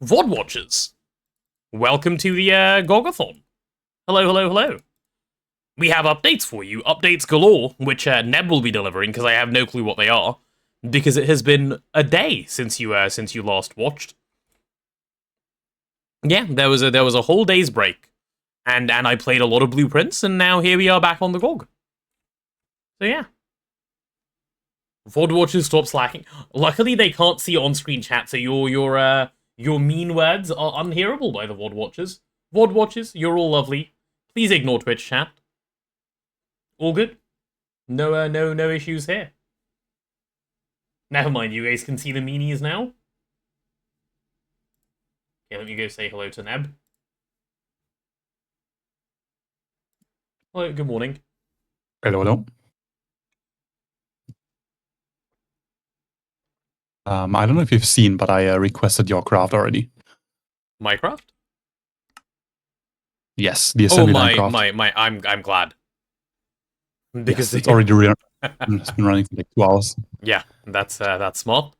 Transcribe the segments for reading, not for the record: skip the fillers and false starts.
VOD watchers, welcome to the GoGathon. Hello, hello, hello. We have updates for you, updates galore, which Neb will be delivering because I have no clue what they are, because it has been a day since you last watched. Yeah, there was a whole day's break, and I played a lot of Blueprints, and now here we are back on the GOG. So yeah. VOD watchers, stop slacking. Luckily, they can't see on-screen chat, so your mean words are unhearable by the VOD watchers. VOD watchers, you're all lovely. Please ignore Twitch chat. All good? No issues here. Never mind, you guys can see the meanies now. Okay, let me go say hello to Neb. Hello, good morning. Hello, hello. I don't know if you've seen, but I requested your craft already. My craft? Yes, the assembly line craft. I'm glad. Because yes, it's already it's been running for like 2 hours. Yeah, that's smart.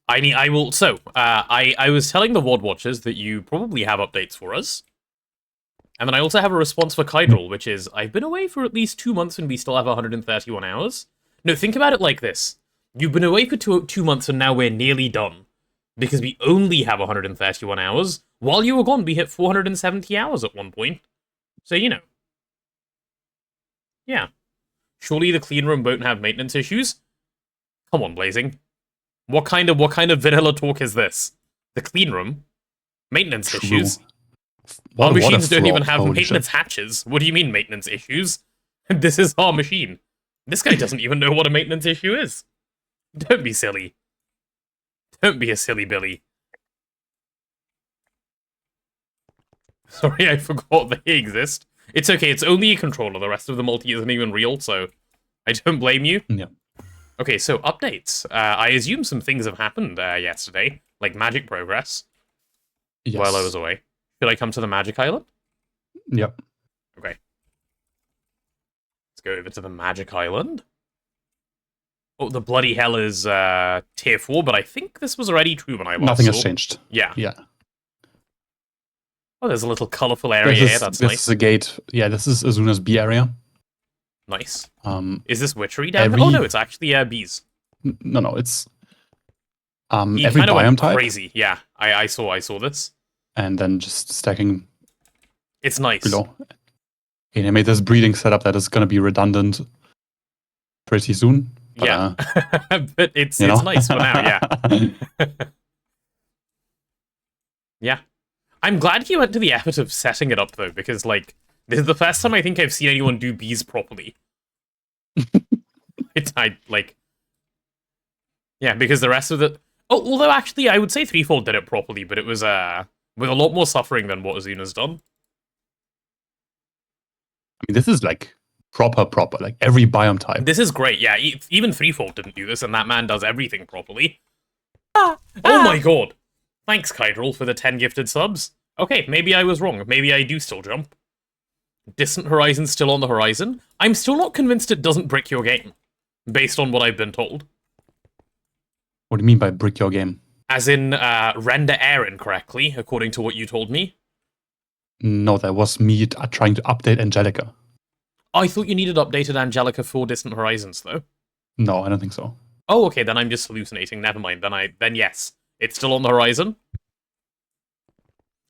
I was telling the VOD watchers that you probably have updates for us. And then I also have a response for Kydril, which is, I've been away for at least 2 months and we still have 131 hours. No, think about it like this. You've been away for 2 months and now we're nearly done. Because we only have 131 hours. While you were gone, we hit 470 hours at one point. So, you know. Yeah. Surely the clean room won't have maintenance issues? Come on, Blazing. What kind of vanilla talk is this? The clean room? Maintenance issues? Our machines don't even have maintenance hatches. What do you mean maintenance issues? This is our machine. This guy doesn't even know what a maintenance issue is. Don't be silly. Don't be a silly Billy. Sorry, I forgot they exist. It's okay, it's only a controller. The rest of the multi isn't even real, so I don't blame you. Yeah. Okay, so updates. I assume some things have happened yesterday, like magic progress, while I was away. Should I come to the magic island? Yep. Okay. Let's go over to the magic island. Oh, the bloody hell is tier 4, but I think this was already true when I last Nothing saw. has changed. Yeah. Yeah. Oh, there's a little colourful area here, that's nice. This is a gate. Yeah, this is Azuna's bee area. Nice. Is this witchery down there? Oh no, it's actually bees. No, it's he every kind of biome went type. Crazy, yeah. I saw this. And then just stacking. It's nice. Below. And I made this breeding setup that is going to be redundant pretty soon. But, yeah, but it's nice for now. Yeah. Yeah. I'm glad you went to the effort of setting it up though, because like this is the first time I think I've seen anyone do bees properly. Yeah, because the rest of the although actually I would say Threefold did it properly, but it was with a lot more suffering than what Azuna's done. I mean, this is like proper, like every biome type. This is great, yeah. Even Threefold didn't do this, and that man does everything properly. Oh my god! Thanks, Kydril, for the 10 gifted subs. Okay, maybe I was wrong. Maybe I do still jump. Distant Horizon's still on the horizon. I'm still not convinced it doesn't brick your game, based on what I've been told. What do you mean by brick your game? As in, render air incorrectly, according to what you told me? No, that was me trying to update Angelica. I thought you needed updated Angelica for Distant Horizons, though. No, I don't think so. Oh, okay, then I'm just hallucinating. Never mind. Then yes. It's still on the horizon?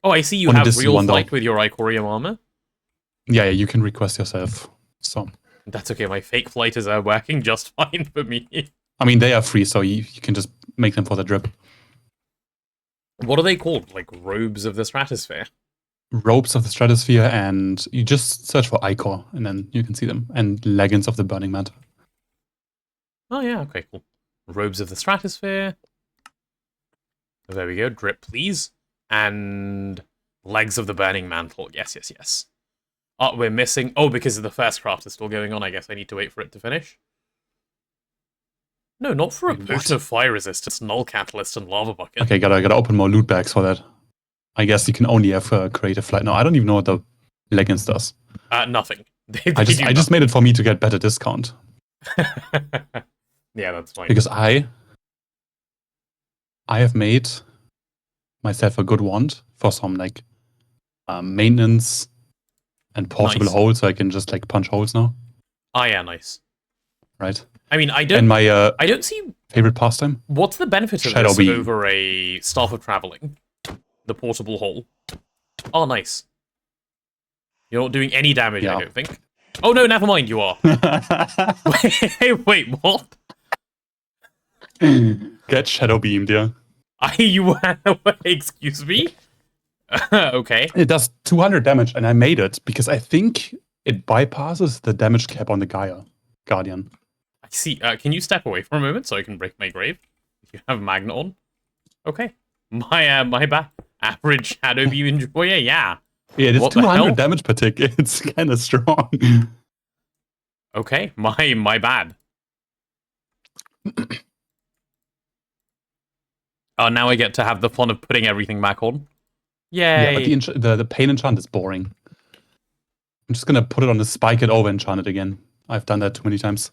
Oh, I see you have real flight with your Icorium armor. Yeah, you can request yourself. So that's okay, my fake flight is working just fine for me. I mean, they are free, so you can just make them for the drip. What are they called? Like, robes of the stratosphere? Robes of the stratosphere, and you just search for Icor, and then you can see them. And leggings of the burning mantle. Oh yeah, okay, cool. Robes of the stratosphere. There we go, drip please. And legs of the burning mantle. Yes. Oh, we're missing... Oh, because the first craft is still going on, I guess I need to wait for it to finish. No, not for a potion of fire resistance, null catalyst, and lava bucket. Okay, gotta open more loot bags for that. I guess you can only have a creative flight. No, I don't even know what the leggings does. Nothing. I just made it for me to get better discount. Yeah, that's fine. Because I have made myself a good wand for some like maintenance and portable Nice. holes, so I can just like punch holes now. Oh yeah, nice. Right. I mean, I And my don't see favorite pastime. what's the benefit of Shadow this beam. over a Staff of Traveling, the portable hole. Oh, nice. You're not doing any damage, I don't think. Oh no, never mind. You are. Wait, what? Get shadow beamed, yeah. Excuse me? Okay. It does 200 damage, and I made it because I think it bypasses the damage cap on the Guardian. I see. Can you step away for a moment so I can break my grave? If you have Magnet on. Okay. My bad. Average Shadow Beam Enjoyer, yeah. Yeah, it is What the 200 hell? damage per tick. It's kind of strong. Okay, my bad. Oh, now I get to have the fun of putting everything back on. Yay! Yeah, but the pain enchant is boring. I'm just gonna put it on the spike it over enchant it again. I've done that too many times.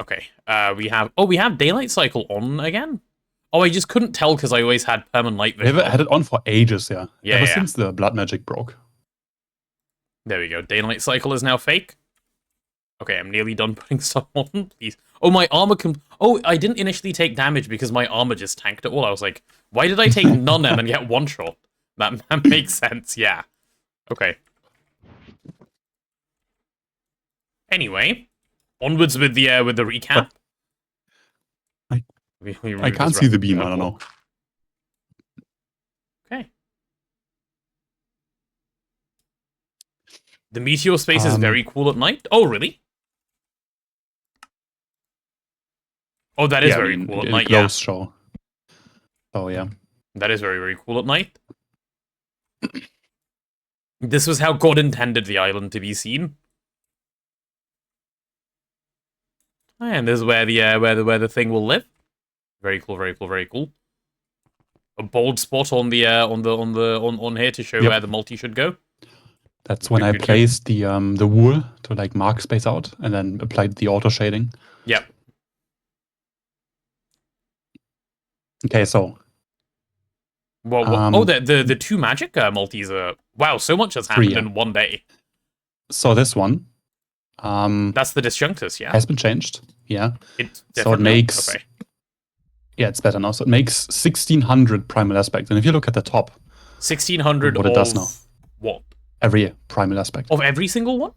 Okay, we have Daylight Cycle on again? Oh, I just couldn't tell because I always had Permanent Night Vision. They've had it on for ages, yeah. Yeah, Ever yeah. since the blood magic broke. There we go. Daylight Cycle is now fake. Okay, I'm nearly done putting stuff on, please. Oh, my armor Oh, I didn't initially take damage because my armor just tanked it all. I was like, why did I take none and then get one shot? That makes sense, yeah. Okay. Anyway, onwards with the recap. I can't see the beam, I don't know. Okay. The meteor space is very cool at night. Oh, really? Oh, that is very cool at night, yeah. Show. Oh, yeah. That is very, very cool at night. This was how God intended the island to be seen. And this is where the thing will live. Very cool, very cool, very cool. A bold spot on the on here to show where the multi should go. That's when I placed the wool to like mark space out and then applied the auto shading. Yep. Okay, so well, the two magic multis are wow. So much has happened in one day. So this one, that's the disjunctus, yeah, has been changed. Yeah, so it makes it's better now. So it makes 1600 primal aspect, and if you look at the top, 1600 what it does now. What? Every primal aspect of every single one.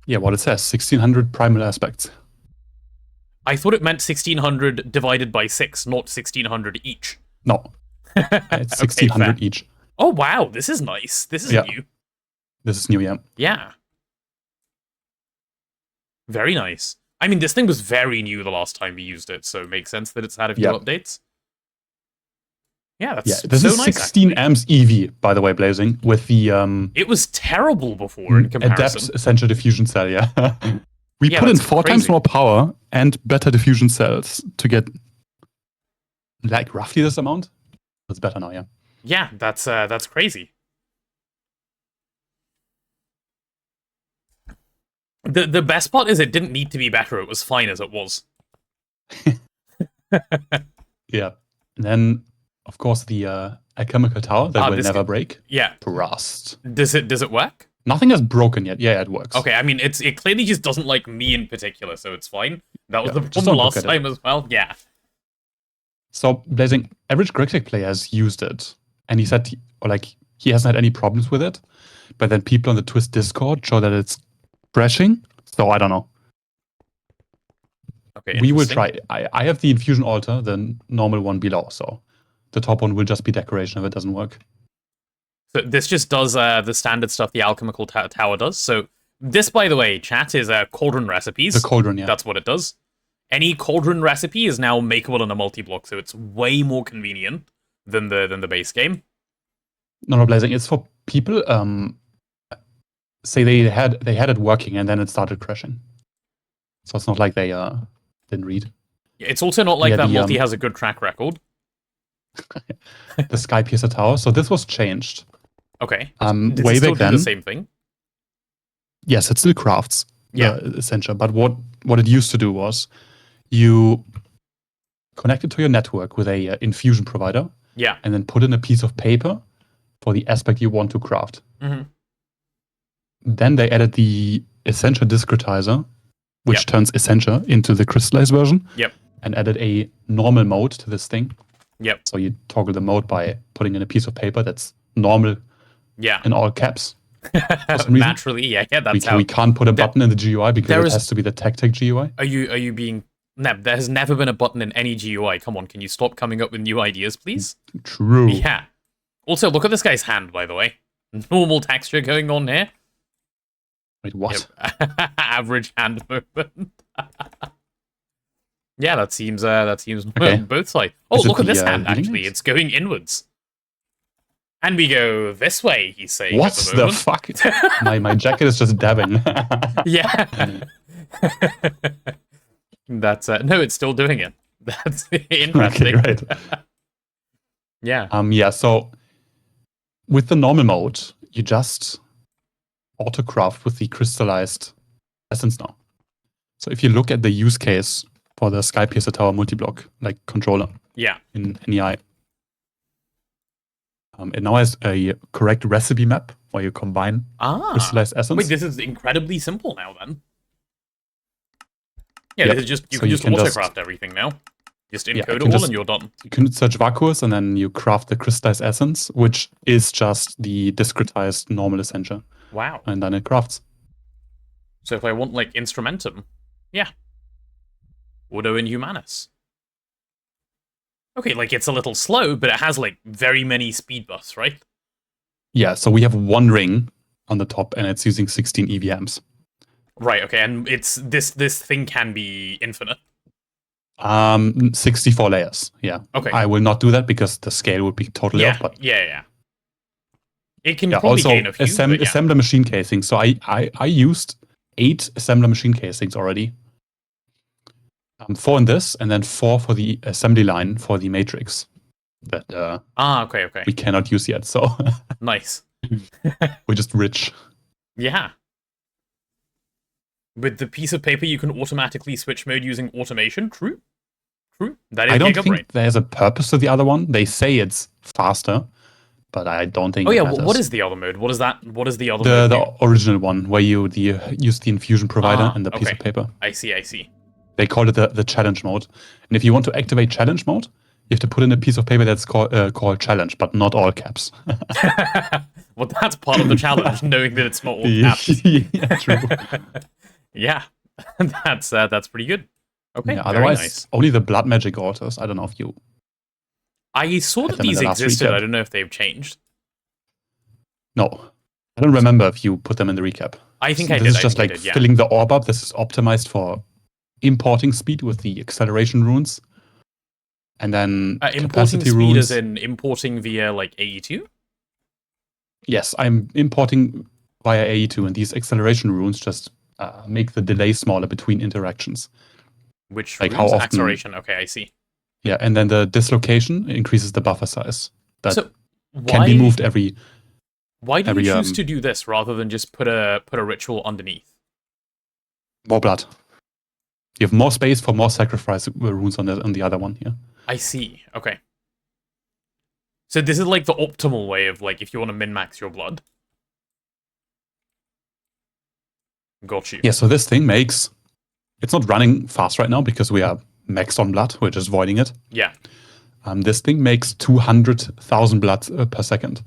Yeah, what it says 1600 primal aspects. I thought it meant 1600 divided by 6, not 1600 each. No. It's 1600 each. Oh, wow. This is nice. This is new. This is new, yeah. Yeah. Very nice. I mean, this thing was very new the last time we used it, so it makes sense that it's had a few updates. Yeah, that's this so is nice, 16 amps EV, by the way, Blazing, with the... It was terrible before in comparison. Adept Essential Diffusion Cell, yeah. We put in 4 times more power and better diffusion cells to get like roughly this amount. It's better now, yeah. Yeah, that's crazy. The best part is it didn't need to be better. It was fine as it was. Yeah. And then, of course, the alchemical tower that will never break. Yeah. Rust. Does it work? Nothing has broken yet. Yeah, it works. Okay, I mean, it clearly just doesn't like me in particular, so it's fine. That was the problem last time as well. Yeah. So, Blazing, average Grixis player has used it, and he said, he hasn't had any problems with it. But then people on the Twist Discord show that it's crashing. So I don't know. Okay, we will try. I have the infusion altar, the normal one below. So the top one will just be decoration if it doesn't work. So this just does the standard stuff the alchemical tower does. So this, by the way, chat, is cauldron recipes. The cauldron, yeah. That's what it does. Any cauldron recipe is now makeable in a multi-block, so it's way more convenient than the base game. No, Blazing. It's for people. Say they had it working and then it started crashing. So it's not like they didn't read. Yeah, it's also not like that multi has a good track record. The Sky Piercer Tower. So this was changed. Okay. Does way back then. The same thing. Yes, it still crafts. Yeah. Essential. But what it used to do was you connect it to your network with a infusion provider, Yeah. and then put in a piece of paper for the aspect you want to craft. Mm-hmm. Then they added the Essentia discretizer, which Yep. turns Essentia into the crystallized version. Yep. And added a normal mode to this thing. Yep. So you toggle the mode by putting in a piece of paper that's normal Yeah. in all caps. For some reason. Naturally, yeah, that's how. We can't put a button in the GUI because it has to be the tactic GUI. Are you being? No, there has never been a button in any GUI. Come on, can you stop coming up with new ideas, please? True. Yeah. Also, look at this guy's hand, by the way. Normal texture going on here. Wait, what? Yep. Average hand movement. Yeah, that seems Okay. both sides. Oh, Is it look at the, this hand, healing actually. aids? It's going inwards. And we go this way, he's saying What at the the moment. fuck? my jacket is just dabbing. Yeah. That's no, it's still doing it. That's interesting. Okay, right. Yeah. Yeah, so with the normal mode, you just autocraft with the crystallized essence now. So if you look at the use case for the Skypiercer Tower multi-block, like controller Yeah. in NEI, it now has a correct recipe map where you combine crystallized essence. Wait, this is incredibly simple now then. Yeah, Yep. this is just you So can you just can autocraft everything now. Just Yeah, encode you it can all just- and you're done. You can search vacuous and then you craft the crystallized essence, which is just the discretized normal Essentia. Wow. And then it crafts. So if I want like Instrumentum, yeah. Ordo Inhumanus. Okay, like it's a little slow, but it has like very many speed buffs, right? Yeah, so we have one ring on the top and it's using 16 EVMs. Right, okay, and it's this thing can be infinite. 64 layers, yeah. Okay. I will not do that because the scale would be totally Yeah, off. But yeah. It can yeah, probably also gain a few, but yeah. assembler machine casing. So I used 8 assembler machine casings already. 4 in this, and then 4 for the assembly line for the matrix that Okay. we cannot use yet. So Nice. we're just rich. Yeah. With the piece of paper, you can automatically switch mode using automation. True. That is I don't Gigabrain. think there's a purpose to the other one. They say it's faster, but I don't think. Oh yeah, it matters. what is the other mode? What is that? What is the other the mode? the original one where you use the infusion provider and the piece okay. of paper? I see. They call it the challenge mode. And if you want to activate challenge mode, you have to put in a piece of paper that's called challenge, but not all caps. Well, that's part of the challenge, knowing that it's not all caps. Yeah, true. Yeah, that's pretty good. Okay, Yeah, very otherwise, nice. only the blood magic altars. I don't know if you. I saw had that them in these the last existed. recap. I don't know if they've changed. No, I don't remember if you put them in the recap. I think I This did. is I just think like I did, yeah. filling the orb up. This is optimized for importing speed with the acceleration runes, and then Importing capacity speed runes. as in importing via like AE2? Yes, I'm importing via AE2, and these acceleration runes just make the delay smaller between interactions. Which Like runes? how often- Acceleration. Okay, I see. Yeah, and then the dislocation increases the buffer size. That So can be moved every. Why do every, you choose to do this rather than just put a ritual underneath? More blood. You have more space for more sacrifice runes on the other one here. I see. Okay. So this is like the optimal way of like if you want to min-max your blood. Got you. Yeah, so this thing makes. It's not running fast right now because we are maxed on blood. We're just voiding it. Yeah, This thing makes 200,000 blood per second.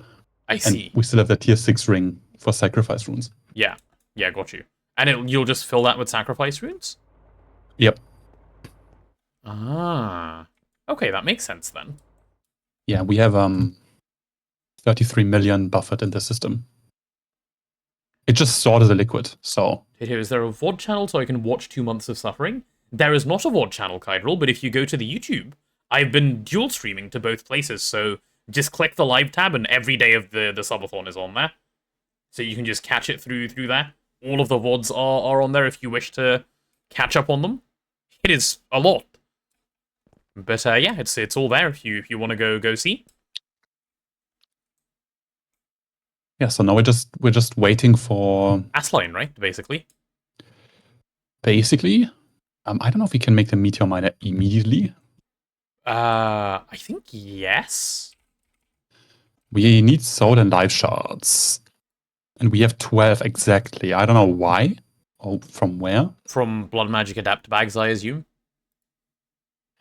I see. And we still have the tier 6 ring for sacrifice runes. Yeah, got you. And you'll just fill that with sacrifice runes? Yep. Okay, that makes sense then. Yeah, we have 33 million buffered in the system. It just stored as a liquid, so... Here, is there a VOD channel so I can watch 2 months of suffering? There is not a VOD channel, Kydril, but if you go to the YouTube, I've been dual streaming to both places, so just click the live tab and every day of the subathon is on there. So you can just catch it through there. All of the VODs are on there if you wish to catch up on them. It is a lot. But yeah, it's all there if you want to go see. Yeah, so now we're just waiting for... Asline, right? Basically. Basically, I don't know if we can make the meteor miner immediately. I think yes. We need soul and life shards. And we have 12 exactly. I don't know why. Oh, from where? From Blood Magic Adapt bags, I assume.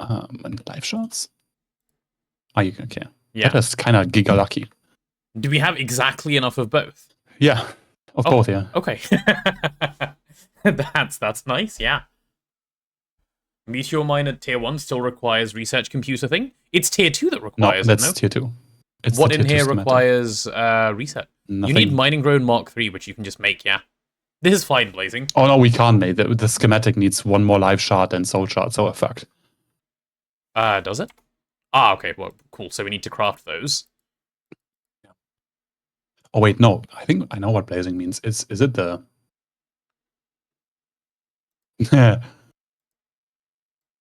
And life shards? Oh, okay. Yeah. That is kind of giga lucky. Do we have exactly enough of both? Yeah, of both, yeah. Okay. That's nice, yeah. Meteor Mine at tier 1 still requires research computer thing. It's tier 2 that No, requires that's it, no? tier 2. It's What the in tier 2 here schematic. requires reset? Nothing. You need Mining Drone Mark 3, which you can just make, yeah. This is fine, Blazing. Oh no, we can't make it. The schematic needs one more life shard and soul shard, so we're fucked. Does it? Ah, okay, well, cool. So we need to craft those. Oh wait, no. I think I know what blazing means. Is it the...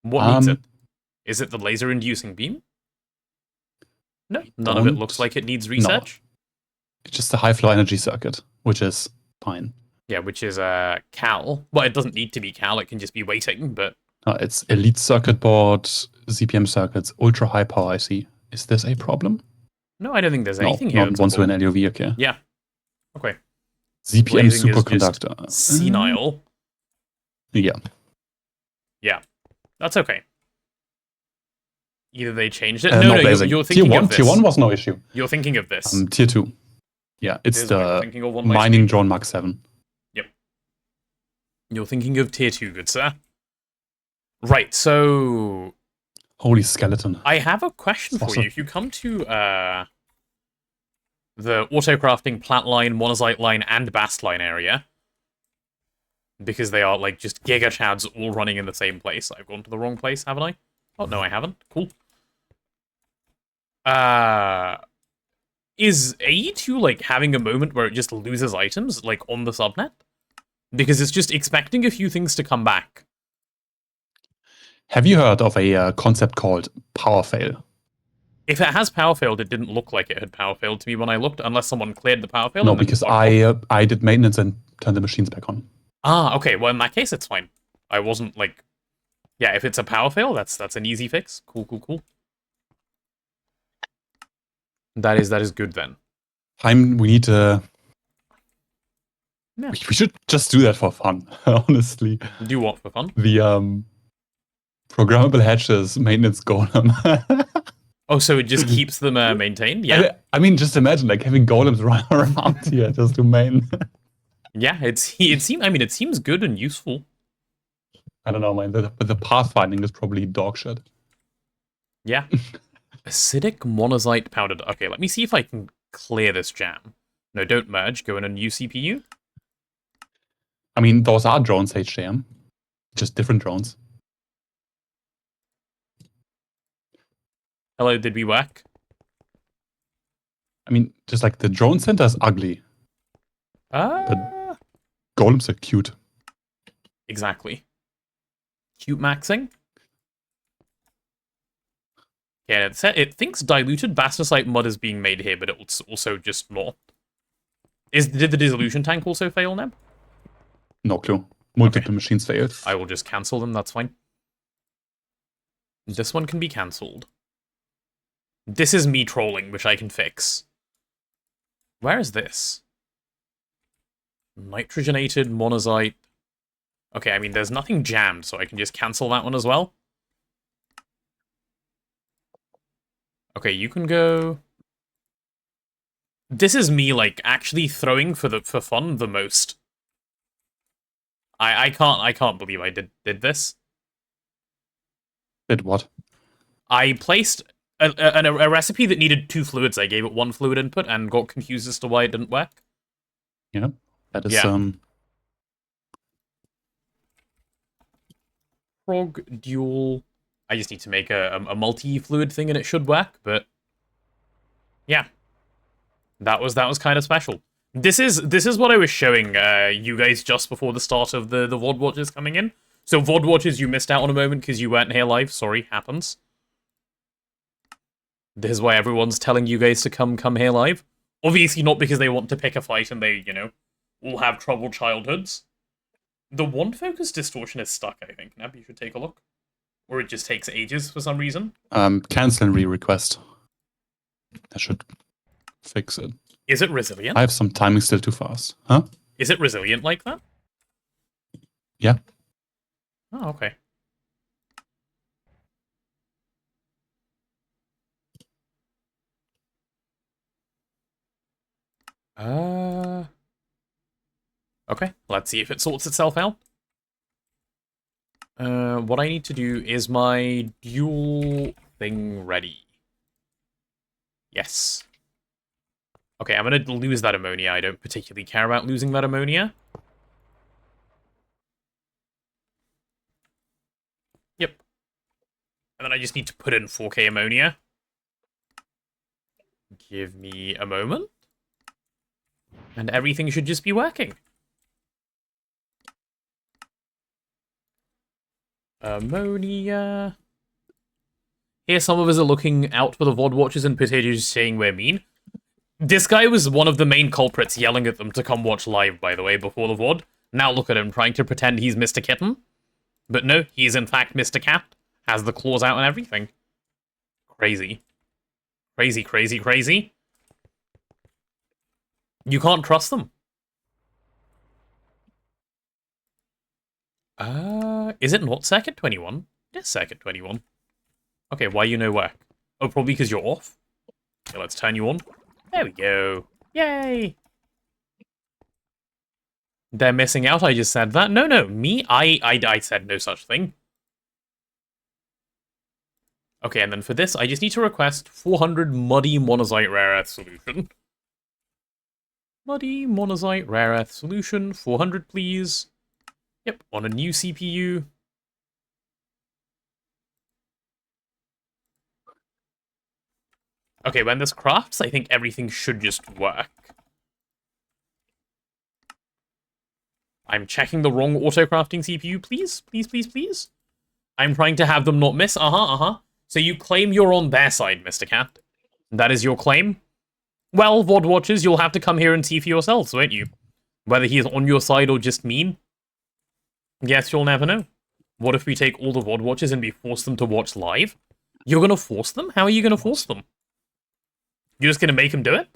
What means it? Is it the laser-inducing beam? No, none of it looks like it needs research. No. It's just a high flow energy circuit, which is fine. Yeah, which is cal. Well, it doesn't need to be cal, it can just be waiting, but... It's elite circuit board, ZPM circuits, ultra high power IC. Is this a problem? No, I don't think there's anything here. Not once we're in LUV, okay. Yeah. Okay. ZPM Blazing superconductor. Is just senile. Yeah. Yeah. That's okay. Either they changed it. No, you're thinking tier 1, of this. Tier 1 was no issue. You're thinking of this. Tier 2. Yeah, it's the mining drone Mark 7. Yep. You're thinking of tier 2, good sir. Right, so... Holy skeleton. I have a question for you. If you come to the auto-crafting plant line, monazite line, and bast line area, because they are, like, just giga chads all running in the same place. I've gone to the wrong place, haven't I? Oh, no, I haven't. Cool. Is AE2, like, having a moment where it just loses items, like, on the subnet? Because it's just expecting a few things to come back. Have you heard of a concept called power fail? If it has power failed, it didn't look like it had power failed to me when I looked, unless someone cleared the power fail. No, because I did maintenance and turned the machines back on. Ah, okay. Well, in that case, it's fine. I wasn't, like... Yeah, if it's a power fail, that's an easy fix. Cool, cool, cool. That is good, then. We need to... Yeah. We should just do that for fun, honestly. Do what for fun? The programmable hatches maintenance golem. Oh, so it just keeps them maintained? Yeah. I mean, just imagine like having golems run around here just to main. Yeah, it seems good and useful. I don't know, man. But the pathfinding is probably dog shit. Yeah. Acidic monazite powdered. Okay, let me see if I can clear this jam. No, don't merge. Go in a new CPU. I mean, those are drones, HJM. Just different drones. Hello, did we work? I mean, just like the drone center is ugly. But golems are cute. Exactly. Cute maxing. Yeah, it thinks diluted bastosite mud is being made here, but it's also just not. Did the dissolution tank also fail, Neb? No clue. Multiple machines failed. I will just cancel them, that's fine. This one can be cancelled. This is me trolling, which I can fix. Where is this? Nitrogenated monazite. Okay, I mean, there's nothing jammed, so I can just cancel that one as well. Okay, you can go... This is me, like, actually throwing for fun the most. I can't believe I did this. Did what? I placed a recipe that needed 2 fluids. I gave it 1 fluid input and got confused as to why it didn't work. Yeah, that is Prog dual. I just need to make a multi-fluid thing and it should work, but yeah. That was kind of special. This is what I was showing you guys just before the start of the VOD watches coming in. So VOD watches, you missed out on a moment because you weren't here live. Sorry, happens. This is why everyone's telling you guys to come here live. Obviously not because they want to pick a fight and they, all have troubled childhoods. The wand focus distortion is stuck, I think. Nab, you should take a look. Or it just takes ages for some reason? Cancel and re-request. That should fix it. Is it resilient? I have some timing still too fast. Huh? Is it resilient like that? Yeah. Oh, okay. Okay, let's see if it sorts itself out. What I need to do is my dual thing ready. Yes. Okay, I'm gonna lose that ammonia. I don't particularly care about losing that ammonia. Yep. And then I just need to put in 4K ammonia. Give me a moment. And everything should just be working. Ammonia. Here, some of us are looking out for the VOD watchers and potatoes saying we're mean. This guy was one of the main culprits yelling at them to come watch live, by the way, before the VOD. Now look at him, trying to pretend he's Mr. Kitten. But no, he's in fact Mr. Cat. Has the claws out and everything. Crazy. Crazy, crazy, crazy. You can't trust them. Is it not Circuit 21? It is Circuit 21. Okay, why you no work? Oh, probably because you're off? Okay, let's turn you on. There we go. Yay! They're missing out, I just said that. No, me? I said no such thing. Okay, and then for this, I just need to request 400 muddy monazite rare earth solution. Muddy monazite rare earth solution, 400 please. Yep, on a new CPU. Okay, when this crafts, I think everything should just work. I'm checking the wrong auto-crafting CPU, please? Please, please, please? I'm trying to have them not miss. So you claim you're on their side, Mr. Cat. That is your claim? Well, VOD watchers, you'll have to come here and see for yourselves, won't you? Whether he is on your side or just mean. Yes, you'll never know. What if we take all the VOD watchers and we force them to watch live? You're gonna force them? How are you gonna force them? You're just gonna make them do it?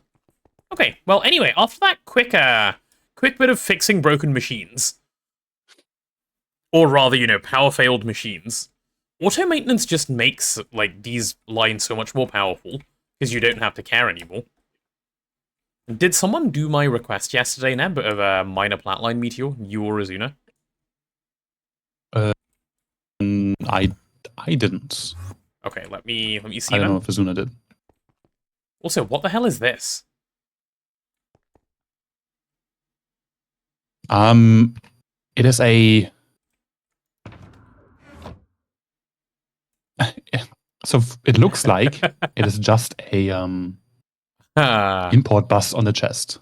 Okay, well, anyway, after that quick bit of fixing broken machines, or rather, you know, power-failed machines, auto maintenance just makes, like, these lines so much more powerful, because you don't have to care anymore. Did someone do my request yesterday, Neb, of a minor flatline meteor, you or Azuna? I didn't. Okay, let me see I don't then. know if Azuna did. Also, what the hell is this? It is a... So it looks like it is just a import bus on the chest.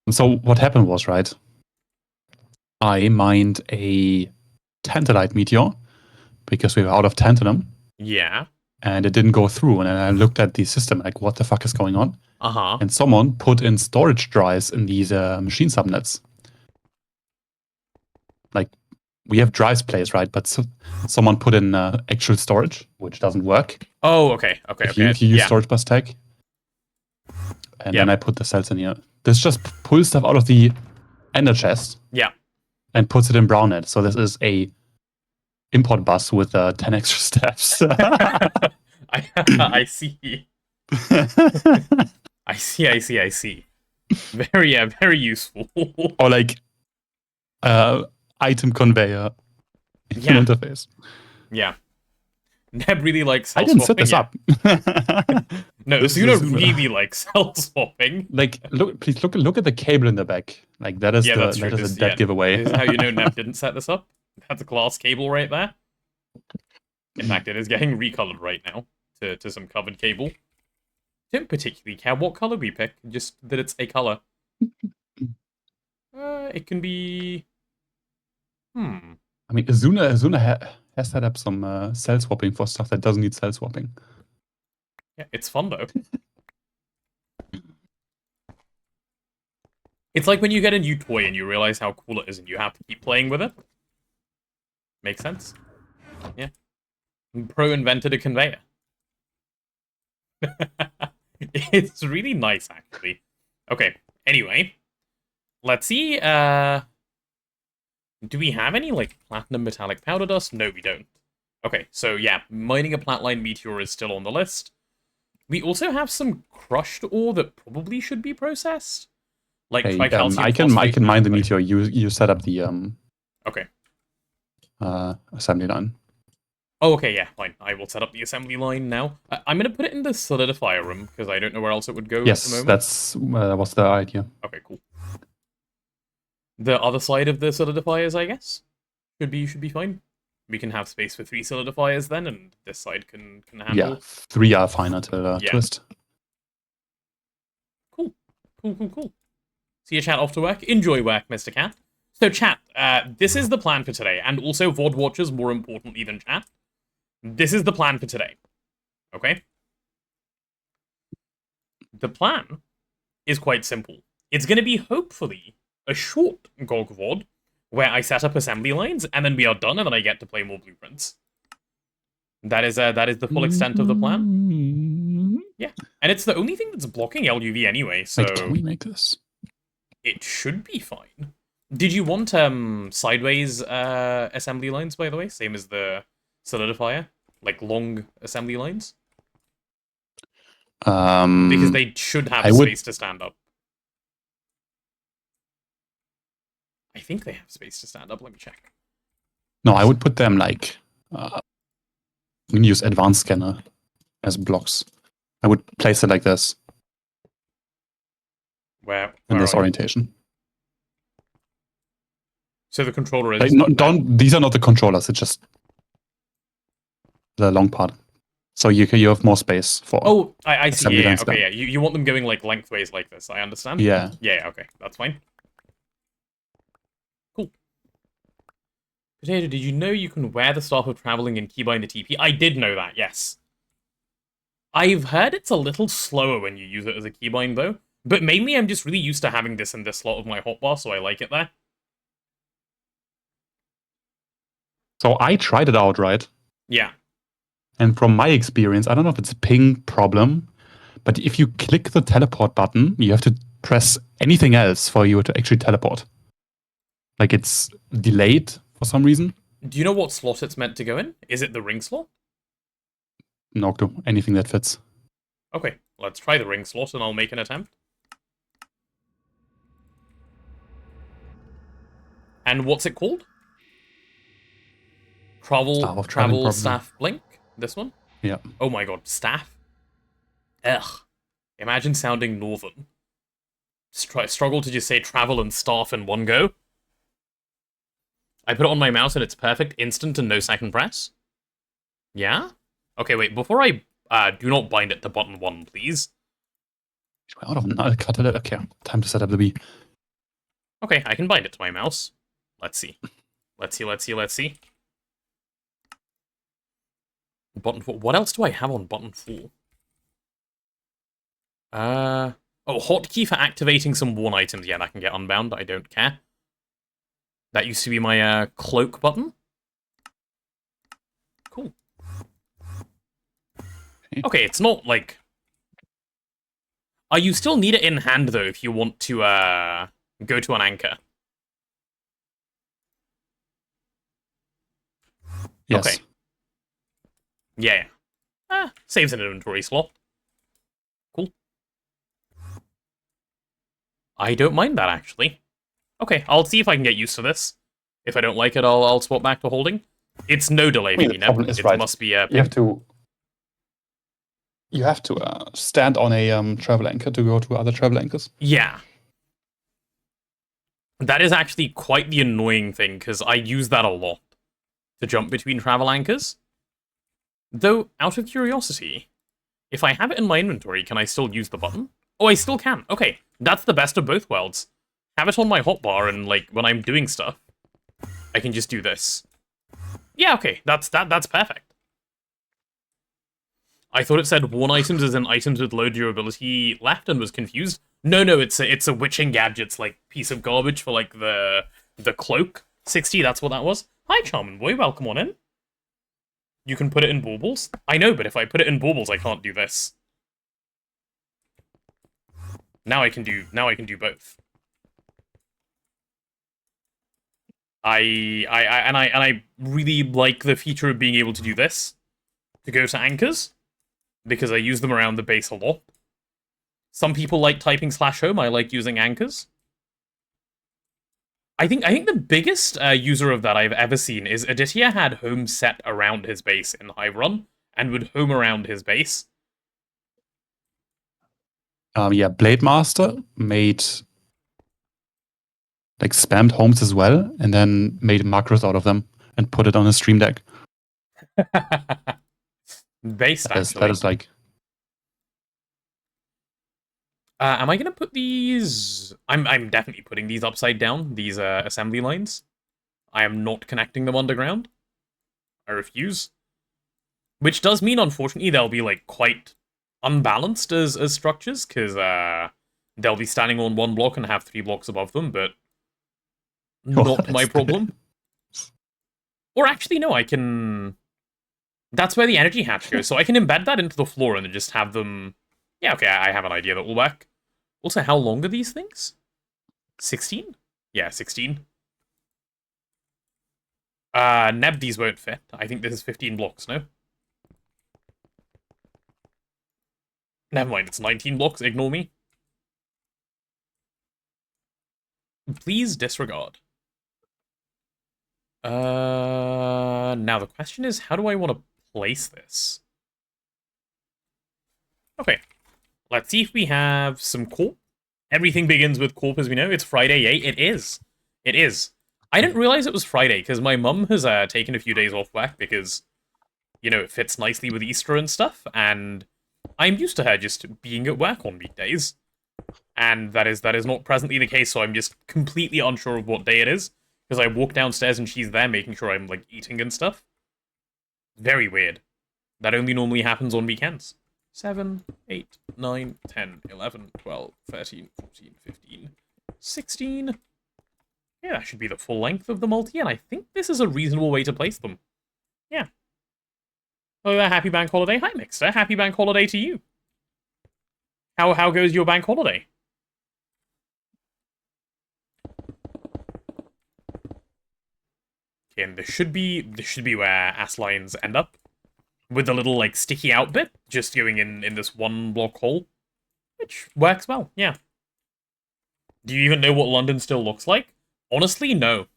And so what happened was, right, I mined a tantalite meteor because we were out of tantalum. Yeah. And it didn't go through. And then I looked at the system, like, what the fuck is going on? And someone put in storage drives in these machine subnets. Like, we have drives placed, right? But someone put in actual storage, which doesn't work. Oh, okay. If you use storage bus tag. And then I put the cells in here. This just pulls stuff out of the ender chest. Yeah. And puts it in brownnet. So this is a import bus with 10 extra steps. I see. I see. Very useful. Or like item conveyor interface. Yeah. Neb really likes cell I didn't set swapping, this up. No, Azuna really likes cell swapping. Like, please look at the cable in the back. Like, that is a dead giveaway. This is how you know Neb didn't set this up. That's a glass cable right there. In fact, it is getting recolored right now to some covered cable. Don't particularly care what color we pick, just that it's a color. It can be... I mean, Azuna has set up some cell swapping for stuff that doesn't need cell swapping. Yeah, it's fun though. It's like when you get a new toy and you realize how cool it is and you have to keep playing with it. Makes sense? Yeah. Pro invented a conveyor. It's really nice, actually. Okay, anyway. Let's see, do we have any, like, platinum metallic powder dust? No, we don't. Okay, so yeah, mining a platline meteor is still on the list. We also have some crushed ore that probably should be processed. Like Hey, tricalcium I phosphate can mine the and, like- meteor. You set up the Okay. assembly line. Oh, okay, yeah, fine. I will set up the assembly line now. I'm gonna put it in the solidifier room, because I don't know where else it would go at the Yes, moment. that's was the idea. Okay, cool. The other side of the solidifiers, I guess, should be fine. We can have space for 3 solidifiers then, and this side can handle. Yeah, 3 are fine until Yeah. twist. Cool. See your chat off to work. Enjoy work, Mr. Cat. So, chat, this is the plan for today, and also VOD watchers, more importantly than chat. This is the plan for today. Okay? The plan is quite simple. It's going to be, hopefully, a short GOG VOD, where I set up assembly lines, and then we are done, and then I get to play more blueprints. That is the full extent of the plan. Yeah, and it's the only thing that's blocking LUV anyway, so... Wait, can we make this? It should be fine. Did you want sideways assembly lines, by the way? Same as the solidifier? Like long assembly lines? Because they should have space to stand up. I think they have space to stand up. Let me check. No, I would put them like... we can use advanced scanner as blocks. I would place it like this. Where in this orientation. So the controller is... Like, these are not the controllers, it's just the long part. So you have more space for... Oh, I see. Yeah, okay, yeah. You want them going like lengthways like this, I understand. Yeah. Yeah, okay, that's fine. Cool. Potato, did you know you can wear the Staff of Traveling and keybind the TP? I did know that, yes. I've heard it's a little slower when you use it as a keybind, though. But mainly I'm just really used to having this in this slot of my hotbar, so I like it there. So I tried it out, right? Yeah. And from my experience, I don't know if it's a ping problem, but if you click the teleport button, you have to press anything else for you to actually teleport. Like it's delayed for some reason. Do you know what slot it's meant to go in? Is it the ring slot? No, anything that fits. Okay, let's try the ring slot and I'll make an attempt. And what's it called? Travel Staff Blink? This one? Yeah. Oh my god, staff? Ugh. Imagine sounding northern. Struggle to just say travel and staff in one go. I put it on my mouse and it's perfect, instant and no second press. Yeah? Okay, wait, before I do not bind it to button 1, please. Okay, time to set up the B. Okay, I can bind it to my mouse. Let's see. Let's see. Button 4. What else do I have on button 4? Oh, hotkey for activating some worn items. Yeah, that can get unbound. I don't care. That used to be my cloak button. Cool. Okay, it's not like... you still need it in hand, though, if you want to go to an anchor. Yes. Okay. Yeah. Saves an inventory slot. Cool. I don't mind that, actually. Okay, I'll see if I can get used to this. If I don't like it, I'll swap back to holding. It's no delay for me now. It must be a... You have to stand on a travel anchor to go to other travel anchors. Yeah. That is actually quite the annoying thing, because I use that a lot to jump between travel anchors. Though, out of curiosity, if I have it in my inventory, can I still use the button? Oh, I still can. Okay, that's the best of both worlds. Have it on my hotbar, and like when I'm doing stuff, I can just do this. Yeah, okay, that's perfect. I thought it said worn items as in items with low durability left and was confused. No, it's a witching gadgets like piece of garbage for like the cloak. 60, that's what that was. Hi, Charmin Boy, welcome on in. You can put it in baubles? I know, but if I put it in baubles, I can't do this. Now I can do both. I really like the feature of being able to do this. To go to anchors. Because I use them around the base a lot. Some people like typing /home, I like using anchors. I think the biggest user of that I've ever seen is Aditya had home set around his base in Hive Run, and would home around his base. Yeah, Blade Master made like spammed homes as well, and then made macros out of them and put it on his stream deck. Based, actually. That is like... am I going to put these... I'm definitely putting these upside down, these assembly lines. I am not connecting them underground. I refuse. Which does mean, unfortunately, they'll be, like, quite unbalanced as structures, because they'll be standing on one block and have 3 blocks above them, but not my problem. Or actually, no, I can... That's where the energy hatch goes, so I can embed that into the floor and then just have them... Yeah, okay, I have an idea that will work. Also, how long are these things? 16? Yeah, 16. Neb, these won't fit. I think this is 15 blocks, no? Never mind, it's 19 blocks, ignore me. Please disregard. Now the question is, how do I want to place this? Okay, let's see if we have some corp. Everything begins with corp, as we know. It's Friday, yay. It is. It is. I didn't realize it was Friday, because my mum has taken a few days off work, because, you know, it fits nicely with Easter and stuff, and I'm used to her just being at work on weekdays. And that is not presently the case, so I'm just completely unsure of what day it is, because I walk downstairs and she's there making sure I'm, like, eating and stuff. Very weird. That only normally happens on weekends. 7, 8, 9, 10, 11, 12, 13, 14, 15, 16. Yeah, that should be the full length of the multi, and I think this is a reasonable way to place them. Yeah. Oh, happy bank holiday. Hi, Mixter. Happy bank holiday to you. How goes your bank holiday? Okay, and this should be where ass lines end up. With the little, like, sticky out bit, just going in this one block hole. Which works well, yeah. Do you even know what London still looks like? Honestly, no.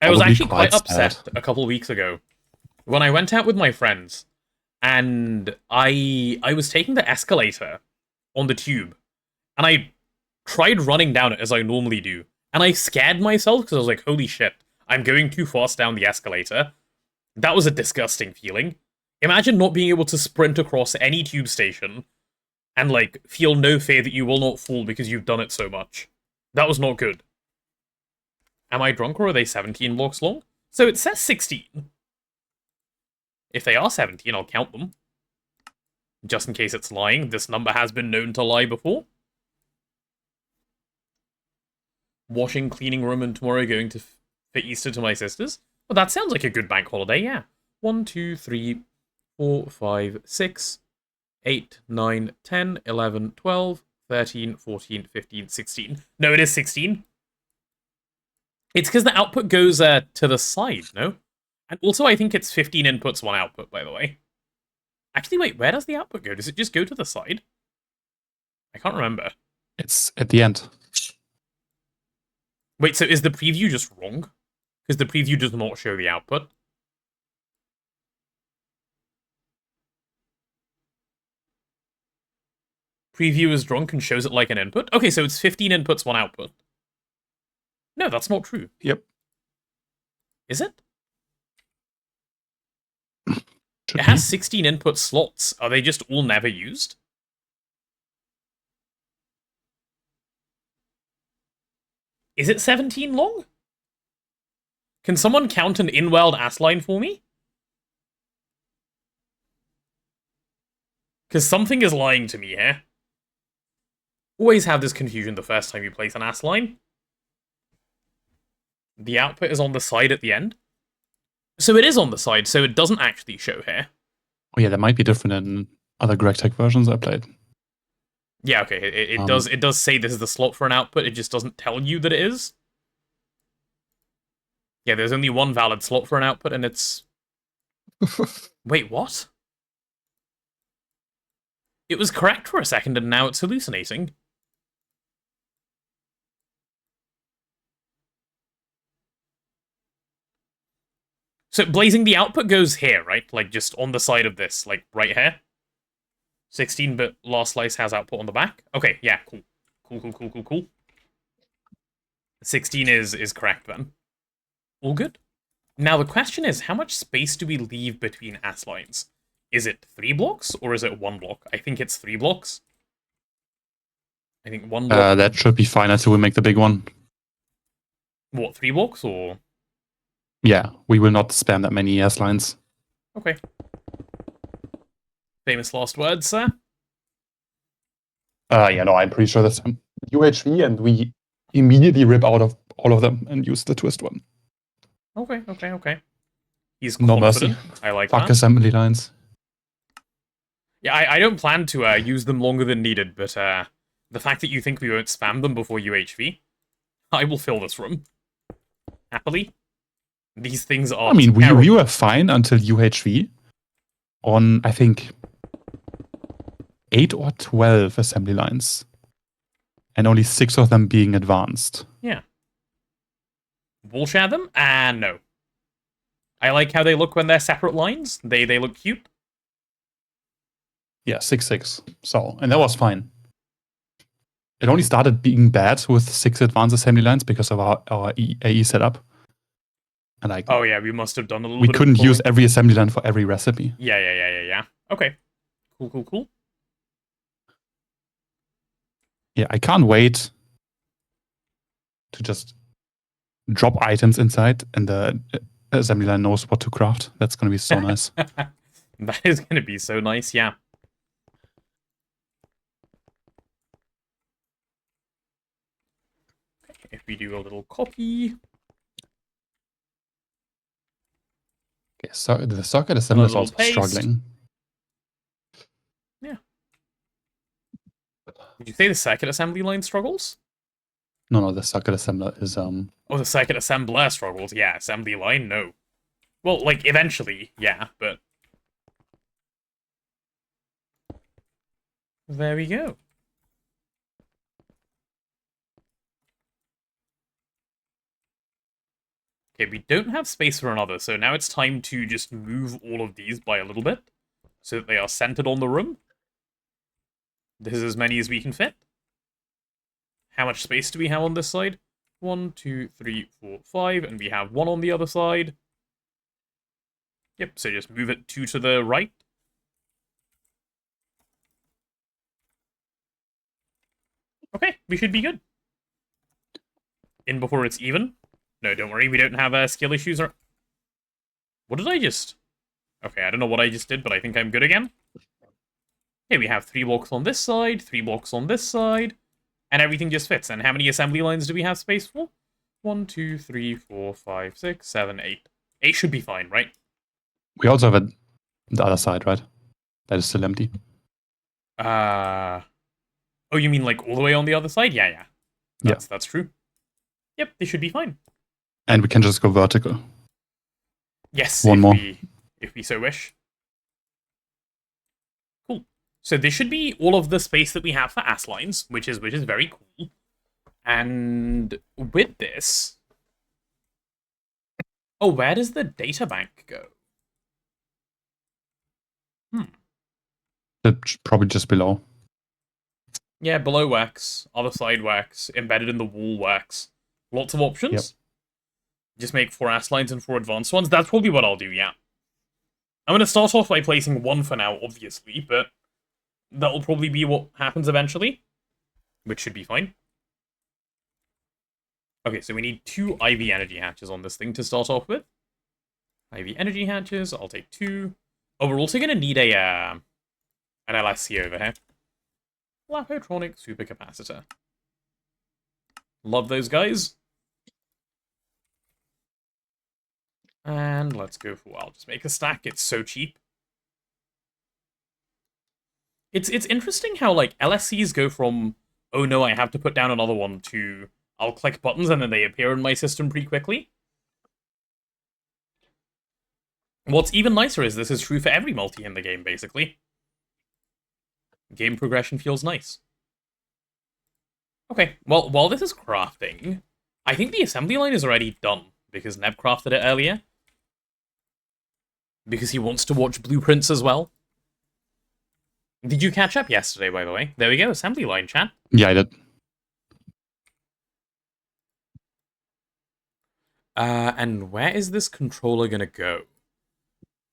I was actually quite upset a couple weeks ago when I went out with my friends, and I was taking the escalator on the tube, and I tried running down it as I normally do, and I scared myself because I was like, holy shit, I'm going too fast down the escalator. That was a disgusting feeling. Imagine not being able to sprint across any tube station and, like, feel no fear that you will not fall because you've done it so much. That was not good. Am I drunk, or are they 17 blocks long? So it says 16. If they are 17, I'll count them. Just in case it's lying. This number has been known to lie before. Washing, cleaning room, and tomorrow going to for Easter to my sister's. Well, that sounds like a good bank holiday, yeah. 1, 2, 3, 4, 5, 6, 8, 9, 10, 11, 12, 13, 14, 15, 16. No, it is 16. It's because the output goes to the side, no? And also, I think it's 15 inputs, 1 output, by the way. Actually, wait, where does the output go? Does it just go to the side? I can't remember. It's at the end. Wait, so is the preview just wrong? Because the preview does not show the output. Preview is drunk and shows it like an input? Okay, so it's 15 inputs, 1 output. No, that's not true. Yep. Is it? Should It has 16 input slots. Are they just all never used? Is it 17 long? Can someone count an in-world ass line for me? Because something is lying to me here. Always have this confusion the first time you place an AS line. The output is on the side at the end. So it is on the side, so it doesn't actually show here. Oh yeah, that might be different in other GregTech versions I played. Yeah, okay, it does say this is the slot for an output, it just doesn't tell you that it is. Yeah, there's only one valid slot for an output, and it's... Wait, what? It was correct for a second, and now it's hallucinating. So, blazing, the output goes here, right? Like, just on the side of this, like, right here. 16-bit last slice has output on the back. Okay, yeah, cool. Cool. 16 is correct, then. All good. Now, the question is, how much space do we leave between AS lines? Is it 3 blocks, or is it 1 block? I think it's 3 blocks. I think 1 block... that should be fine until we make the big one. What, 3 blocks, or...? Yeah, we will not spam that many AS lines. Okay. Famous last words, sir? Yeah, no, I'm pretty sure that's UHV, and we immediately rip out of all of them and use the twist one. Okay. He's No confident. mercy. I like Fuck that. assembly lines. Yeah, I don't plan to use them longer than needed, but the fact that you think we won't spam them before UHV, I will fill this room. Happily. These things are I mean, we terrible. were fine until UHV on, I think, 8 or 12 assembly lines. And only 6 of them being advanced. Yeah. We'll share them? No. I like how they look when they're separate lines. They look cute. Yeah, 6-6. So, and that was fine. It only started being bad with 6 advanced assembly lines because of our AE setup. And like, Oh yeah, we must have done a little we bit couldn't of use every assembly line for every recipe. Yeah. Okay. Cool. Yeah, I can't wait to just drop items inside and the assembly line knows what to craft. That's going to be so nice. That is going to be so nice, yeah. Okay, if we do a little copy... Okay, so the socket assembly is little also paste. struggling. Yeah. Did you say the circuit assembly line struggles? No, the socket assembler is Oh, the circuit assembler struggles. Yeah, assembly line, no. Well, like, eventually, yeah, but... There we go. Okay, we don't have space for another, so now it's time to just move all of these by a little bit, so that they are centered on the room. This is as many as we can fit. How much space do we have on this side? 1, 2, 3, 4, 5, and we have 1 on the other side. Yep, so just move it 2 to the right. Okay, we should be good. In before it's even. No, don't worry, we don't have skill issues or... What did I just... Okay, I don't know what I just did, but I think I'm good again. Okay, we have 3 blocks on this side, 3 blocks on this side, and everything just fits. And how many assembly lines do we have space for? 1, 2, 3, 4, 5, 6, 7, 8. 8 should be fine, right? we also have the other side, right? That is still empty. Oh, you mean like all the way on the other side? Yeah. That's true. Yep, they should be fine. And we can just go vertical. Yes, One more. If we so wish. Cool. So this should be all of the space that we have for AS lines, which is very cool. And with this... Oh, where does the data bank go? That's probably just below. Yeah, below works, other side works, embedded in the wall works. Lots of options. Yep. Just make 4 AS lines and 4 advanced ones. That's probably what I'll do, yeah. I'm going to start off by placing 1 for now, obviously, but that'll probably be what happens eventually, which should be fine. Okay, so we need 2 IV energy hatches on this thing to start off with. IV energy hatches, I'll take 2. Oh, we're also going to need a an LSC over here. Lapotronic supercapacitor. Love those guys. And let's go for, I'll just make a stack. It's so cheap. It's interesting how, like, LSCs go from, oh no, I have to put down another one, to I'll click buttons and then they appear in my system pretty quickly. What's even nicer is this is true for every multi in the game, basically. Game progression feels nice. Okay, well, while this is crafting, I think the assembly line is already done, because Neb crafted it earlier. Because he wants to watch blueprints as well. Did you catch up yesterday, by the way? There we go, assembly line, chat. Yeah, I did. And where is this controller gonna go?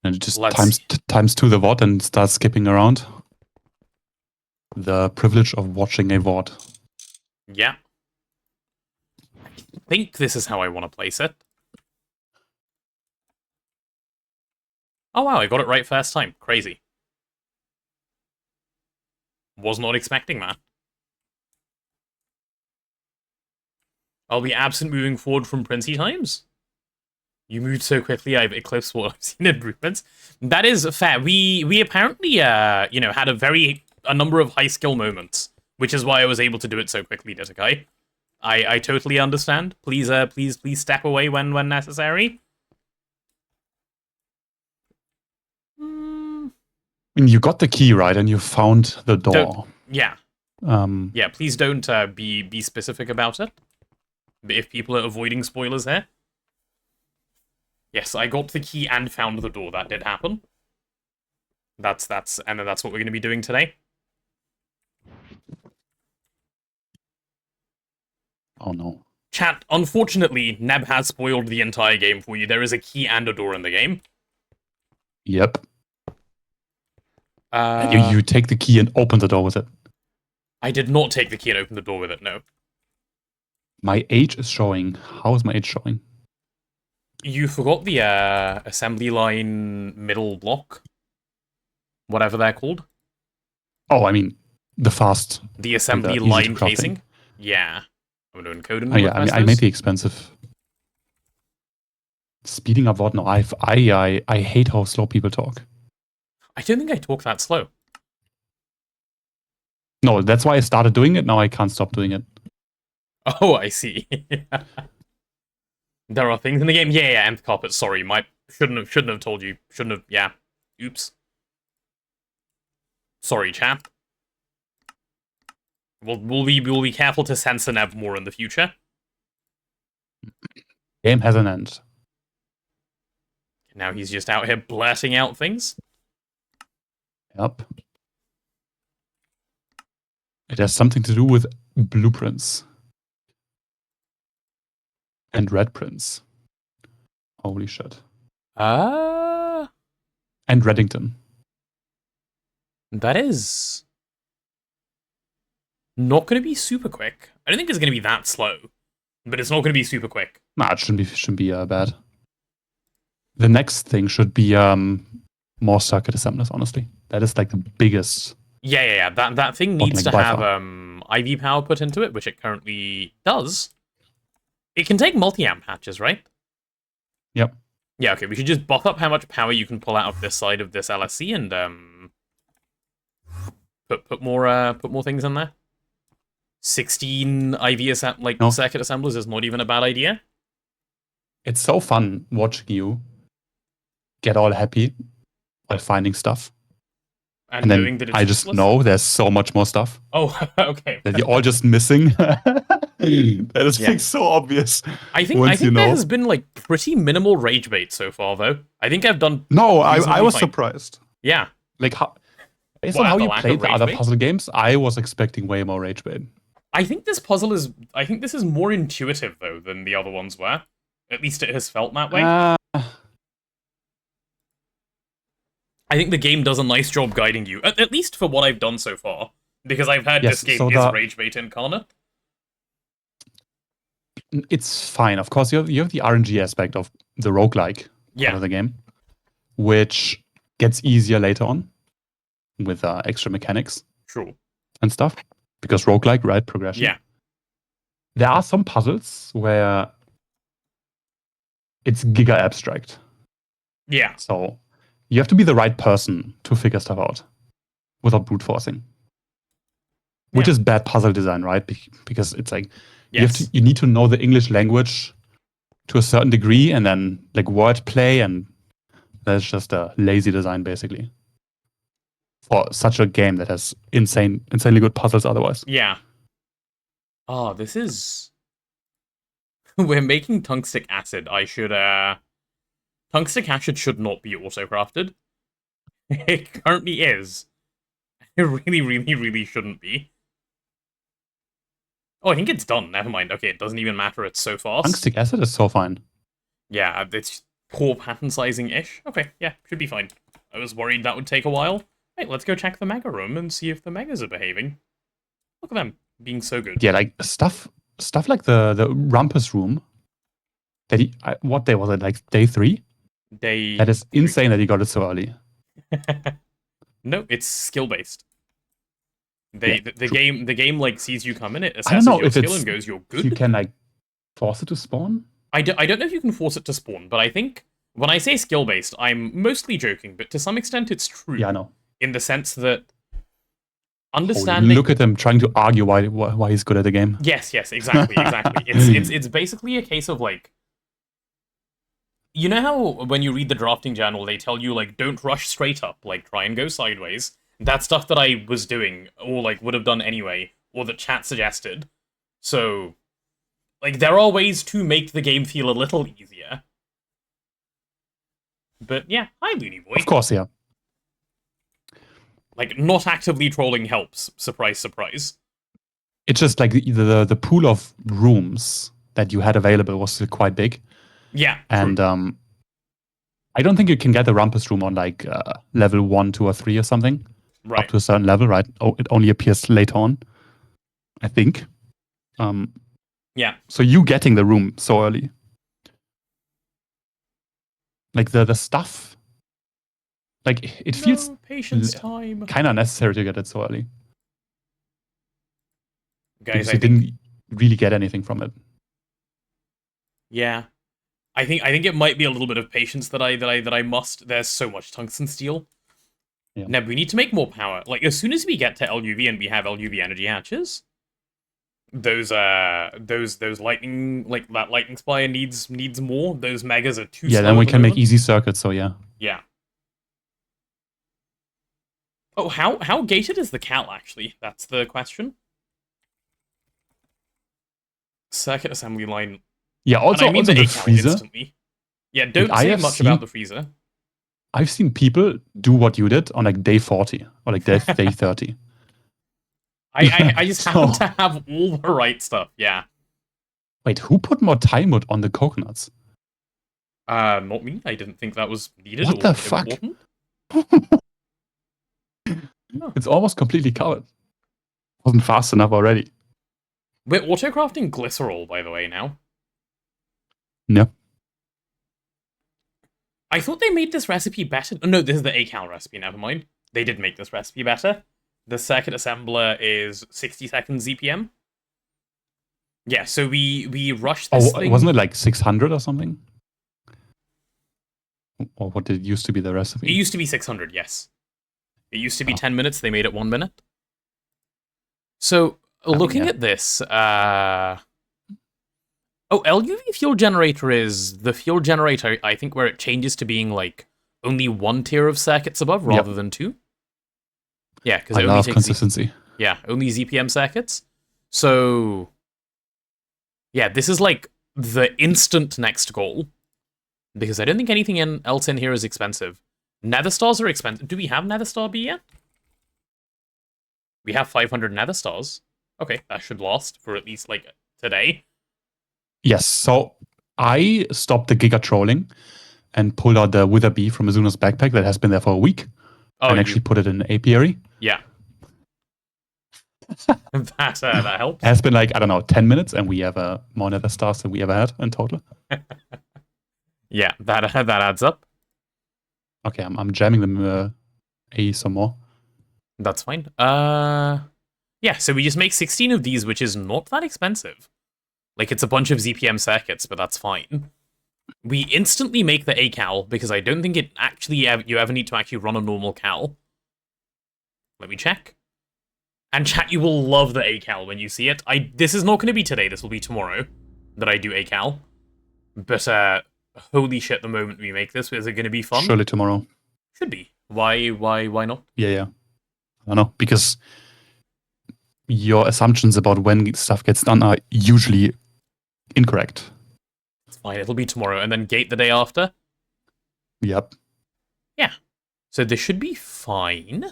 And it just times 2 the VOD and starts skipping around. The privilege of watching a VOD. Yeah. I think this is how I want to place it. Oh wow, I got it right first time. Crazy. Was not expecting that. I'll be absent moving forward from Princey times. You moved so quickly, I've eclipsed what I've seen in blueprints. That is fair. We apparently, you know, had a number of high skill moments, which is why I was able to do it so quickly, Ditakai. I totally understand. Please step away when necessary. I mean, you got the key, right? And you found the door. Yeah. Yeah, please don't be specific about it. If people are avoiding spoilers here. Yes, I got the key and found the door. That did happen. And then that's what we're going to be doing today. Oh no. Chat, unfortunately, Neb has spoiled the entire game for you. There is a key and a door in the game. Yep. You take the key and open the door with it. I did not take the key and open the door with it, no. My age is showing. How is my age showing? You forgot the assembly line middle block. Whatever they're called. Oh, I mean, the fast. The assembly line casing? Yeah. I'm going to encode in. Oh, yeah, I made the expensive. Speeding up what? No, I hate how slow people talk. I don't think I talk that slow. No, that's why I started doing it. Now I can't stop doing it. Oh, I see. There are things in the game. Yeah, Nth Carpet. Sorry, shouldn't have told you. Shouldn't have. Yeah. Oops. Sorry, chap. We'll be careful to censor Neb more in the future. Game has an end. Now he's just out here blurting out things. Yep. It has something to do with blueprints. And red prints. Holy shit. And Reddington. That is not going to be super quick. I don't think it's going to be that slow, but it's not going to be super quick. Nah, it shouldn't be bad. The next thing should be more circuit assemblers, honestly. That is like the biggest. Yeah. That thing needs to have IV power put into it, which it currently does. It can take multi-amp patches, right? Yep. Yeah, okay, we should just buff up how much power you can pull out of this side of this LSC and put more things in there. 16 IV circuit assemblers is not even a bad idea. It's so fun watching you get all happy while finding stuff. And then knowing that it's useless? Know there's so much more stuff. Oh, okay. That you're all just missing. That is like so obvious. I think there has been like pretty minimal rage bait so far, though. I think I've done. No, I was surprised. Yeah. Like based on how you played the other puzzle games, I was expecting way more rage bait. I think this is more intuitive though than the other ones were. At least it has felt that way. I think the game does a nice job guiding you, at least for what I've done so far, because I've heard this game is rage bait incarnate. It's fine. Of course, you have the RNG aspect of the roguelike part of the game, which gets easier later on. with extra mechanics Sure. and stuff. Because roguelike, right? Progression. Yeah. There are some puzzles where it's giga abstract. Yeah. So you have to be the right person to figure stuff out without brute forcing. Which is bad puzzle design, right? Because it's like you need to know the English language to a certain degree, and then like wordplay, and that's just a lazy design basically for such a game that has insanely good puzzles otherwise. Yeah. Oh, this is... We're making tungstic acid. I should, Tungstic acid should not be auto-crafted. It currently is. It really, really, really shouldn't be. Oh, I think it's done. Never mind. Okay, it doesn't even matter. It's so fast. Tungstic acid is so fine. Yeah, it's poor pattern sizing-ish. Okay, yeah, should be fine. I was worried that would take a while. Hey, let's go check the mega room and see if the megas are behaving. Look at them being so good. Yeah, like stuff like the Rumpus room. That what day was it? Like day 3? That is insane that he got it so early. No, it's skill based. The game like sees you come in, it assesses I don't know your if skill and goes, "You're good." You can like force it to spawn. I don't know if you can force it to spawn, but I think when I say skill based, I'm mostly joking, but to some extent it's true. Yeah, I know. In the sense that understanding. Look at him trying to argue why he's good at the game. Yes, exactly. It's basically a case of like. You know how when you read the drafting journal, they tell you, like, don't rush straight up, like, try and go sideways? That's stuff that I was doing, or, like, would have done anyway, or that chat suggested. So, like, there are ways to make the game feel a little easier. But, yeah, hi, Looney Boy. Of course, yeah. Like, not actively trolling helps. Surprise, surprise. It's just, like, the pool of rooms that you had available was still quite big. Yeah. And I don't think you can get the Rumpus room on like level 1, 2, or 3 or something. Right. Up to a certain level, right? Oh, it only appears later on, I think. Yeah. So you getting the room so early. Like the stuff. Like it feels patience time. Kind of necessary to get it so early. Guys, because you didn't really get anything from it. Yeah. I think it might be a little bit of patience that I must. There's so much tungsten steel. Yeah. Neb, we need to make more power. Like as soon as we get to LUV and we have LUV energy hatches, those lightning, like that lightning spire needs more. Those megas are too. Yeah, slow then we at the can make moment. easy circuits. So yeah. Yeah. Oh, how gated is the cal actually? That's the question. Circuit assembly line. Yeah, also, and I mean also the ACAL freezer. instantly. Yeah, don't Like, say much about the freezer. I've seen people do what you did on like day 40 or like day 30. I just happen to have all the right stuff, yeah. Wait, who put more time wood on the coconuts? Not me. I didn't think that was needed What or the fuck? important. It's almost completely covered. Wasn't fast enough already. We're autocrafting glycerol, by the way, now. No. I thought they made this recipe better. No, this is the ACAL recipe, never mind. They did make this recipe better. The circuit assembler is 60 seconds ZPM. Yeah, so we rushed this thing. Wasn't it like 600 or something? Or what did it used to be the recipe? It used to be 600, yes. It used to be 10 minutes, they made it 1 minute. So, looking at this, LUV fuel generator is the fuel generator, I think, where it changes to being, like, only one tier of circuits above rather than two. Yeah, because I love consistency. Only ZPM circuits. So, yeah, this is, like, the instant next goal. Because I don't think anything else in here is expensive. Nether stars are expensive. Do we have Nether Star B yet? We have 500 Nether stars. Okay, that should last for at least, like, today. Yes, so I stopped the Giga trolling and pulled out the Wither Bee from Azuna's backpack that has been there for a week. And actually put it in an apiary. Yeah. that helps. It has been like, I don't know, 10 minutes, and we have more Nether stars than we ever had in total. Yeah, that adds up. Okay, I'm jamming them A some more. That's fine. Yeah, so we just make 16 of these, which is not that expensive. Like, it's a bunch of ZPM circuits, but that's fine. We instantly make the A-cal, because I don't think it actually you ever need to actually run a normal cal. Let me check. And chat, you will love the A-cal when you see it. This is not going to be today, this will be tomorrow that I do A-cal. But, holy shit, the moment we make this, is it going to be fun? Surely tomorrow. Should be. Why not? Yeah. I don't know, because your assumptions about when stuff gets done are usually incorrect. It's fine, it'll be tomorrow, and then gate the day after? Yep. Yeah. So this should be fine.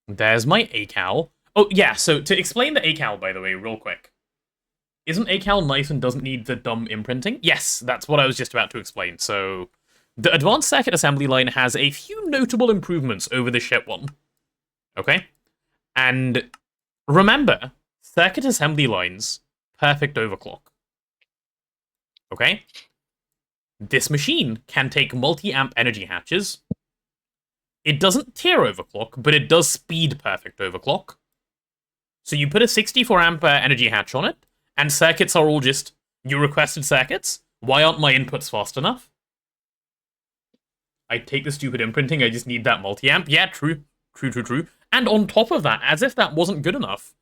There's my A-cal. Oh, yeah, so to explain the A-cal, by the way, real quick. Isn't A-cal nice and doesn't need the dumb imprinting? Yes, that's what I was just about to explain. So, the advanced circuit assembly line has a few notable improvements over the shit one. Okay? And remember, circuit assembly lines, perfect overclock. Okay? This machine can take multi-amp energy hatches. It doesn't tier overclock, but it does speed perfect overclock. So you put a 64 amp energy hatch on it, and circuits are all just, you requested circuits? Why aren't my inputs fast enough? I take the stupid imprinting, I just need that multi-amp. Yeah, true. And on top of that, as if that wasn't good enough,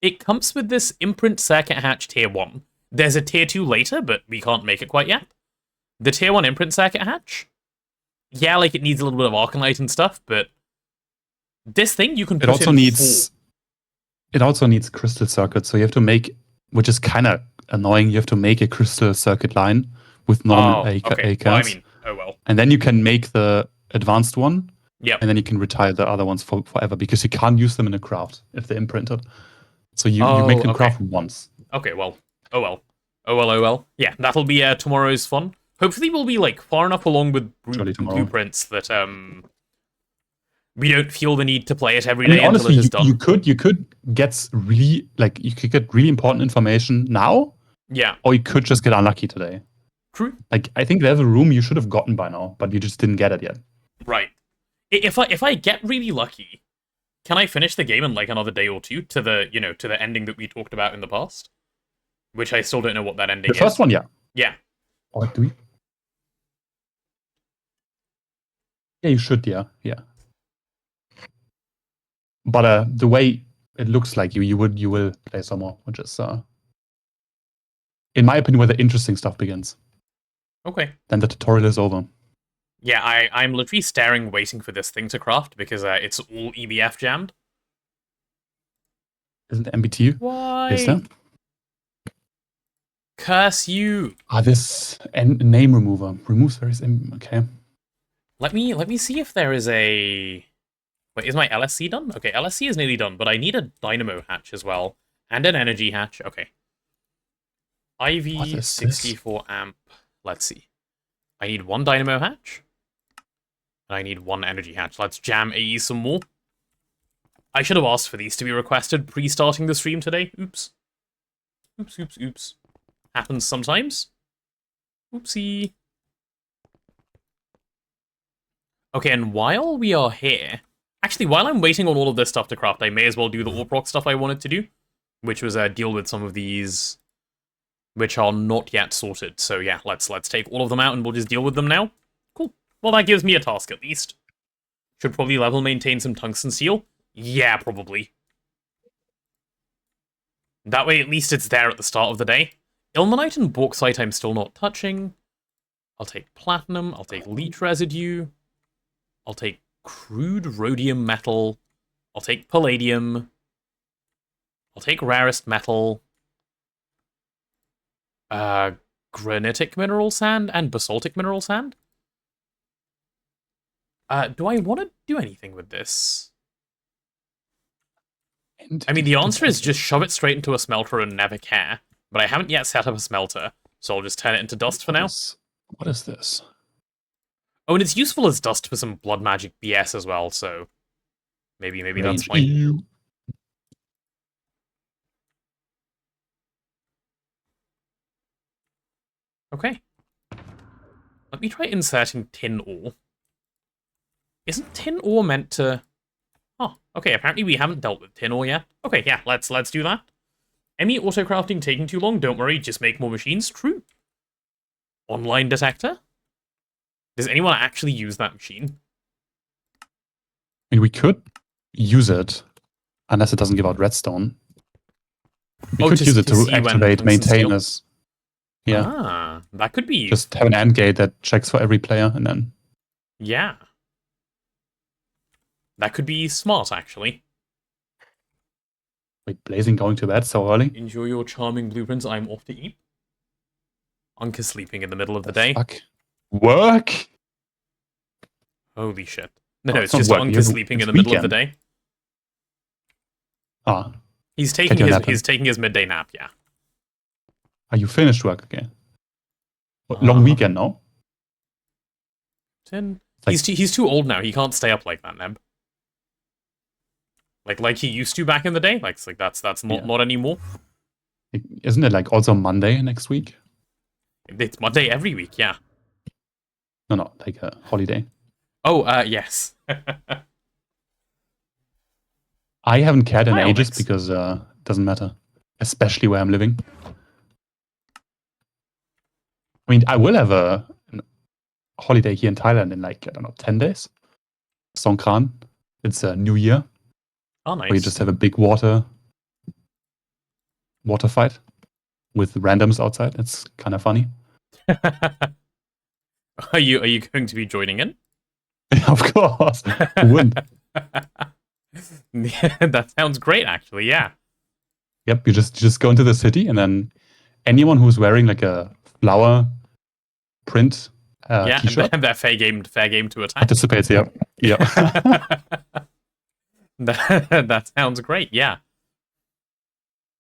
it comes with this imprint circuit hatch tier 1. There's a tier 2 later, but we can't make it quite yet. The tier 1 imprint circuit hatch, yeah, like it needs a little bit of Arcanite and stuff, but this thing you can put It also needs crystal circuits, so you have to make, which is kind of annoying, you have to make a crystal circuit line with normal A-cals. Well, I mean, oh well. And then you can make the advanced one, Yep. and then you can retire the other ones forever, because you can't use them in a craft if they're imprinted. So you make them craft once. Okay, well. Oh well. Yeah, that'll be tomorrow's fun. Hopefully we'll be like far enough along with blueprints that we don't feel the need to play it every day until it is done. You could get really important information now. Yeah. Or you could just get unlucky today. True. Like, I think there's a room you should have gotten by now, but you just didn't get it yet. Right. If I get really lucky, can I finish the game in like another day or two to the ending that we talked about in the past? Which I still don't know what that ending is. The first one, yeah. Yeah. Or do we? Yeah, you should, yeah. But the way it looks like you will play some more, which is, in my opinion, where the interesting stuff begins. Okay. Then the tutorial is over. Yeah, I'm literally staring, waiting for this thing to craft, because it's all EBF jammed. Isn't MBT? Why? Is there? Curse you! This name remover removes various. Okay. Let me see if there is a. Wait, is my LSC done? Okay, LSC is nearly done, but I need a dynamo hatch as well and an energy hatch. Okay. IV 64 amp. Let's see. I need one dynamo hatch. And I need one energy hatch. Let's jam AE some more. I should have asked for these to be requested pre-starting the stream today. Oops. Oops. Happens sometimes. Oopsie. Okay, and while we are here... Actually, while I'm waiting on all of this stuff to craft, I may as well do the AUPROC stuff I wanted to do. Which was deal with some of these... which are not yet sorted. So yeah, let's take all of them out and we'll just deal with them now. Cool. Well, that gives me a task at least. Should probably level maintain some tungsten steel. Yeah, probably. That way, at least it's there at the start of the day. Ilmenite and bauxite I'm still not touching. I'll take platinum. I'll take leech residue. I'll take crude rhodium metal. I'll take palladium. I'll take rarest metal. Granitic mineral sand and basaltic mineral sand. Do I want to do anything with this? I mean, the answer is just shove it straight into a smelter and never care. But I haven't yet set up a smelter, so I'll just turn it into dust for now. What is this? Oh, and it's useful as dust for some blood magic BS as well, so maybe that's fine. Okay. Let me try inserting tin ore. Isn't tin ore meant to... Oh, okay, apparently we haven't dealt with tin ore yet. Okay, yeah, let's do that. ME autocrafting taking too long, don't worry, just make more machines. True. Online detector? Does anyone actually use that machine? I mean, we could use it, unless it doesn't give out redstone. We could use it to activate maintainers. Yeah. Ah, that could be... Just have an AND gate that checks for every player, and then... Yeah. That could be smart, actually. Wait, Blazing going to bed so early? Enjoy your charming blueprints, I'm off to eat. Unca's sleeping in the middle of the day. Fuck. Work? Holy shit. No, Oh, it's just Unca's sleeping in the middle of the day. Ah. He's taking his midday nap, yeah. Are you finished work again? Long weekend, no? He's too old now. He can't stay up like that, Neb. Like he used to back in the day. Like that's not anymore. Isn't it like also Monday next week? It's Monday every week, yeah. No, like a holiday. Oh, yes. I haven't cared in ages because it doesn't matter, especially where I'm living. I mean, I will have a holiday here in Thailand in like, I don't know, 10 days. Songkran. It's a new year. Oh, nice. Where you just have a big water fight with randoms outside. It's kind of funny. Are you going to be joining in? Of course. Who wouldn't? That sounds great, actually. Yeah. Yep. You just go into the city, and then anyone who's wearing like a flower print t-shirt, and they're fair game to attack. Participates. Yep. Yeah. That sounds great. Yeah.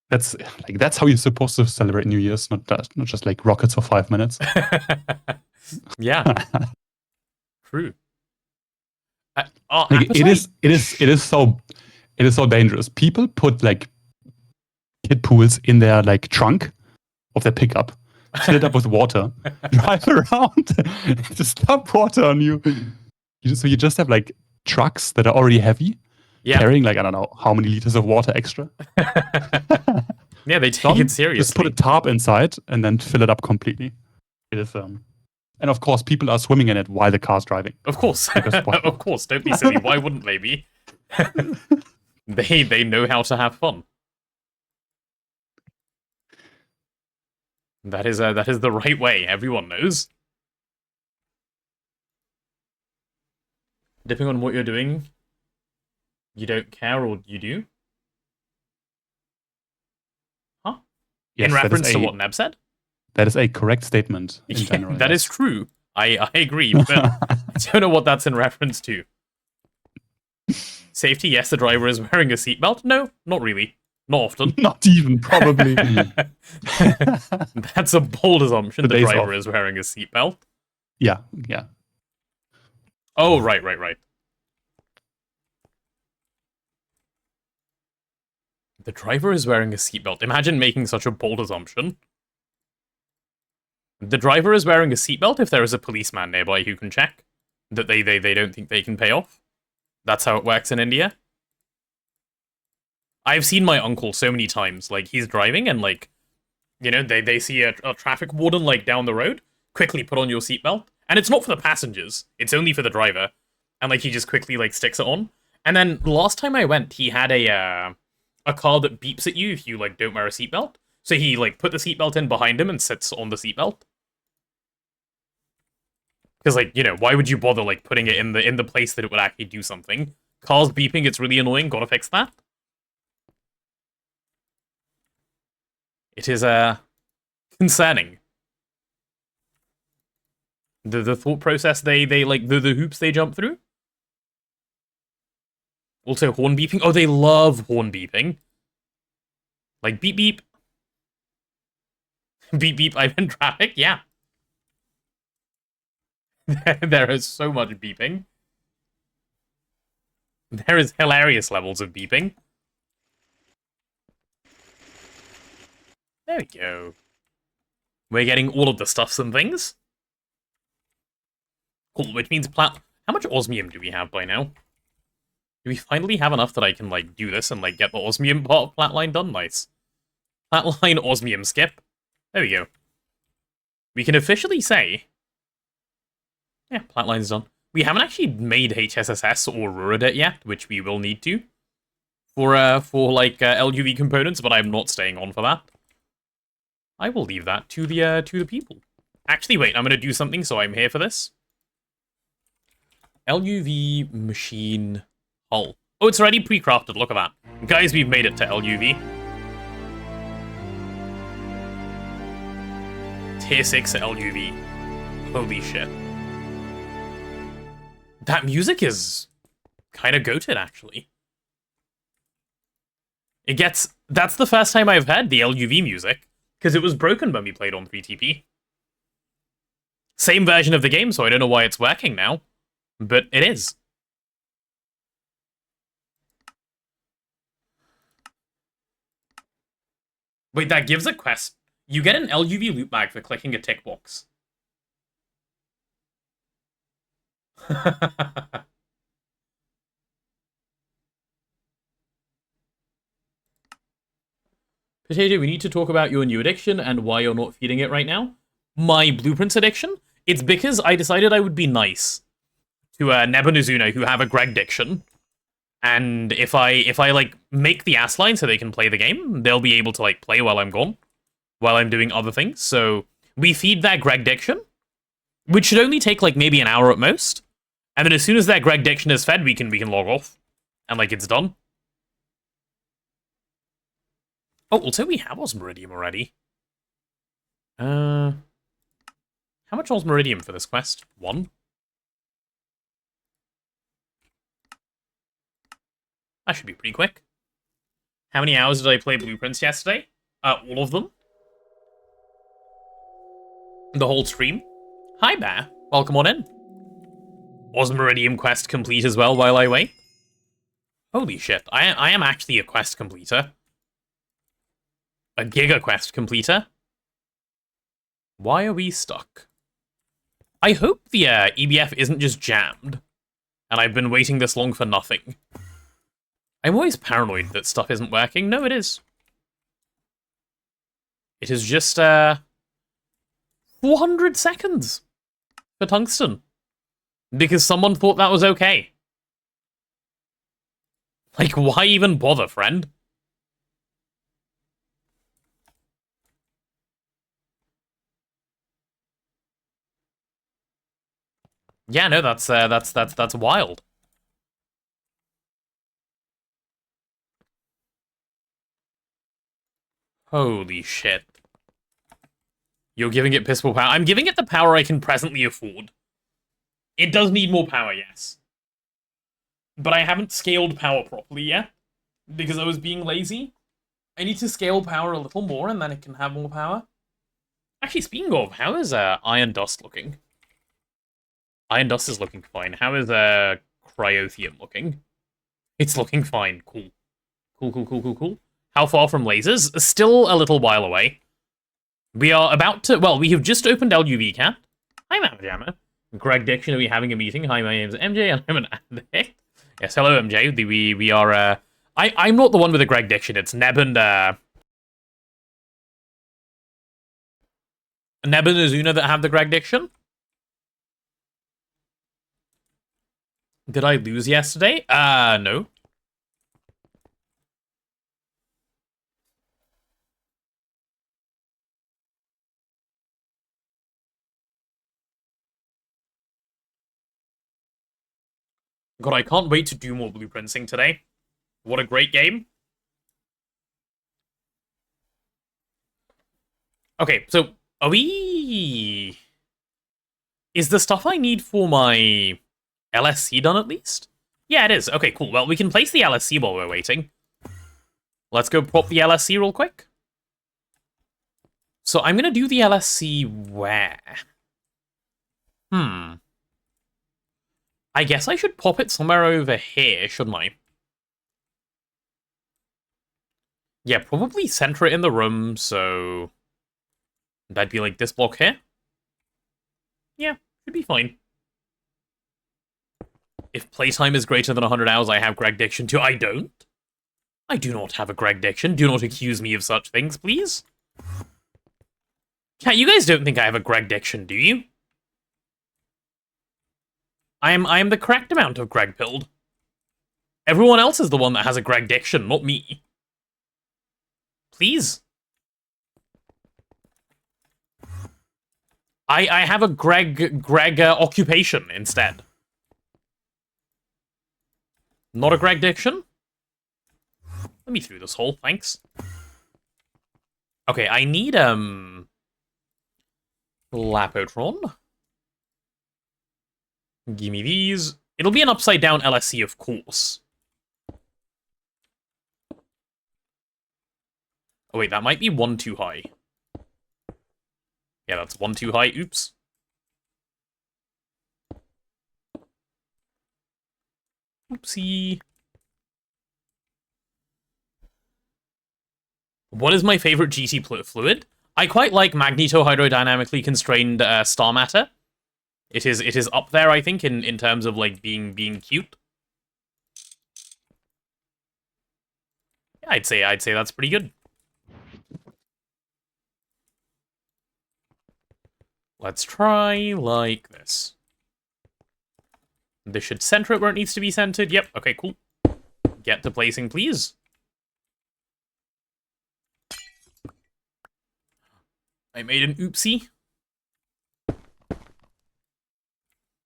That's how you're supposed to celebrate New Year's, not just like rockets for 5 minutes. Yeah. True. It is so dangerous. People put like kid pools in their like trunk of their pickup, fill it up with water, drive around to stop water on you. So you just have like trucks that are already heavy, carrying like I don't know how many liters of water extra. Yeah, they take it seriously. Just put a tarp inside and then fill it up completely. It is and of course, people are swimming in it while the car's driving. Of course. Of course. Don't be silly. Why wouldn't they be? They know how to have fun. That is the right way. Everyone knows. Depending on what you're doing, you don't care or you do? Huh? Yes, in reference to what Neb said? That is a correct statement in general. That is true. I agree, but I don't know what that's in reference to. Safety, yes, the driver is wearing a seatbelt. No, not really. Not often. Not even, probably. That's a bold assumption. The driver is wearing a seatbelt. Yeah. Oh, right. The driver is wearing a seatbelt. Imagine making such a bold assumption. The driver is wearing a seatbelt if there is a policeman nearby who can check that they don't think they can pay off. That's how it works in India. I've seen my uncle so many times, like, he's driving and, like, you know, they see a traffic warden, like, down the road, quickly put on your seatbelt, and it's not for the passengers, it's only for the driver, and, like, he just quickly, like, sticks it on. And then, last time I went, he had a car that beeps at you if you, like, don't wear a seatbelt, so he, like, put the seatbelt in behind him and sits on the seatbelt. Because, like, you know, why would you bother, like, putting it in the place that it would actually do something? Cars beeping, it's really annoying, gotta fix that. It is, concerning. The thought process they like, the hoops they jump through. Also, horn beeping. Oh, they love horn beeping. Like, beep beep. Beep beep, I'm in traffic, yeah. There is so much beeping. There is hilarious levels of beeping. There we go. We're getting all of the stuffs and things. Cool, which means how much osmium do we have by now? Do we finally have enough that I can, like, do this and, like, get the osmium part of Flatline done? Nice. Flatline osmium skip. There we go. We can officially say... Yeah, Flatline's done. We haven't actually made HSSS or Rurid yet, which we will need to. For LUV components, but I'm not staying on for that. I will leave that to the people. Actually, wait, I'm going to do something, so I'm here for this. LUV machine hull. Oh, it's already pre-crafted, look at that. Guys, we've made it to LUV. Tier 6 LUV. Holy shit. That music is kind of goated, actually. It gets... That's the first time I've heard the LUV music, because it was broken when we played on 3TP. Same version of the game, so I don't know why it's working now. But it is. Wait, that gives a quest. You get an LUV loot bag for clicking a tick box. Potato, we need to talk about your new addiction and why you're not feeding it right now. My Blueprints addiction? It's because I decided I would be nice to Neb and Azuna who have a Greg diction. And if I like make the ass line so they can play the game, they'll be able to like play while I'm gone, while I'm doing other things. So we feed that Greg diction, which should only take like maybe an hour at most. And then as soon as that Greg diction is fed, we can log off, and like it's done. Oh, also we have Osmeridium already. How much Osmeridium for this quest? 1. That should be pretty quick. How many hours did I play Blueprints yesterday? All of them. The whole stream. Hi, Bear. Welcome on in. Osmeridium quest complete as well while I wait. Holy shit, I am actually a quest completer. A Giga quest completer. Why are we stuck? I hope the EBF isn't just jammed, and I've been waiting this long for nothing. I'm always paranoid that stuff isn't working. No, it is. It is just, 400 seconds for tungsten. Because someone thought that was okay. Like, why even bother, friend? Yeah, no, that's wild. Holy shit. You're giving it pissful power. I'm giving it the power I can presently afford. It does need more power, yes. But I haven't scaled power properly yet, because I was being lazy. I need to scale power a little more, and then it can have more power. Actually, speaking of, how is Iron Dust looking? Iron Dust is looking fine. How is Cryothium looking? It's looking fine. Cool. Cool. How far from lasers? Still a little while away. We are about to... Well, we have just opened LUV Cat. Hi, Mama Jammer. Greg Diction, are we having a meeting? Hi, my name's MJ, and I'm an addict. Yes, hello, MJ. We are... I'm not the one with the Greg Diction. It's Neb and Azuna that have the Greg Diction. Did I lose yesterday? No. God, I can't wait to do more blueprinting today. What a great game. Okay, so, are we... Is the stuff I need for my LSC done at least? Yeah, it is. Okay, cool. Well, we can place the LSC while we're waiting. Let's go pop the LSC real quick. So I'm going to do the LSC where? I guess I should pop it somewhere over here, shouldn't I? Yeah, probably center it in the room, so... That'd be like this block here. Yeah, should be fine. If playtime is greater than 100 hours, I have Greg Diction too. I don't. I do not have a Greg Diction. Do not accuse me of such things, please. Cat, you guys don't think I have a Greg Diction, do you? I am the correct amount of Greg pilled. Everyone else is the one that has a Greg Diction, not me. Please. I have a Greg occupation instead. Not a Greg Diction? Let me through this hole, thanks. Okay, I need, Lapotron. Gimme these. It'll be an upside-down LSC, of course. Oh wait, that might be one too high. Yeah, that's one too high. Oops. Oopsie. What is my favorite GT fluid? I quite like magnetohydrodynamically constrained star matter. It is up there, I think, in terms of like being cute. Yeah, I'd say that's pretty good. Let's try like this. This should center it where it needs to be centered. Yep, okay, cool. Get to placing, please. I made an oopsie.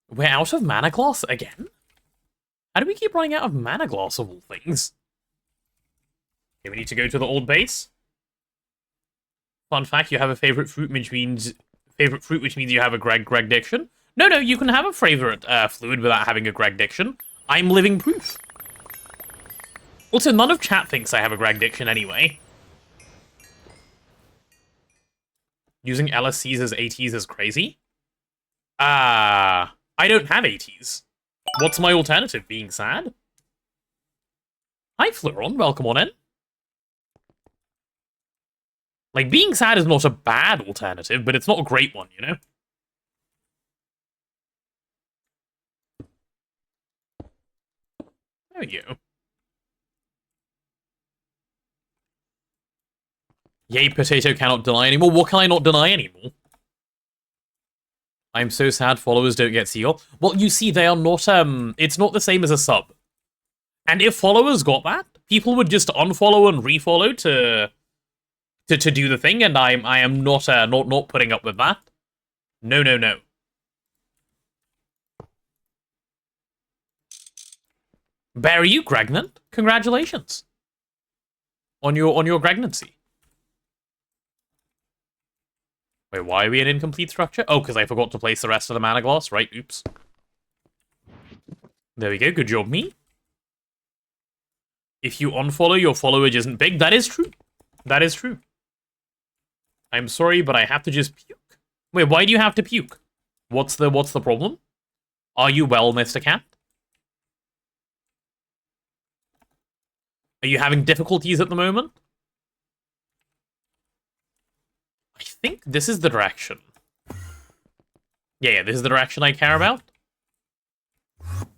We're out of mana gloss again? How do we keep running out of mana gloss of all things? Okay, we need to go to the old base. Fun fact, you have a favorite fruit, which means you have a Greg Diction. No, you can have a favorite fluid without having a Greg Diction. I'm living proof. Also, none of chat thinks I have a Greg Diction anyway. Using LSCs as ATs is crazy. I don't have ATs. What's my alternative? Being sad? Hi, Fleuron. Welcome on in. Like, being sad is not a bad alternative, but it's not a great one, you know? There we go. Yay, potato cannot deny anymore. What can I not deny anymore? I'm so sad followers don't get Seagull. Well, you see, they are not, it's not the same as a sub. And if followers got that, people would just unfollow and refollow to do the thing, and I am not putting up with that. No. Barry, you pregnant? Congratulations on your pregnancy. Wait, why are we in incomplete structure? Oh, because I forgot to place the rest of the mana gloss, right? Oops. There we go. Good job, me. If you unfollow, your followage isn't big. That is true. That is true. I'm sorry, but I have to just puke. Wait, why do you have to puke? What's the problem? Are you well, Mr. Cat? Are you having difficulties at the moment? I think this is the direction. Yeah, this is the direction I care about.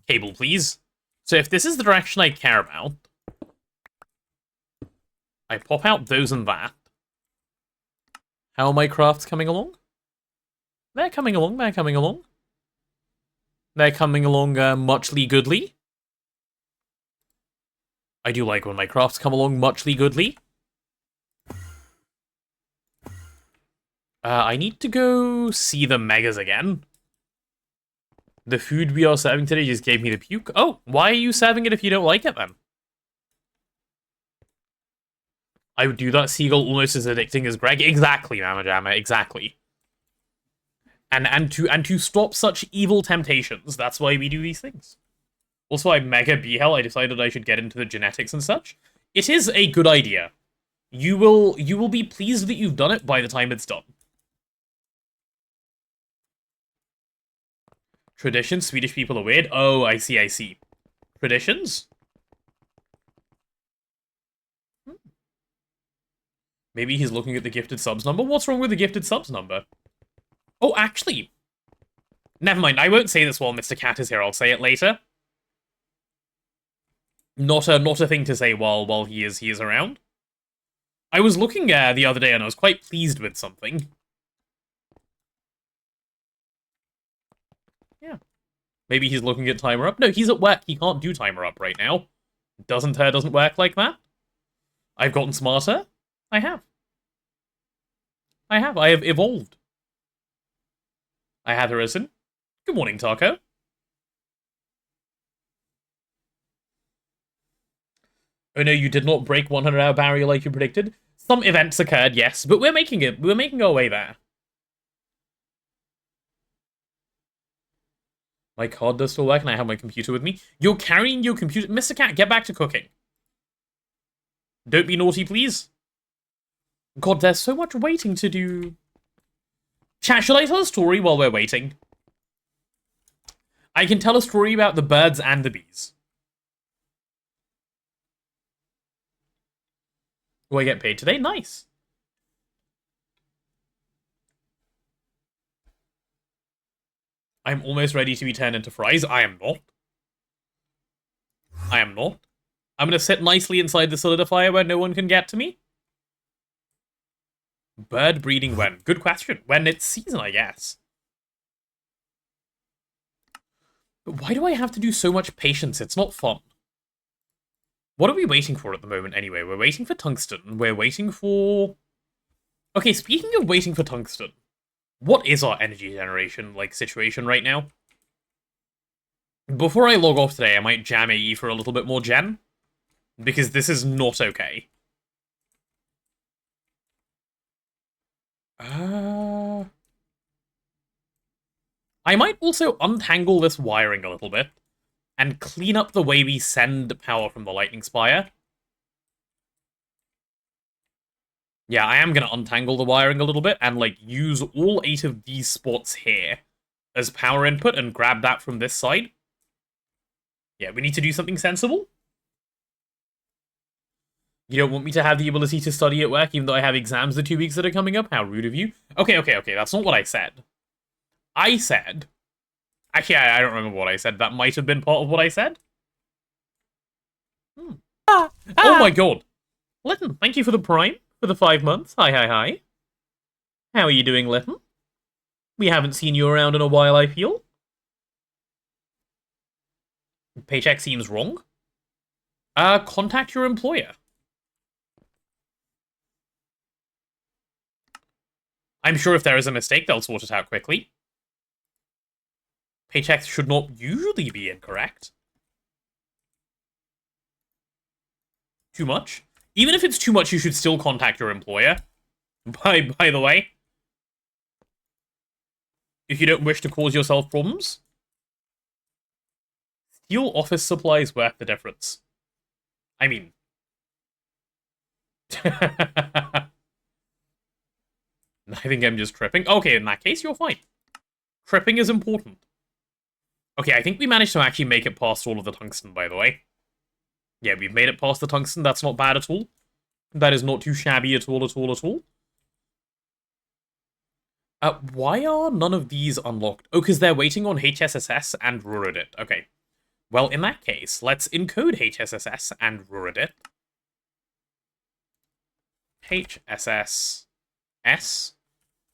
Cable, please. So if this is the direction I care about, I pop out those and that. How are my crafts coming along? They're coming along. They're coming along muchly goodly. I do like when my crafts come along muchly goodly. I need to go see the megas again. The food we are serving today just gave me the puke. Oh, why are you serving it if you don't like it then? I would do that seagull almost as addicting as Greg. Exactly, Mama Jamma, exactly. And to stop such evil temptations, that's why we do these things. Also, I'm mega B-hell. I decided I should get into the genetics and such. It is a good idea. You will be pleased that you've done it by the time it's done. Traditions? Swedish people are weird? Oh, I see. Traditions? Maybe he's looking at the gifted subs number? What's wrong with the gifted subs number? Oh, actually. Never mind, I won't say this while Mr. Cat is here, I'll say it later. Not a thing to say while he is around. I was looking the other day and I was quite pleased with something. Yeah. Maybe he's looking at timer up. No, he's at work. He can't do timer up right now. Doesn't work like that. I've gotten smarter. I have. I have evolved. I have arisen. Good morning, Taco. Oh no, you did not break 100-hour barrier like you predicted. Some events occurred, yes, but we're making it. We're making our way there. My card does still work, and I have my computer with me. You're carrying your computer, Mr. Cat. Get back to cooking. Don't be naughty, please. God, there's so much waiting to do. Chat, should I tell a story while we're waiting? I can tell a story about the birds and the bees. Do I get paid today? Nice. I'm almost ready to be turned into fries. I am not. I am not. I'm going to sit nicely inside the solidifier where no one can get to me. Bird breeding when? Good question. When it's season, I guess. But why do I have to do so much patience? It's not fun. What are we waiting for at the moment anyway? We're waiting for tungsten. We're waiting for... Okay, speaking of waiting for tungsten, what is our energy generation, situation right now? Before I log off today, I might jam AE for a little bit more gen. Because this is not okay. I might also untangle this wiring a little bit. And clean up the way we send power from the Lightning Spire. Yeah, I am going to untangle the wiring a little bit and, use all 8 of these spots here as power input and grab that from this side. Yeah, we need to do something sensible. You don't want me to have the ability to study at work even though I have exams the 2 weeks that are coming up? How rude of you. Okay, that's not what I said. I said... Actually, I don't remember what I said. That might have been part of what I said. Oh my god. Litton, thank you for the prime, for the 5 months. Hi. How are you doing, Litton? We haven't seen you around in a while, I feel. Paycheck seems wrong. Contact your employer. I'm sure if there is a mistake, they'll sort it out quickly. Paychecks should not usually be incorrect. Too much? Even if it's too much, you should still contact your employer. By the way. If you don't wish to cause yourself problems. Steal office supplies worth the difference. I mean... I think I'm just tripping. Okay, in that case, you're fine. Tripping is important. Okay, I think we managed to actually make it past all of the tungsten, by the way. Yeah, we've made it past the tungsten. That's not bad at all. That is not too shabby at all. Why are none of these unlocked? Oh, because they're waiting on HSSS and Ruridit. Okay. Well, in that case, let's encode HSSS and Ruridit. HSSS.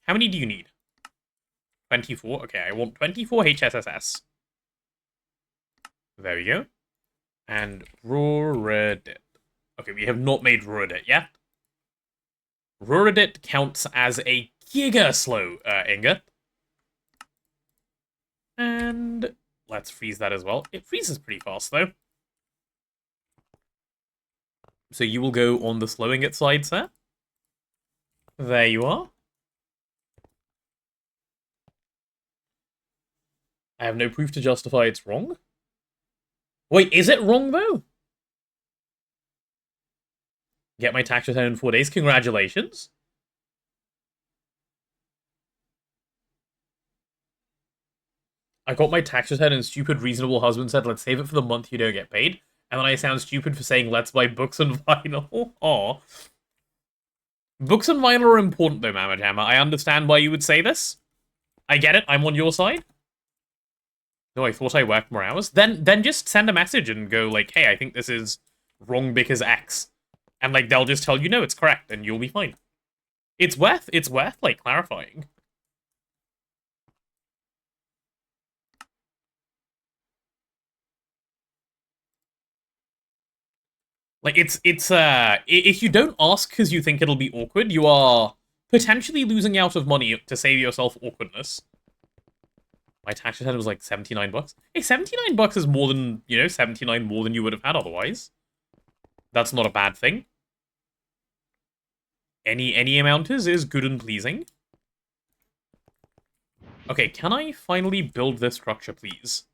How many do you need? 24. Okay, I want 24 HSSS. There we go. And Ruridit. Okay, we have not made Ruridit yet. Ruridit counts as a giga slow ingot. And let's freeze that as well. It freezes pretty fast, though. So you will go on the slow ingot side, sir. There you are. I have no proof to justify it's wrong. Wait, is it wrong, though? Get my tax return in 4 days. Congratulations. I got my tax return and stupid reasonable husband said, let's save it for the month you don't get paid. And then I sound stupid for saying, let's buy books and vinyl. Aw. Books and vinyl are important, though, Mama Jammer. I understand why you would say this. I get it. I'm on your side. No, I thought I worked more hours. Then just send a message and go like, hey, I think this is wrong because X. And like they'll just tell you no, it's correct, and you'll be fine. It's worth like clarifying. Like it's if you don't ask because you think it'll be awkward, you are potentially losing out of money to save yourself awkwardness. My tax return was like $79. Hey, $79 is more than, 79 more than you would have had otherwise. That's not a bad thing. Any amount is good and pleasing. Okay, can I finally build this structure, please?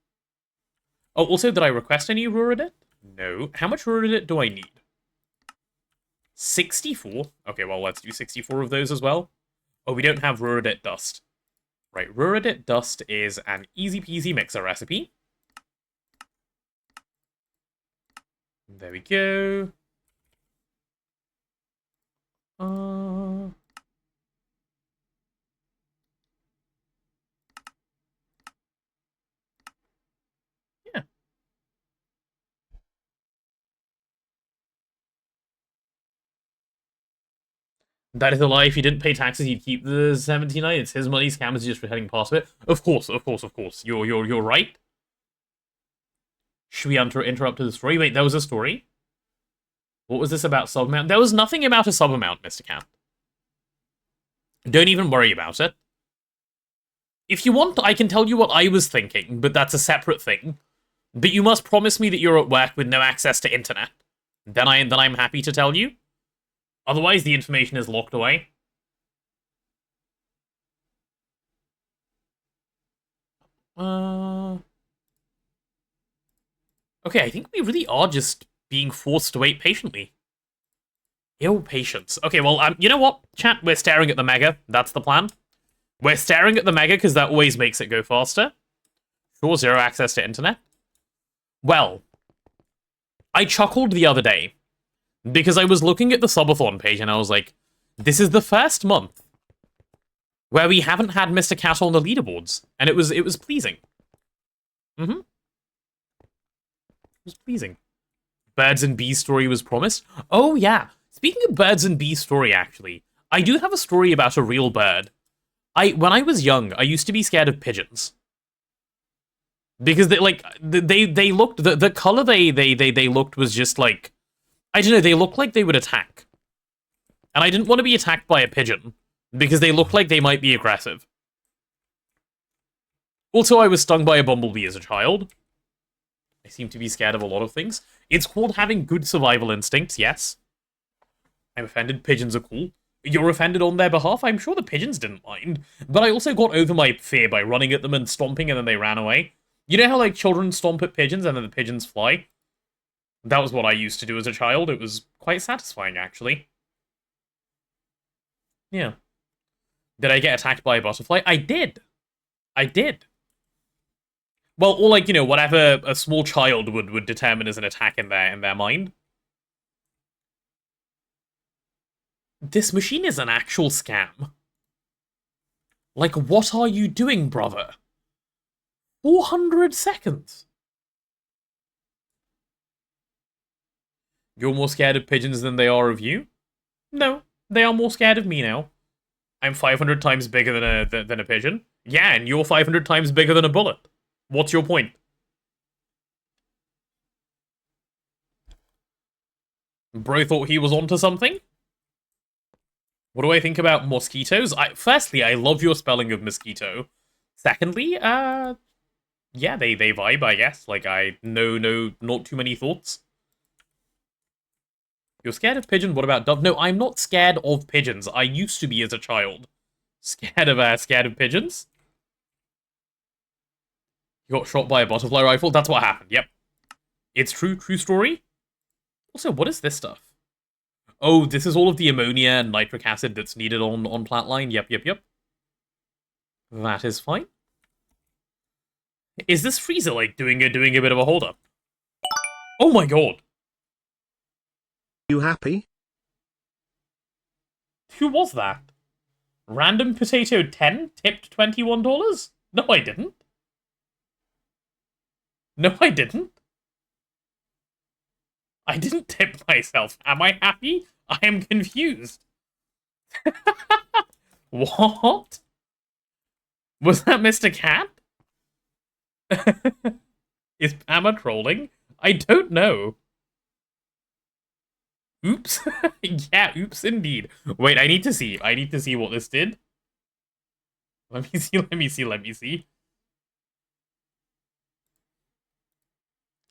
Oh, also, did I request any Ruridit? No. How much Ruridit do I need? 64? Okay, well, let's do 64 of those as well. Oh, we don't have Ruridit dust. Right, Ruridit dust is an easy-peasy mixer recipe. There we go. Yeah. That is a lie. If he didn't pay taxes, he'd keep the 79. It's his money. Scammers are just pretending past it. Of course. You're right. Should we interrupt to the story? Wait, there was a story? What was this about subamount? There was nothing about a subamount, Mr. Cat. Don't even worry about it. If you want, I can tell you what I was thinking, but that's a separate thing. But you must promise me that you're at work with no access to internet. Then I'm happy to tell you. Otherwise, the information is locked away. Okay, I think we really are just being forced to wait patiently. Ill patience. Okay, well, you know what, chat? We're staring at the mega. That's the plan. We're staring at the mega because that always makes it go faster. Sure, zero access to internet. Well, I chuckled the other day because I was looking at the subathon page and I was like, this is the first month where we haven't had Mr. Cat on the leaderboards, and it was pleasing. It was pleasing. Birds and Bees story was promised. Oh yeah, speaking of Birds and Bees story, actually, I do have a story about a real bird. When I was young, I used to be scared of pigeons. Because they looked, the color they looked was just like, I don't know, they looked like they would attack. And I didn't want to be attacked by a pigeon, because they looked like they might be aggressive. Also, I was stung by a bumblebee as a child. I seem to be scared of a lot of things. It's called having good survival instincts, yes. I'm offended, pigeons are cool. You're offended on their behalf? I'm sure the pigeons didn't mind. But I also got over my fear by running at them and stomping, and then they ran away. You know how, like, children stomp at pigeons and then the pigeons fly? That was what I used to do as a child. It was quite satisfying, actually. Yeah. Did I get attacked by a butterfly? I did. I did. Well, or like, whatever a small child would determine as an attack in their mind. This machine is an actual scam. Like, what are you doing, brother? 400 seconds. You're more scared of pigeons than they are of you? No, they are more scared of me now. I'm 500 times bigger than a pigeon. Yeah, and you're 500 times bigger than a bullet. What's your point? Bro thought he was onto something? What do I think about mosquitoes? Firstly, I love your spelling of mosquito. Secondly, yeah, they vibe, I guess. Like, no, not too many thoughts. You're scared of pigeon? What about dove? No, I'm not scared of pigeons. I used to be as a child. Scared of pigeons? You got shot by a butterfly rifle? That's what happened, yep. It's true story? Also, what is this stuff? Oh, this is all of the ammonia and nitric acid that's needed on Plantline. Yep. That is fine. Is this freezer, like, doing a bit of a hold-up? Oh my god! You happy? Who was that? Random Potato 10 tipped $21? No, I didn't. No, I didn't. I didn't tip myself. Am I happy? I am confused. What? Was that Mr. Cat? Is Pama trolling? I don't know. Oops. Yeah, oops indeed. Wait, I need to see. I need to see what this did. Let me see, let me see, let me see.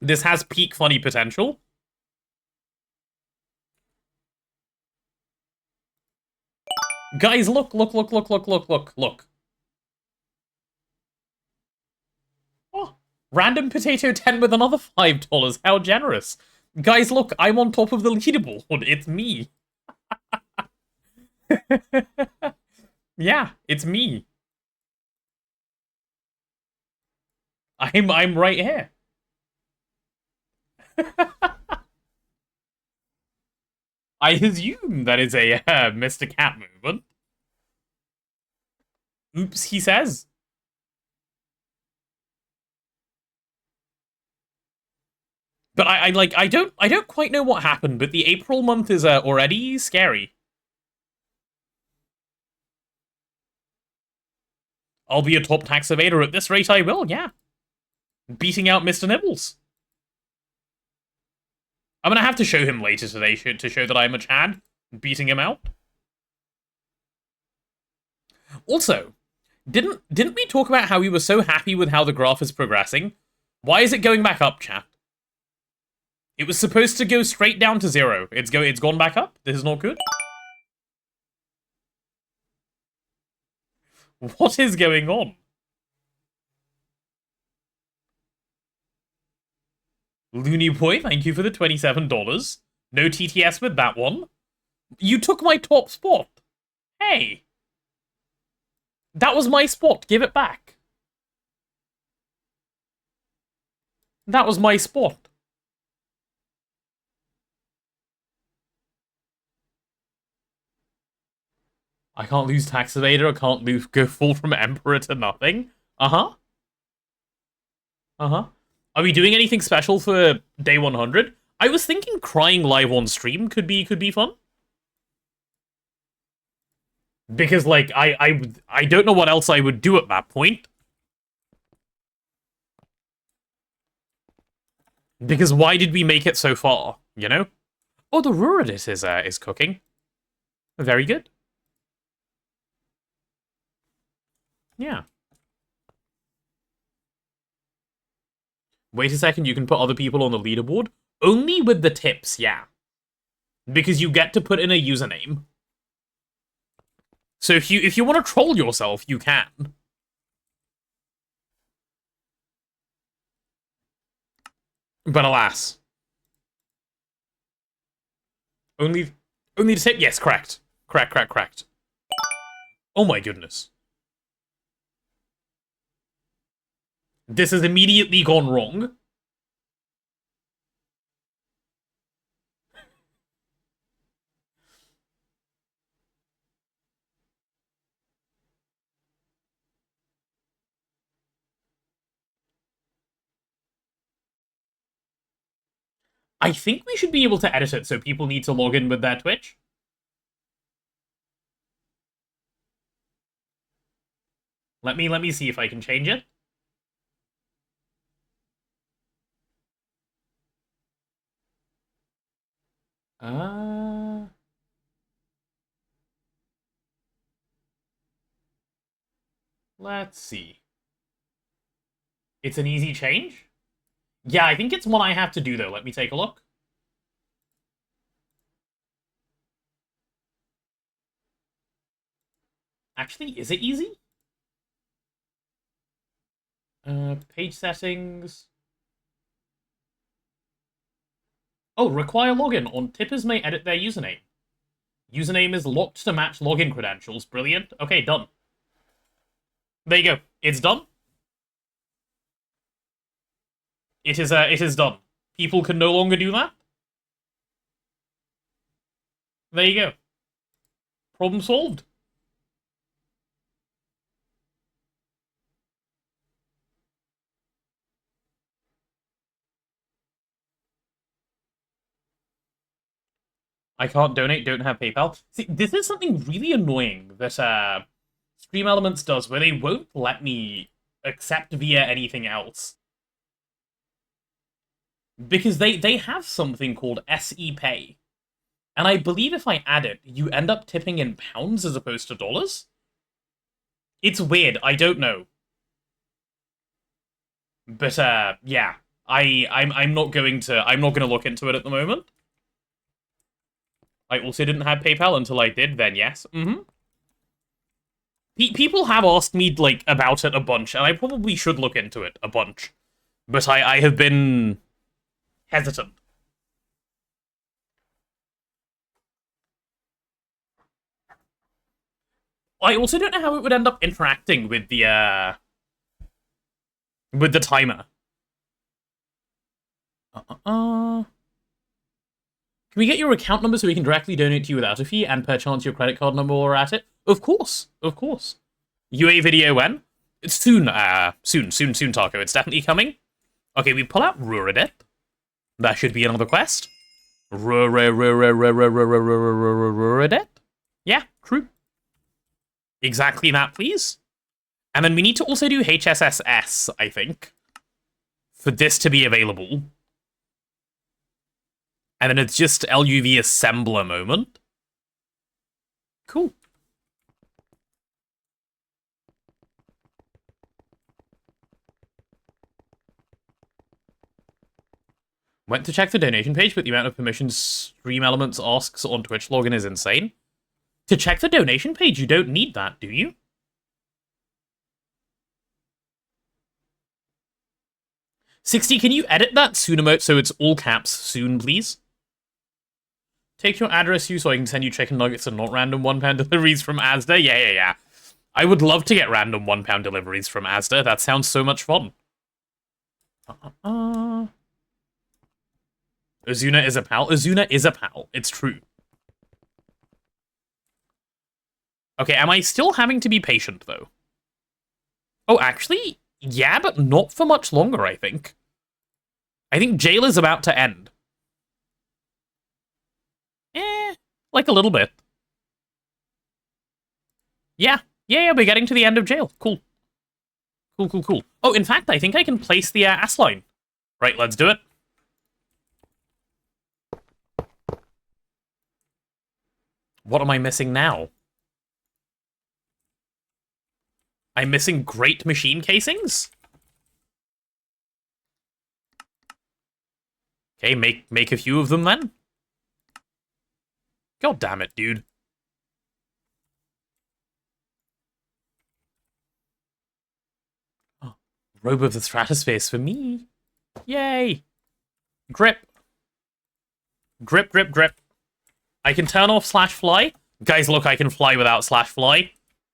This has peak funny potential. Guys, look, look, look, look, look, look, look, look. Oh, random potato 10 with another $5. How generous. Guys, look, I'm on top of the leaderboard. It's me. Yeah, it's me. I'm right here. I assume that is a Mr. Cat movement. Oops, he says. But I don't quite know what happened, but the April month is already scary. I'll be a top tax evader at this rate, I will, yeah. Beating out Mr. Nibbles. I'm gonna have to show him later today to show that I'm a Chad, beating him out. Also, didn't we talk about how we were so happy with how the graph is progressing? Why is it going back up, chat? It was supposed to go straight down to 0. It's gone back up. This is not good. What is going on? Looney Boy, thank you for the $27. No TTS with that one. You took my top spot. Hey. That was my spot. Give it back. That was my spot. I can't lose Tax Evader. I can't go full from Emperor to nothing. Uh-huh. Uh-huh. Are we doing anything special for day 100? I was thinking crying live on stream could be fun. Because, like, I don't know what else I would do at that point. Because why did we make it so far, you know? Oh, the Ruridus is cooking. Very good. Yeah. Wait a second, you can put other people on the leaderboard? Only with the tips, yeah. Because you get to put in a username. So if you want to troll yourself, you can. But alas. Only the tip? Yes, correct. Correct. Oh my goodness. This has immediately gone wrong. I think we should be able to edit it so people need to log in with their Twitch. Let me see if I can change it. Let's see. It's an easy change? Yeah, I think it's one I have to do, though. Let me take a look. Actually, is it easy? Page settings. Oh, require login. On tippers may edit their username. Username is locked to match login credentials. Brilliant. Okay, done. There you go. It's done. It is done. People can no longer do that. There you go. Problem solved. I can't donate, don't have PayPal. See, this is something really annoying that Stream Elements does, where they won't let me accept via anything else. Because they have something called SE Pay. And I believe if I add it, you end up tipping in pounds as opposed to dollars. It's weird, I don't know. But yeah. I'm not gonna look into it at the moment. I also didn't have PayPal until I did, then yes. People have asked me, like, about it a bunch, and I probably should look into it a bunch. But I have been hesitant. I also don't know how it would end up interacting with the timer. Can we get your account number so we can directly donate to you without a fee, and perchance your credit card number while we're at it? Of course, of course. UA video when? It's soon, soon, Taco. It's definitely coming. Okay, we pull out Ruridit. That should be another quest. Ruridit? Yeah, true. Exactly that, please. And then we need to also do HSSS, I think, for this to be available. And then it's just LUV assembler moment. Cool. Went to check the donation page, but the amount of permissions Stream Elements asks on Twitch login is insane. To check the donation page, you don't need that, do you? $60, can you edit that soon emote so it's all caps soon, please? Take your address, so I can send you chicken nuggets and not random £1 deliveries from Asda? Yeah. I would love to get random £1 deliveries from Asda. That sounds so much fun. Azuna is a pal. Azuna is a pal. It's true. Okay, am I still having to be patient, though? Oh, actually, yeah, but not for much longer, I think. I think jail is about to end. Like a little bit. Yeah, we're getting to the end of jail. Cool. Cool. Oh, in fact, I think I can place the ass line. Right, let's do it. What am I missing now? I'm missing great machine casings? Okay, make a few of them then. God damn it, dude. Oh, Robe of the Stratosphere for me. Yay. Grip. Grip. I can turn off /fly. Guys, look, I can fly without /fly.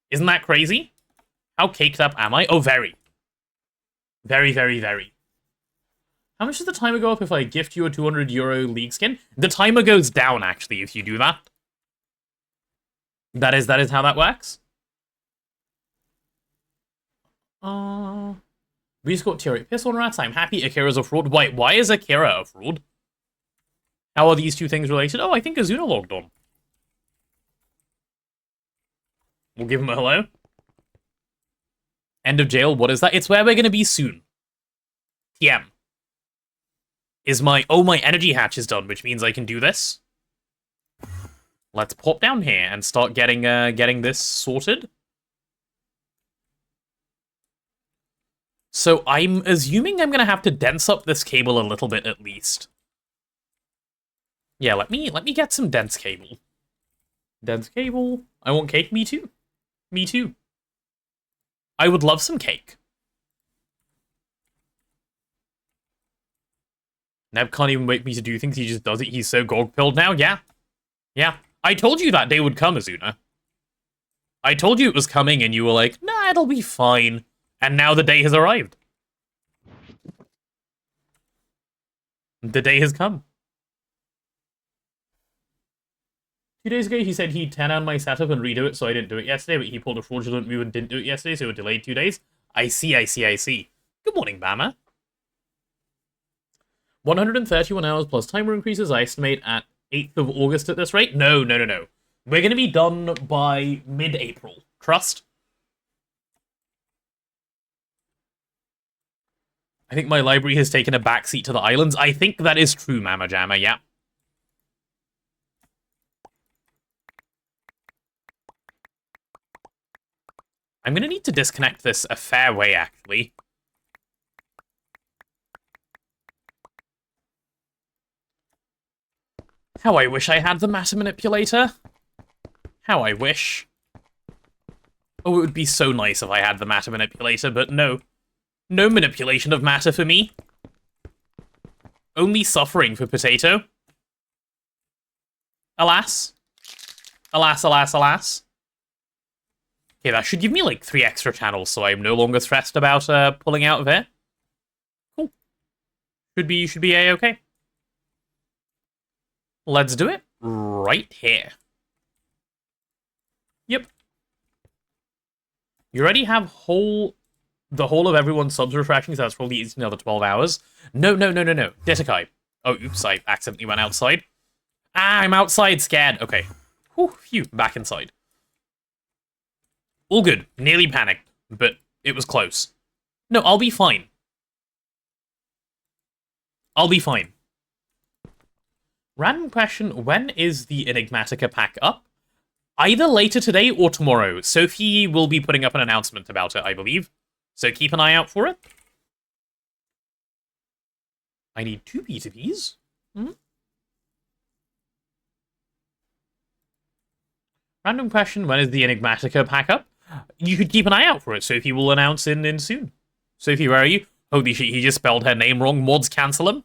Isn't that crazy? How caked up am I? Oh, very. Very. How much does the timer go up if I gift you a €200 League skin? The timer goes down, actually, if you do that. That is how that works. We just got tier 8 piss on rats. I'm happy Akira's a fraud. Why is Akira a fraud? How are these two things related? Oh, I think Azuna logged on. We'll give him a hello. End of jail, what is that? It's where we're gonna be soon. TM. Is my... Oh, my energy hatch is done, which means I can do this. Let's pop down here and start getting this sorted. So I'm assuming I'm gonna have to dense up this cable a little bit at least. Yeah, let me get some dense cable. Dense cable. I want cake. Me too. Me too. I would love some cake. Neb can't even wait me to do things. He just does it. He's so GOG-pilled now. Yeah. I told you that day would come, Azuna. I told you it was coming, and you were like, nah, it'll be fine. And now the day has arrived. The day has come. 2 days ago, he said he'd turn on my setup and redo it, so I didn't do it yesterday, but he pulled a fraudulent move and didn't do it yesterday, so it delayed 2 days. I see. Good morning, Bama. 131 hours plus timer increases, I estimate, at 8th of August at this rate? No. We're going to be done by mid-April. Trust. I think my library has taken a backseat to the islands. I think that is true, Mama Jamma, yeah. I'm going to need to disconnect this a fair way, actually. How I wish I had the matter manipulator. How I wish. Oh, it would be so nice if I had the matter manipulator, but no. No manipulation of matter for me. Only suffering for Potato. Alas. Alas, alas, alas. Okay, that should give me like 3 extra channels, so I'm no longer stressed about pulling out of here. Cool. Should be A-okay. Let's do it right here. Yep. You already have the whole of everyone's subs refreshing, so that's probably easy another 12 hours. No. Detakai. Oh, oops, I accidentally went outside. Ah, I'm outside, scared. Okay. Whew, phew, back inside. All good. Nearly panicked, but it was close. No, I'll be fine. I'll be fine. Random question, when is the Enigmatica pack up? Either later today or tomorrow. Sophie will be putting up an announcement about it, I believe. So keep an eye out for it. I need 2 P2Ps. Random question, when is the Enigmatica pack up? You could keep an eye out for it. Sophie will announce in soon. Sophie, where are you? Holy shit, he just spelled her name wrong. Mods cancel him.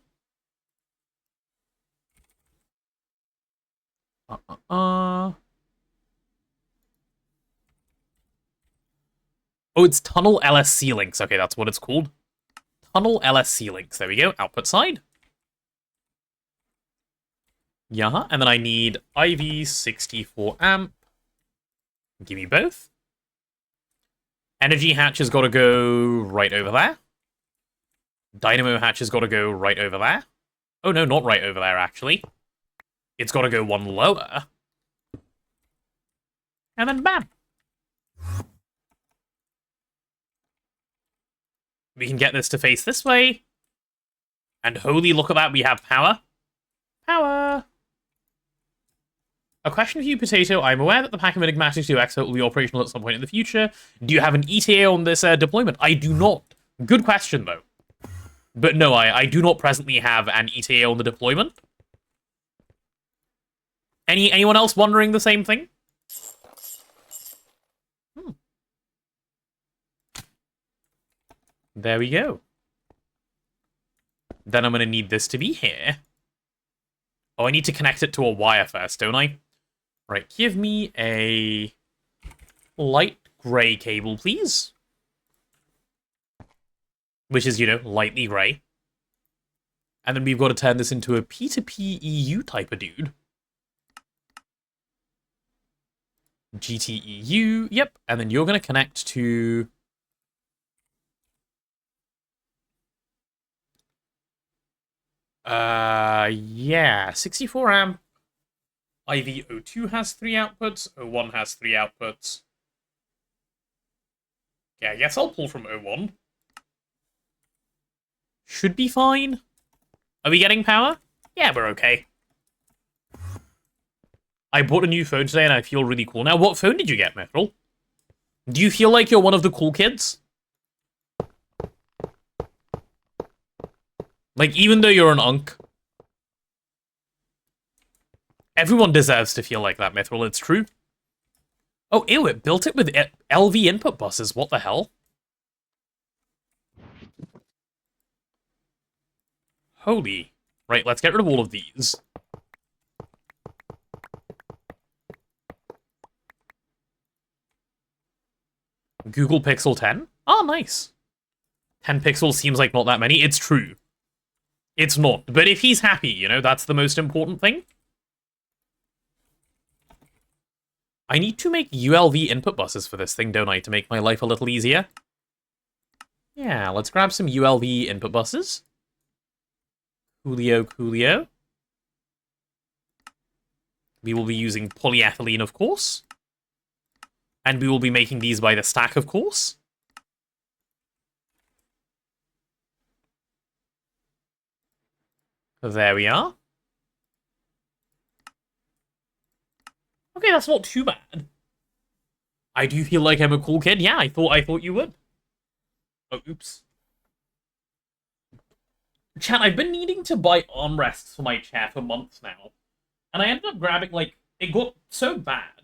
Oh, it's Tunnel LSC links. Okay, that's what it's called. Tunnel LSC links. There we go. Output side. Yeah, and then I need IV 64 amp. Give me both. Energy hatch has got to go right over there. Dynamo hatch has got to go right over there. Oh no, not right over there, actually. It's got to go one lower. And then bam. We can get this to face this way. And holy, look at that, we have power. Power! A question for you, Potato. I'm aware that the pack of Enigmatic 2 Expert will be operational at some point in the future. Do you have an ETA on this deployment? I do not. Good question, though. But no, I do not presently have an ETA on the deployment. Anyone else wondering the same thing? There we go. Then I'm going to need this to be here. Oh, I need to connect it to a wire first, don't I? Right, give me a light grey cable, please. Which is, you know, lightly grey. And then we've got to turn this into a P2P EU type of dude. GTEU, yep. And then you're going to connect to... yeah, 64 amp. IV02 has 3 outputs, O1 has 3 outputs. Yeah, I guess I'll pull from O1. Should be fine. Are we getting power? Yeah, we're okay. I bought a new phone today and I feel really cool. Now, what phone did you get, Mithril? Do you feel like you're one of the cool kids? Like, even though you're an unk. Everyone deserves to feel like that, Mithril, it's true. Oh, ew, it built it with LV input buses, what the hell? Holy. Right, let's get rid of all of these. Google Pixel 10? Oh, nice. 10 pixels seems like not that many. It's true. It's not. But if he's happy, you know, that's the most important thing. I need to make ULV input buses for this thing, don't I, to make my life a little easier? Yeah, let's grab some ULV input buses. Coolio, coolio. We will be using polyethylene, of course. And we will be making these by the stack, of course. There we are. Okay, that's not too bad. I do feel like I'm a cool kid. Yeah, I thought you would. Oh, oops. Chat, I've been needing to buy armrests for my chair for months now. And I ended up grabbing, like, it got so bad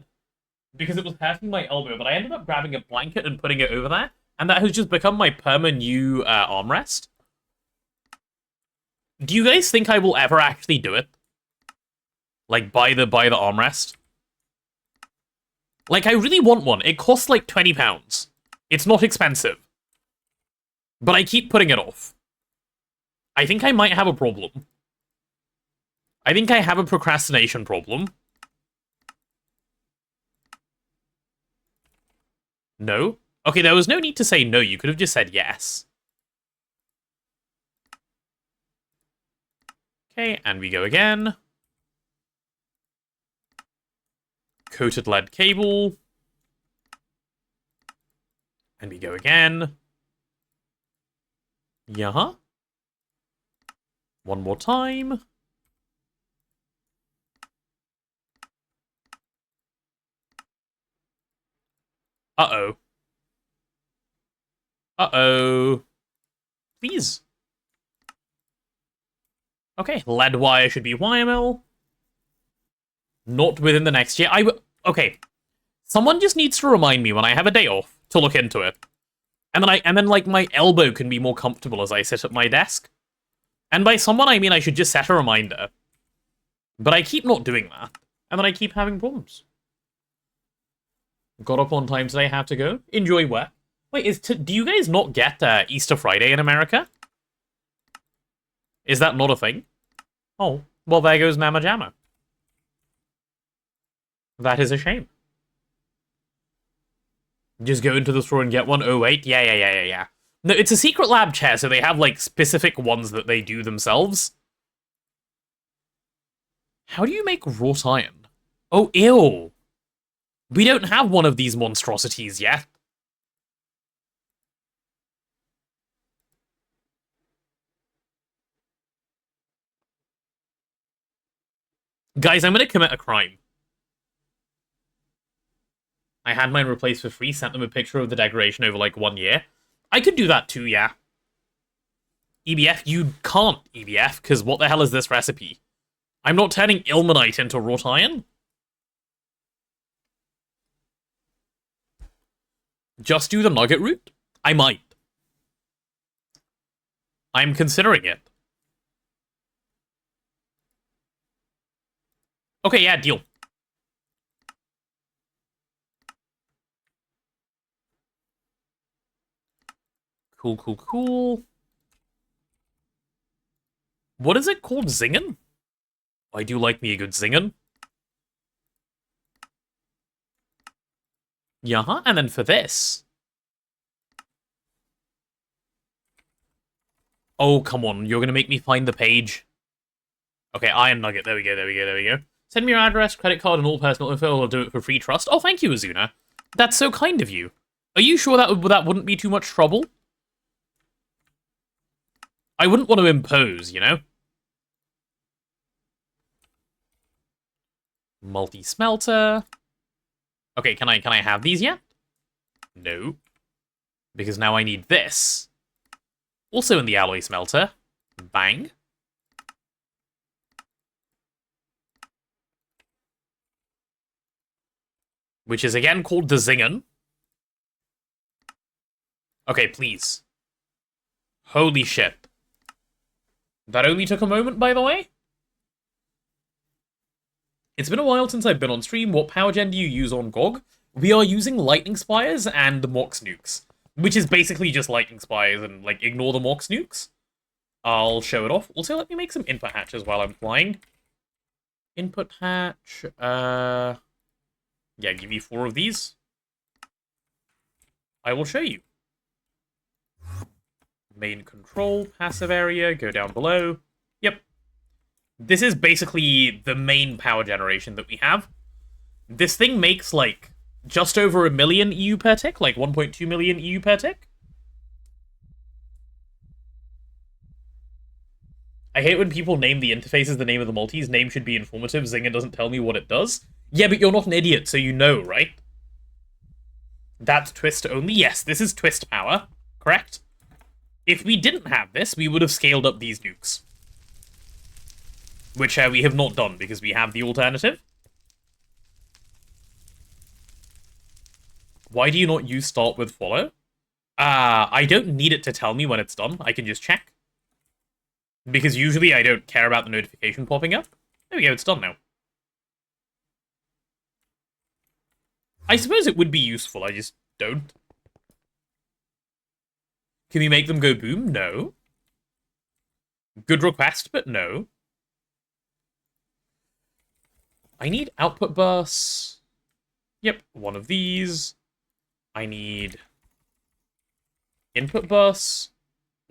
because it was hurting my elbow, but I ended up grabbing a blanket and putting it over there, and that has just become my new armrest. Do you guys think I will ever actually do it? Like, buy the armrest? Like, I really want one. It costs like £20. It's not expensive. But I keep putting it off. I think I might have a problem. I think I have a procrastination problem. No? Okay, there was no need to say no. You could have just said yes. Okay, and we go again. Coated lead cable. And we go again. Yeah. One more time. Uh-oh. Uh-oh. Please. Okay, lead wire should be wire mill. Not within the next year. Okay. Someone just needs to remind me when I have a day off to look into it. And then like my elbow can be more comfortable as I sit at my desk. And by someone I mean I should just set a reminder. But I keep not doing that. And then I keep having problems. Got up on time today, have to go. Enjoy where? Wait, do you guys not get Easter Friday in America? Is that not a thing? Oh, well there goes Mama Jamma. That is a shame. Just go into the store and get one? Oh wait, yeah. No, it's a secret lab chair, so they have like specific ones that they do themselves. How do you make wrought iron? Oh, ew. We don't have one of these monstrosities yet. Guys, I'm gonna commit a crime. I had mine replaced for free, sent them a picture of the decoration over like 1 year. I could do that too, yeah. EBF, you can't, EBF, because what the hell is this recipe? I'm not turning ilmenite into wrought iron. Just do the nugget route? I might. I'm considering it. Okay, yeah, deal. Cool. What is it called? Zingen? I do like me a good zingen. Yeah, and then for this. Oh, come on. You're going to make me find the page. Okay, Iron Nugget. There we go. Send me your address, credit card, and all personal info. I'll do it for free trust. Oh, thank you, Azuna. That's so kind of you. Are you sure that wouldn't be too much trouble? I wouldn't want to impose, you know? Multi-smelter. Okay, can I have these yet? No. Because now I need this. Also in the alloy smelter. Bang. Which is again called the Zingen. Okay, please. Holy shit. That only took a moment, by the way? It's been a while since I've been on stream. What power gen do you use on GoG? We are using Lightning Spires and Mox Nukes. Which is basically just Lightning Spires and, like, ignore the Mox Nukes. I'll show it off. Also, let me make some input hatches while I'm flying. Input hatch, yeah, give me 4 of these. I will show you. Main control, passive area, go down below. Yep. This is basically the main power generation that we have. This thing makes, like, just over 1 million EU per tick, like 1.2 million EU per tick. I hate when people name the interfaces the name of the multis. Name should be informative. Zynga doesn't tell me what it does. Yeah, but you're not an idiot, so you know, right? That's twist only? Yes, this is twist power. Correct? If we didn't have this, we would have scaled up these nukes. Which we have not done, because we have the alternative. Why do you not use start with follow? I don't need it to tell me when it's done. I can just check. Because usually I don't care about the notification popping up. There we go, it's done now. I suppose it would be useful, I just don't. Can we make them go boom? No. Good request, but no. I need output bus. Yep, one of these. I need input bus.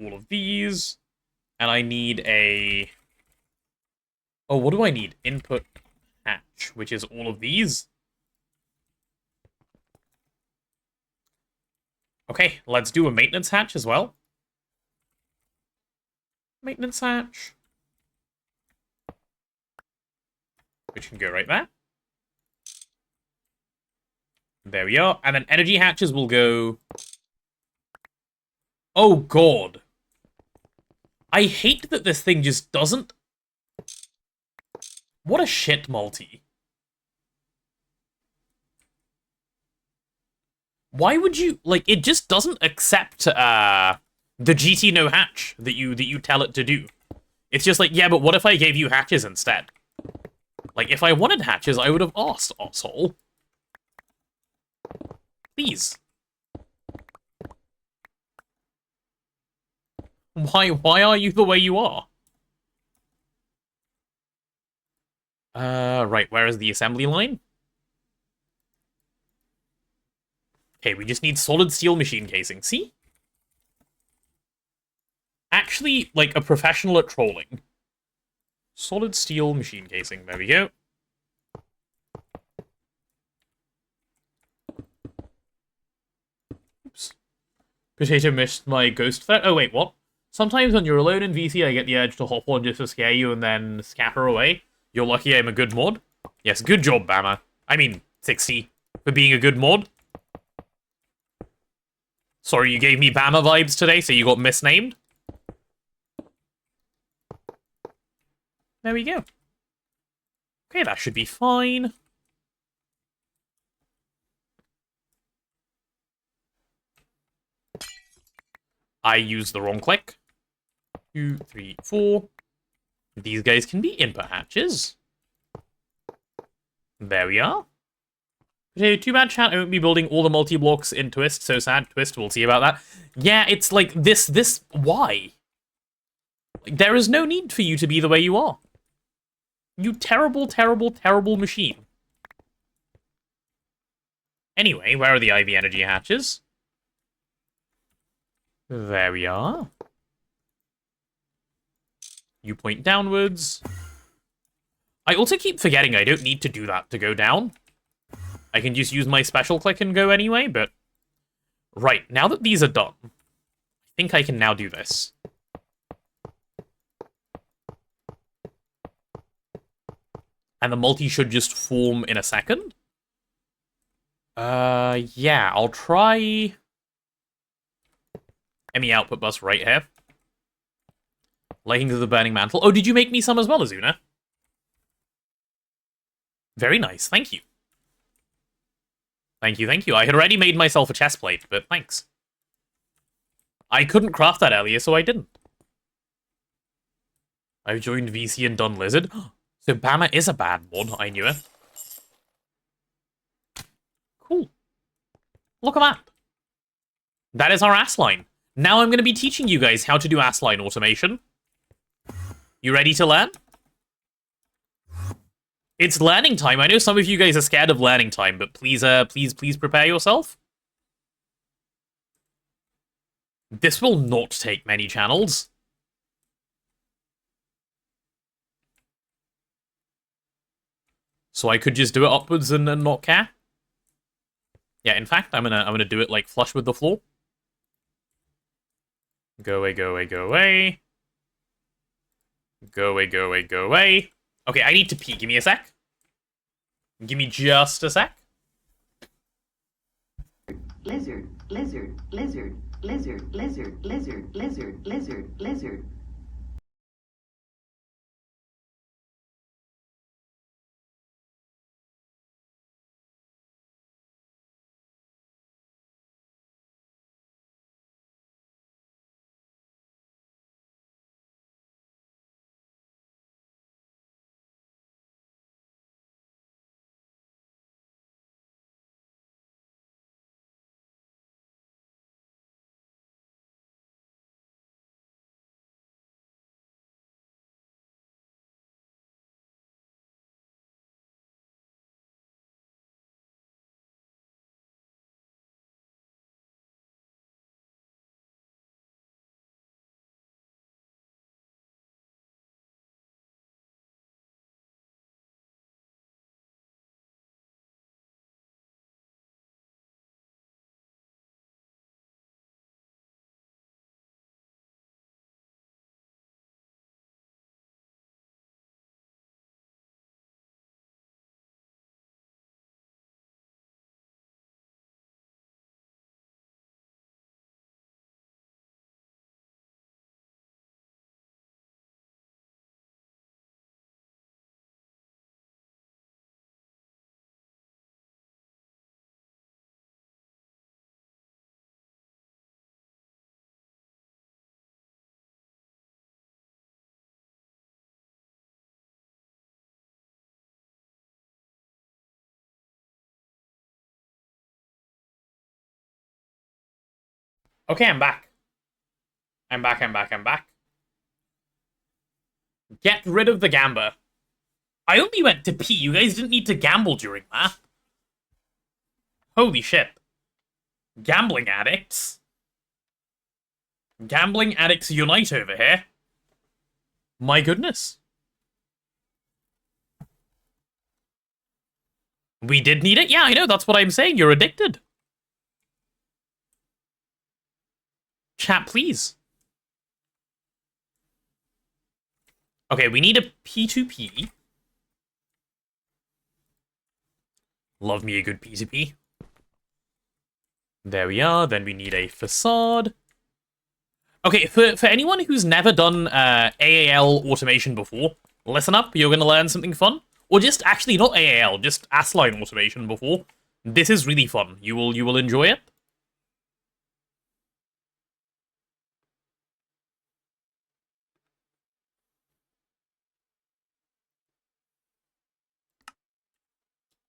All of these. And I need a... Oh, what do I need? Input hatch, which is all of these. Okay, let's do a maintenance hatch as well. Maintenance hatch. Which can go right there. There we are. And then energy hatches will go... Oh, God. I hate that this thing just doesn't... What a shit multi. Why would you... Like, it just doesn't accept the GT no hatch that you tell it to do. It's just like, yeah, but what if I gave you hatches instead? Like, if I wanted hatches, I would have asked, asshole. Please. Why are you the way you are? Right, where is the assembly line? Okay, we just need solid steel machine casing. See? Actually, like, a professional at trolling. Solid steel machine casing. There we go. Oops. Potato missed my ghost threat. Oh, wait, what? Sometimes when you're alone in VC, I get the urge to hop on just to scare you and then scatter away. You're lucky I'm a good mod. Yes, good job, Bama. I mean, 60 for being a good mod. Sorry, you gave me Bama vibes today, so you got misnamed. There we go. Okay, that should be fine. I used the wrong click. 2, 3, 4. These guys can be input hatches. There we are. Okay, too bad, chat. I won't be building all the multi-blocks in Twist. So sad. Twist, we'll see about that. Yeah, it's like this. Why? Like, there is no need for you to be the way you are. You terrible, terrible, terrible machine. Anyway, where are the IV energy hatches? There we are. You point downwards. I also keep forgetting I don't need to do that to go down. I can just use my special click and go anyway, but... Right, now that these are done, I think I can now do this. And the multi should just form in a second. Yeah, I'll try... ME output bus right here. Lighting to the burning mantle. Oh, did you make me some as well, Azuna? Very nice, thank you. Thank you, thank you. I had already made myself a chest plate, but thanks. I couldn't craft that earlier, so I didn't. I've joined VC and done Lizard. So Bama is a bad mod, I knew it. Cool. Look at that. That is our ass line. Now I'm going to be teaching you guys how to do ass line automation. You ready to learn? It's learning time. I know some of you guys are scared of learning time, but please prepare yourself. This will not take many channels. So I could just do it upwards and not care. Yeah, in fact, I'm gonna do it like flush with the floor. Go away, go away, go away. Go away, go away, go away. Okay, I need to pee. Give me a sec. Give me just a sec. Lizard, lizard, lizard, lizard, lizard, lizard, lizard, lizard, lizard. Okay, I'm back. I'm back, I'm back, I'm back. Get rid of the gamba. I only went to pee. You guys didn't need to gamble during that. Holy shit. Gambling addicts. Gambling addicts unite over here. My goodness. We did need it? Yeah, I know, that's what I'm saying. You're addicted. Chat, please. Okay, we need a P2P. Love me a good P2P. There we are. Then we need a facade. Okay, for anyone who's never done AAL automation before, listen up, you're going to learn something fun. Or just, actually, not AAL, just S-line automation before. This is really fun. You will enjoy it.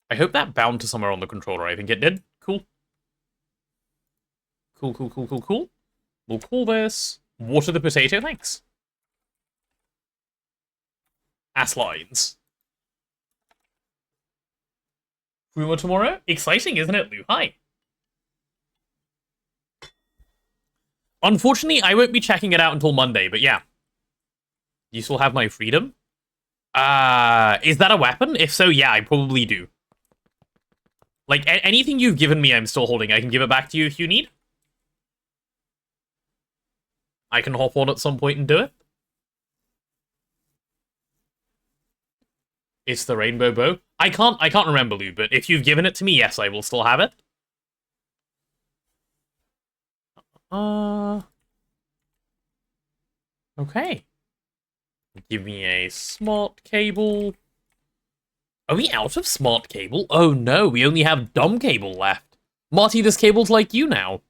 I hope that bound to somewhere on the controller. I think it did. Cool. Cool, cool, cool, cool, cool. We'll call this Water the Potato, thanks. Ass lines. Rumor tomorrow? Exciting, isn't it, Lou? Hi. Unfortunately, I won't be checking it out until Monday, but yeah. You still have my freedom? Is that a weapon? If so, yeah, I probably do. Like, anything you've given me, I'm still holding. I can give it back to you if you need. I can hop on at some point and do it. It's the rainbow bow. I can't remember, Lou, but if you've given it to me, yes, I will still have it. Okay. Give me a smart cable. Are we out of smart cable? Oh no, we only have dumb cable left. Marty, this cable's like you now.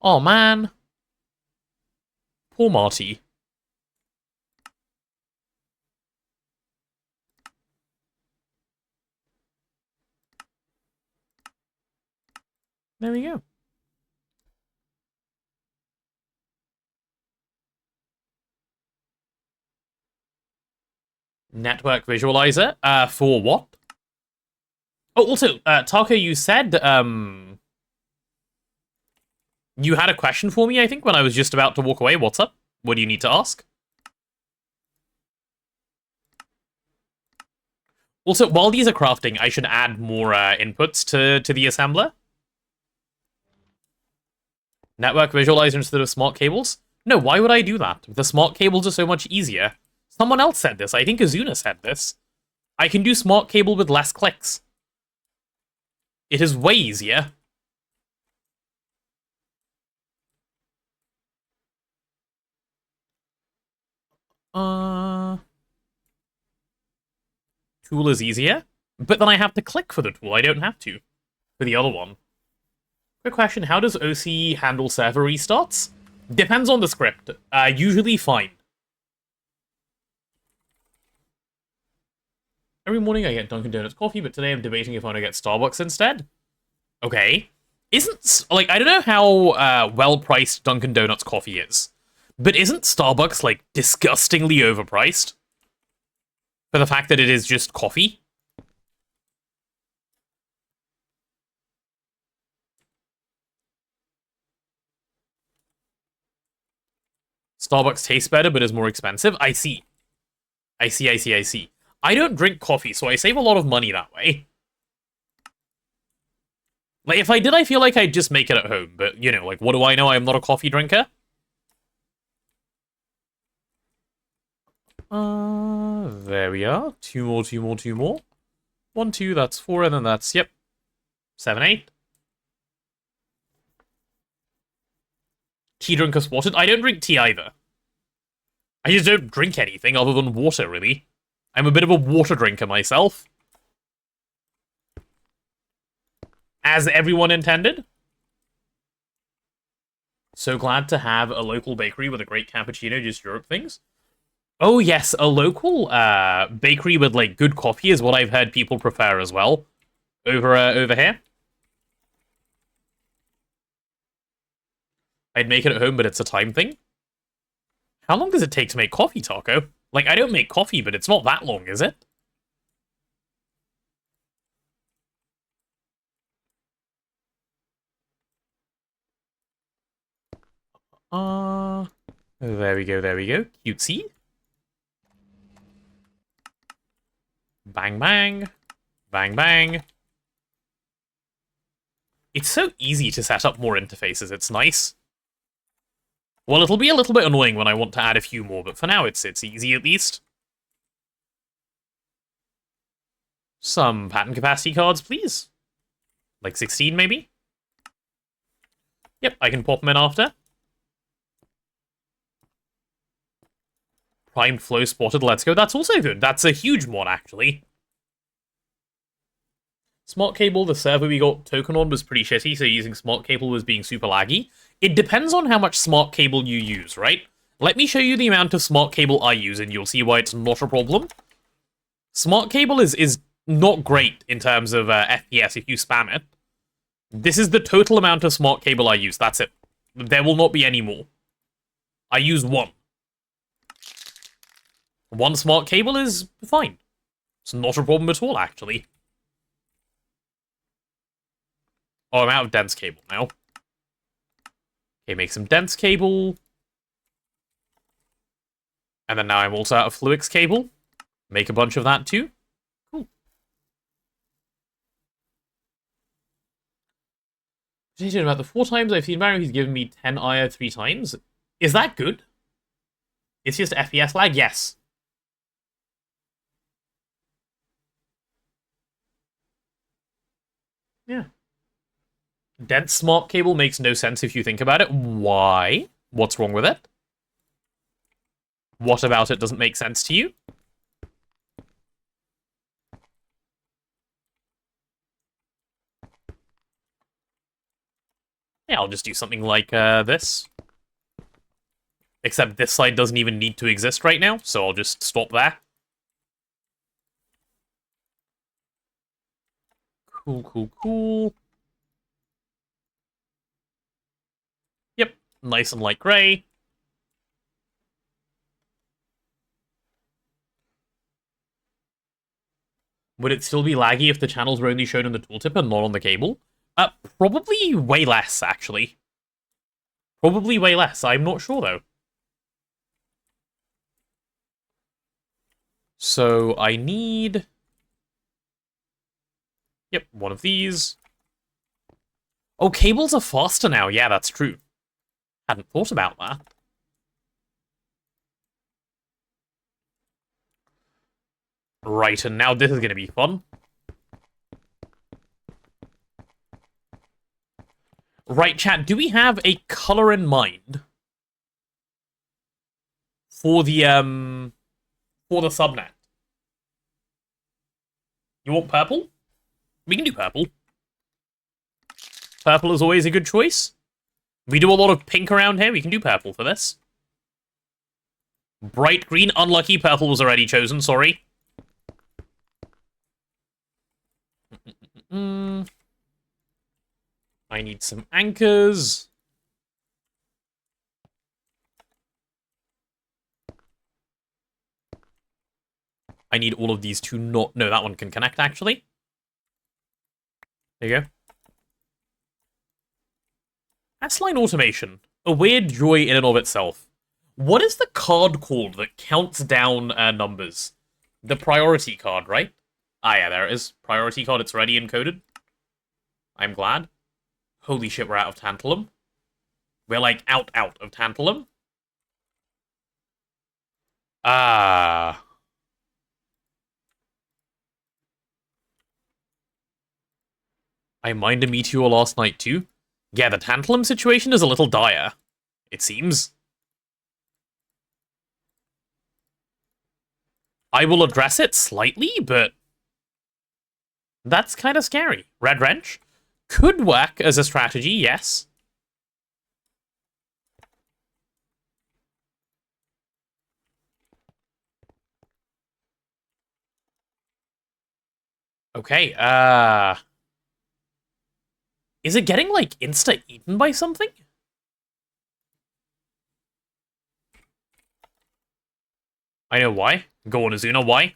Oh man. Poor Marty. There we go. Network visualizer. For what? Oh, also, Taco, you said, you had a question for me, I think, when I was just about to walk away. What's up? What do you need to ask? Also, while these are crafting, I should add more inputs to the assembler. Network visualizer instead of smart cables? No, why would I do that? The smart cables are so much easier. Someone else said this. I think Azuna said this. I can do smart cable with less clicks. It is way easier. Tool is easier, but then I have to click for the tool. I don't have to for the other one. Quick question, how does OC handle server restarts? Depends on the script. Usually fine. Every morning I get Dunkin' Donuts coffee, but today I'm debating if I want to get Starbucks instead. Okay. Like, I don't know how well-priced Dunkin' Donuts coffee is, but isn't Starbucks, like, disgustingly overpriced? For the fact that it is just coffee? Starbucks tastes better, but is more expensive? I see. I see. I don't drink coffee, so I save a lot of money that way. Like, if I did, I feel like I'd just make it at home, but, you know, like, what do I know? I'm not a coffee drinker. There we are. Two more. 1, 2, that's 4, and then that's, yep. 7, 8. Tea drinker spotted. I don't drink tea either. I just don't drink anything other than water, really. I'm a bit of a water drinker myself. As everyone intended. So glad to have a local bakery with a great cappuccino, just Europe things. Oh yes, a local bakery with like good coffee is what I've heard people prefer as well. Over here. I'd make it at home, but it's a time thing. How long does it take to make coffee, Taco? Like, I don't make coffee, but it's not that long, is it? There we go. Cutesy. Bang, bang. Bang, bang. It's so easy to set up more interfaces, it's nice. Well, it'll be a little bit annoying when I want to add a few more, but for now it's easy at least. Some pattern capacity cards, please. Like 16, maybe? Yep, I can pop them in after. Primed flow spotted, let's go. That's also good. That's a huge mod, actually. Smart cable, the server we got token on was pretty shitty, so using smart cable was being super laggy. It depends on how much smart cable you use, right? Let me show you the amount of smart cable I use, and you'll see why it's not a problem. Smart cable is not great in terms of FPS if you spam it. This is the total amount of smart cable I use, that's it. There will not be any more. I use one. One smart cable is fine. It's not a problem at all, actually. Oh, I'm out of dense cable now. Okay, make some dense cable. And then now I'm also out of Fluix cable. Make a bunch of that too. Cool. About the 4 times I've seen Mario, he's given me 10 IO 3 times. Is that good? It's just FPS lag? Yes. Yeah. Dense smart cable makes no sense if you think about it. Why? What's wrong with it? What about it doesn't make sense to you? Yeah, I'll just do something like this. Except this side doesn't even need to exist right now, so I'll just stop there. Cool. Yep, nice and light gray. Would it still be laggy if the channels were only shown in the tooltip and not on the cable? Probably way less, actually. Probably way less, I'm not sure, though. So, I need Yep, one of these. Oh, cables are faster now. Yeah, that's true. Hadn't thought about that. Right, and now this is going to be fun. Right, chat, do we have a color in mind for the subnet? You want purple? We can do purple. Purple is always a good choice. We do a lot of pink around here. We can do purple for this. Bright green, unlucky. Purple was already chosen, sorry. I need some anchors. I need all of these to not... No, that one can connect, actually. There you go. S-line automation. A weird joy in and of itself. What is the card called that counts down numbers? The priority card, right? Ah, yeah, there it is. Priority card, it's already encoded. I'm glad. Holy shit, we're out of tantalum. We're, like, out of tantalum. Ah. I mined a meteor last night, too. Yeah, the tantalum situation is a little dire. It seems. I will address it slightly, but... that's kind of scary. Red Wrench? Could work as a strategy, yes. Okay, is it getting, like, insta-eaten by something? I know why. Go on, Azuna, why?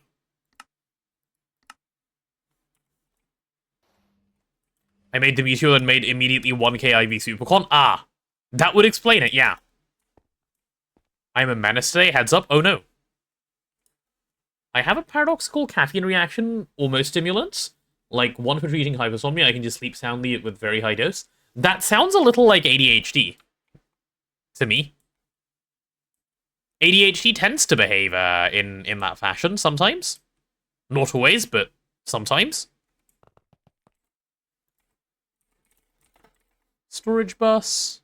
I made the meteor and made immediately 1k IV Supercon. Ah, that would explain it, yeah. I'm a menace today, heads up. Oh no. I have a paradoxical caffeine reaction, almost stimulants. Like, one for treating hypersomnia, I can just sleep soundly with very high dose. That sounds a little like ADHD. To me. ADHD tends to behave in that fashion sometimes. Not always, but sometimes. Storage bus.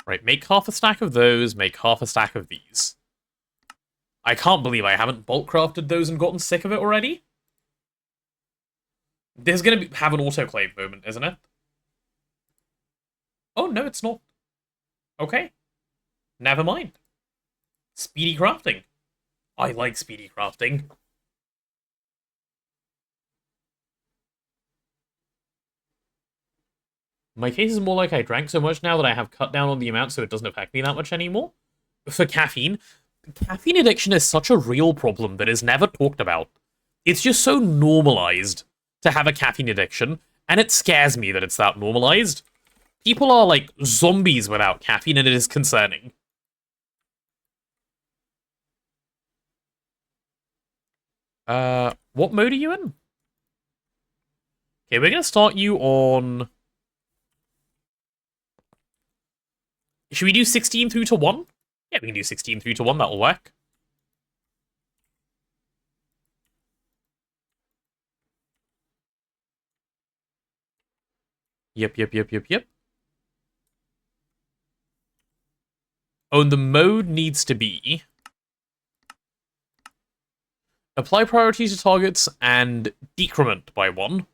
Right, make half a stack of those, make half a stack of these. I can't believe I haven't bulk crafted those and gotten sick of it already. This is going to have an autoclave moment, isn't it? Oh, no, it's not. Okay. Never mind. Speedy crafting. I like speedy crafting. My case is more like I drank so much now that I have cut down on the amount so it doesn't affect me that much anymore. For caffeine, caffeine addiction is such a real problem that is never talked about. It's just so normalized to have a caffeine addiction, and it scares me that it's that normalized. People are like zombies without caffeine, and it is concerning. What mode are you in? Okay, we're gonna start you on... Should we do 16 through to 1? Yeah, we can do 16 through to 1, that'll work. Yep. Oh, and the mode needs to be... apply priority to targets and decrement by 1.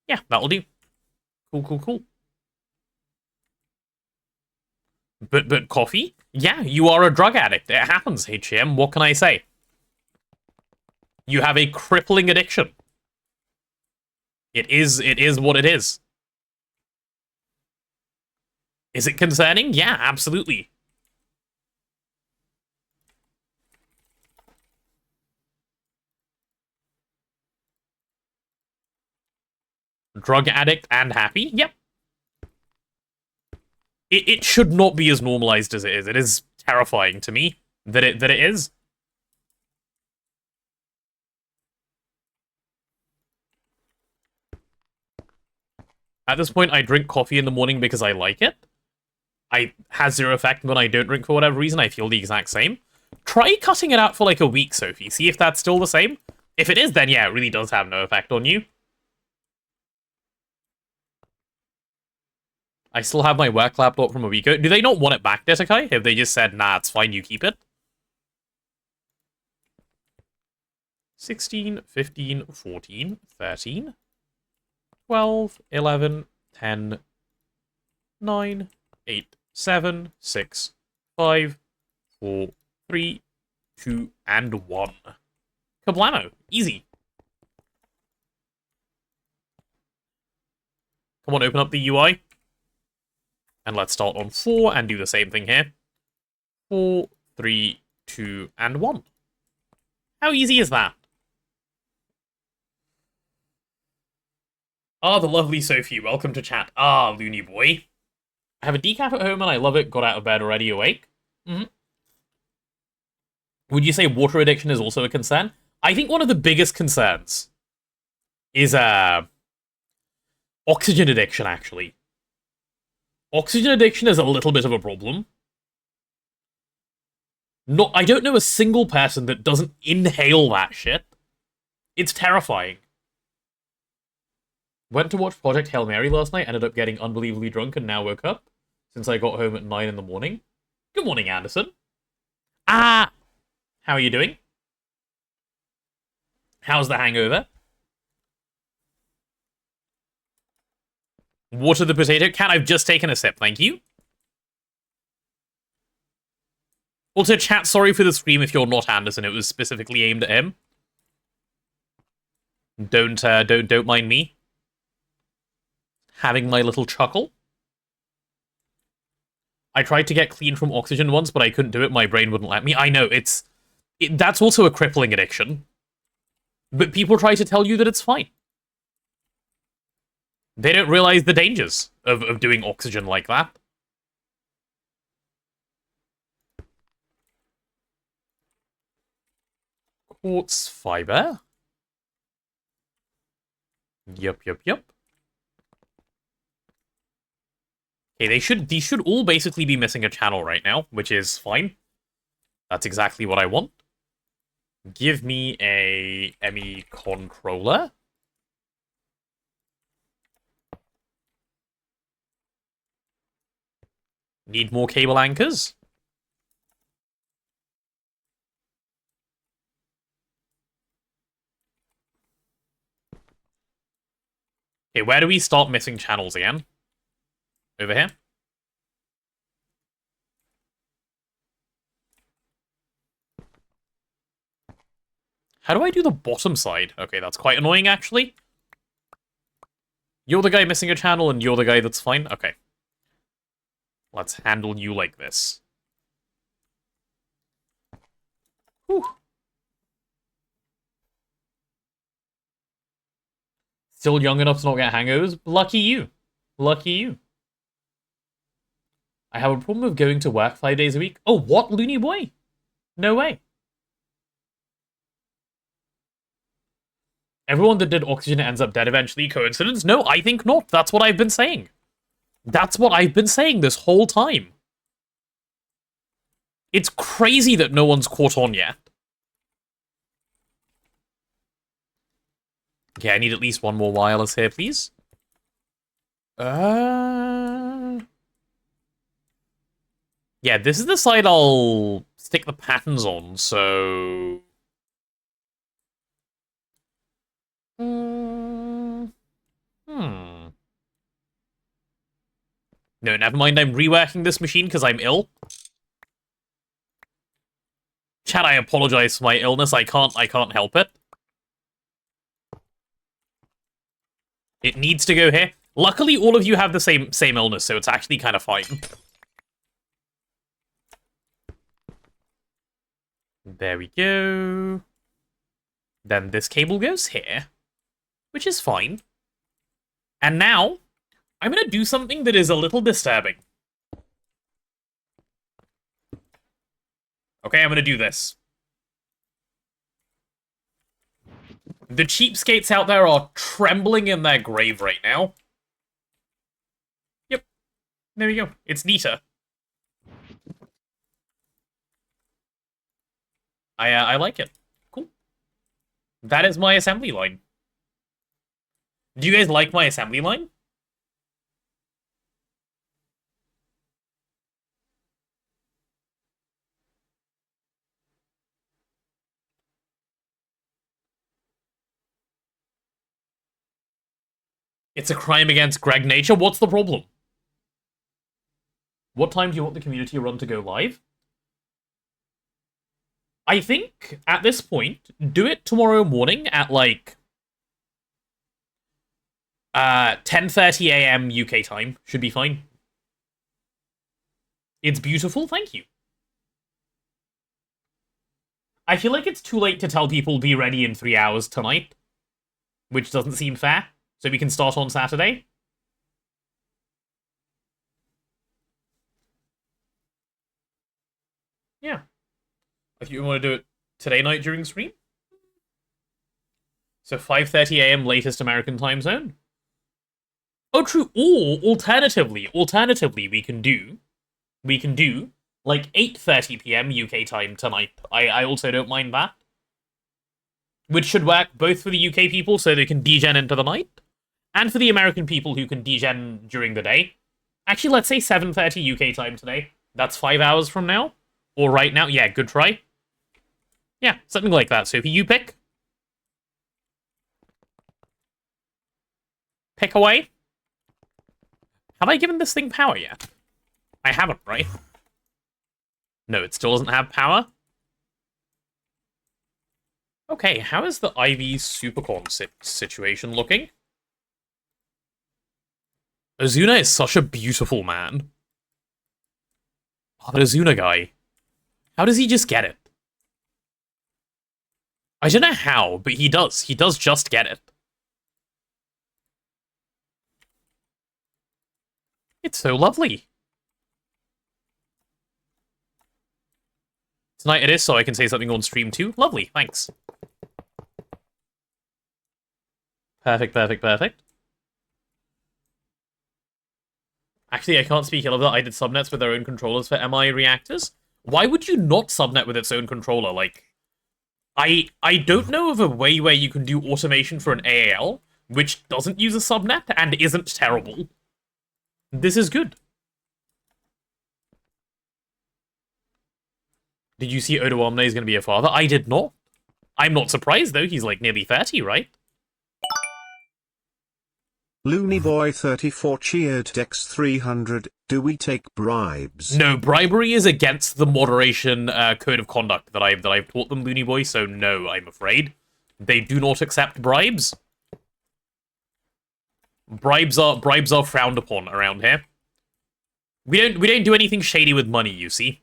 Yeah, that'll do. Cool. But coffee? Yeah, you are a drug addict. It happens, HM. What can I say? You have a crippling addiction. It is what it is. Is it concerning? Yeah, absolutely. Drug addict and happy? Yep. It should not be as normalized as it is. It is terrifying to me that it is. At this point, I drink coffee in the morning because I like it. It has zero effect when I don't drink for whatever reason. I feel the exact same. Try cutting it out for like a week, Sophie. See if that's still the same. If it is, then yeah, it really does have no effect on you. I still have my work laptop from a week ago. Do they not want it back, Detekai? Have they just said, nah, it's fine, you keep it? 16, 15, 14, 13, 12, 11, 10, 9, 8, 7, 6, 5, 4, 3, 2, and 1. Kablamo. Easy. Come on, open up the UI. And let's start on 4 and do the same thing here. 4, 3, 2, and 1. How easy is that? Ah, the lovely Sophie. Welcome to chat. Ah, loony boy. I have a decaf at home and I love it. Got out of bed already awake. Would you say water addiction is also a concern? I think one of the biggest concerns is oxygen addiction, actually. Oxygen addiction is a little bit of a problem. I don't know a single person that doesn't inhale that shit. It's terrifying. Went to watch Project Hail Mary last night, ended up getting unbelievably drunk, and now woke up, since I got home at 9 in the morning. Good morning, Anderson. How are you doing? How's the hangover? Water the potato can. I've just taken a sip, thank you. Also, chat, sorry for the scream if you're not Anderson. It was specifically aimed at him. Don't mind me. Having my little chuckle. I tried to get clean from oxygen once, but I couldn't do it. My brain wouldn't let me. I know, that's also a crippling addiction. But people try to tell you that it's fine. They don't realize the dangers of doing oxygen like that. Quartz fiber. Yup. Okay, these should all basically be missing a channel right now, which is fine. That's exactly what I want. Give me a ME controller. Need more cable anchors. Okay, where do we start missing channels again? Over here? How do I do the bottom side? Okay, that's quite annoying, actually. You're the guy missing a channel, and you're the guy that's fine? Okay. Let's handle you like this. Whew. Still young enough to not get hangovers? Lucky you. Lucky you. I have a problem with going to work 5 days a week. Oh, what, loony boy? No way. Everyone that did oxygen ends up dead eventually. Coincidence? No, I think not. That's what I've been saying. That's what I've been saying this whole time. It's crazy that no one's caught on yet. Okay, I need at least one more wireless here, please. Yeah, this is the side I'll stick the patterns on, so... No, never mind, I'm reworking this machine because I'm ill. Chat, I apologize for my illness, I can't help it. It needs to go here. Luckily, all of you have the same illness, so it's actually kind of fine. There we go. Then this cable goes here, which is fine. And now, I'm going to do something that is a little disturbing. Okay, I'm going to do this. The cheapskates out there are trembling in their grave right now. There we go. It's neater. I like it. Cool. That is my assembly line. Do you guys like my assembly line? It's a crime against Greg Nature. What's the problem? What time do you want the community run to go live? I think, at this point, do it tomorrow morning at, like, 10:30 a.m. UK time. Should be fine. It's beautiful, thank you. I feel like it's too late to tell people be ready in 3 hours tonight, which doesn't seem fair, so we can start on Saturday. Yeah. If you want to do it today night during stream. So 5:30 a.m. latest American time zone. Oh, true. Or alternatively, we can do like 8:30 p.m. UK time tonight. I also don't mind that. Which should work both for the UK people so they can degen into the night, and for the American people who can degen during the day. Actually, let's say 7:30 UK time today. That's 5 hours from now. Or right now. Yeah, good try. Yeah, something like that. So if you pick. Pick away. Have I given this thing power yet? I haven't, right? No, it still doesn't have power. Okay, how is the IV Supercon situation looking? Azuna is such a beautiful man. Oh, that Azuna guy. How does he just get it? I don't know how, but he does. He does just get it. It's so lovely. Tonight it is, so I can say something on stream too. Lovely, thanks. Perfect, perfect, perfect. Actually, I can't speak ill of that. I did subnets with their own controllers for MI reactors. Why would you not subnet with its own controller? Like, I don't know of a way where you can do automation for an AAL, which doesn't use a subnet and isn't terrible. This is good. Did you see Odo Omne is going to be a father? I did not. I'm not surprised, though. He's like nearly 30, right? Looney Boy 34 cheered Dex 300. Do we take bribes? No, bribery is against the moderation code of conduct that I've taught them, Looney Boy. So no, I'm afraid they do not accept bribes. Bribes are frowned upon around here. We don't do anything shady with money, you see.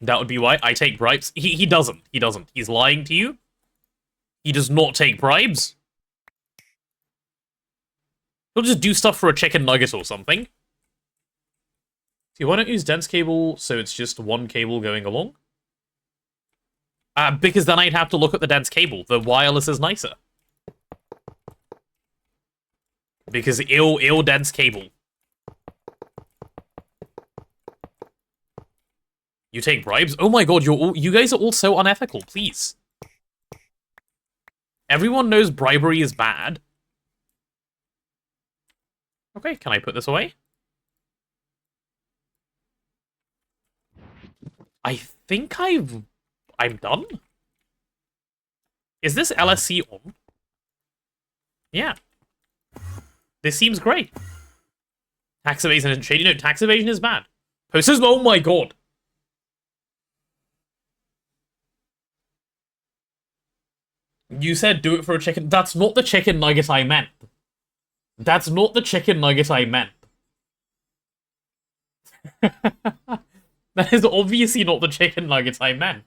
That would be why I take bribes. He doesn't. He doesn't. He's lying to you. He does not take bribes. He'll just do stuff for a chicken nugget or something. See, why don't you use dense cable so it's just one cable going along? Because then I'd have to look at the dense cable. The wireless is nicer. Because ill dense cable. You take bribes? Oh my god, you guys are all so unethical, please. Everyone knows bribery is bad. Okay, can I put this away? I think I'm done. Is this LSC on? Yeah. This seems great. Tax evasion isn't shady. No, tax evasion is bad. Posters, oh my god. You said do it for a chicken. That's not the chicken nugget I meant. That's not the chicken nugget I meant. That is obviously not the chicken nugget I meant.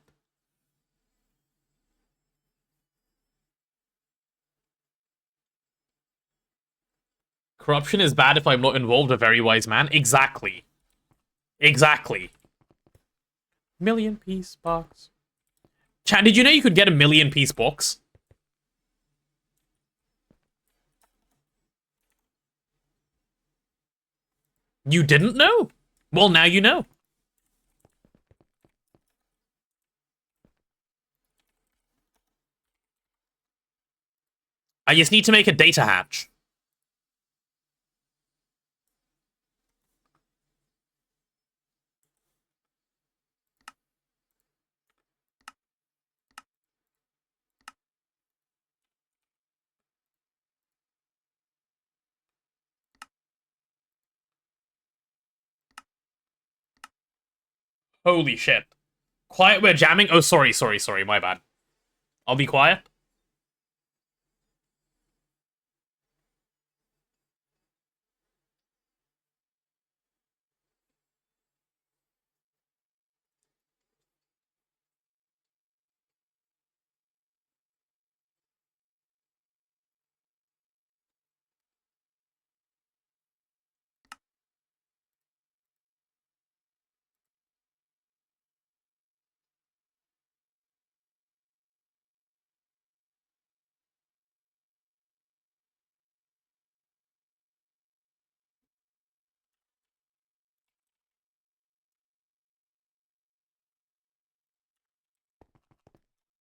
Corruption is bad if I'm not involved, a very wise man. Exactly. Exactly. Million piece box. Chat, did you know you could get a million piece box? You didn't know? Well, now you know. I just need to make a data hatch. Holy shit. Quiet, we're jamming? Oh, sorry, my bad. I'll be quiet.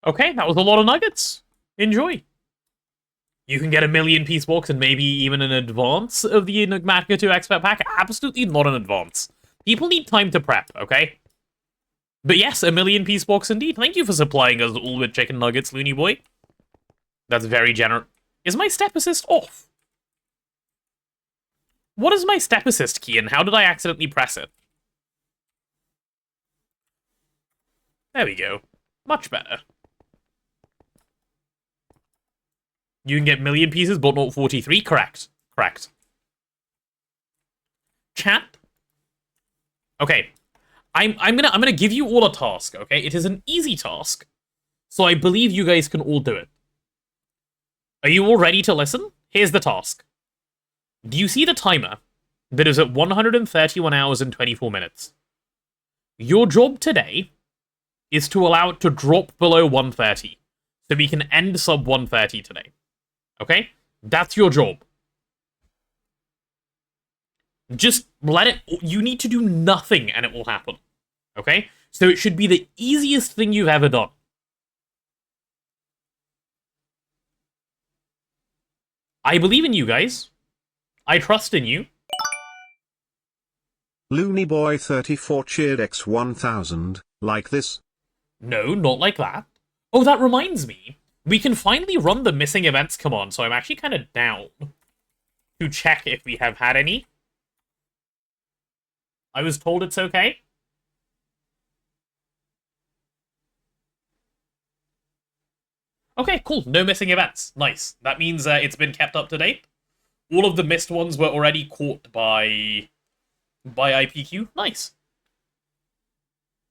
Okay, that was a lot of nuggets. Enjoy. You can get a million piece box and maybe even an advance of the Enigmatica 2 Expert Pack. Absolutely not an advance. People need time to prep, okay? But yes, a million piece box indeed. Thank you for supplying us all with chicken nuggets, Looney Boy. That's very generous. Is my step assist off? What is my step assist key and how did I accidentally press it? There we go. Much better. You can get million pieces, but not 43. Correct. Correct. Chat. Okay. I'm gonna give you all a task, okay? It is an easy task. So I believe you guys can all do it. Are you all ready to listen? Here's the task. Do you see the timer that is at 131 hours and 24 minutes? Your job today is to allow it to drop below 130. So we can end sub 130 today. Okay? That's your job. Just let it... You need to do nothing and it will happen. Okay? So it should be the easiest thing you've ever done. I believe in you guys. I trust in you. Looney Boy 34 cheered X1000, like this. No, not like that. Oh, that reminds me. We can finally run the missing events command, so I'm actually kind of down to check if we have had any. I was told it's okay. Okay, cool. No missing events. Nice. That means it's been kept up to date. All of the missed ones were already caught by IPQ. Nice.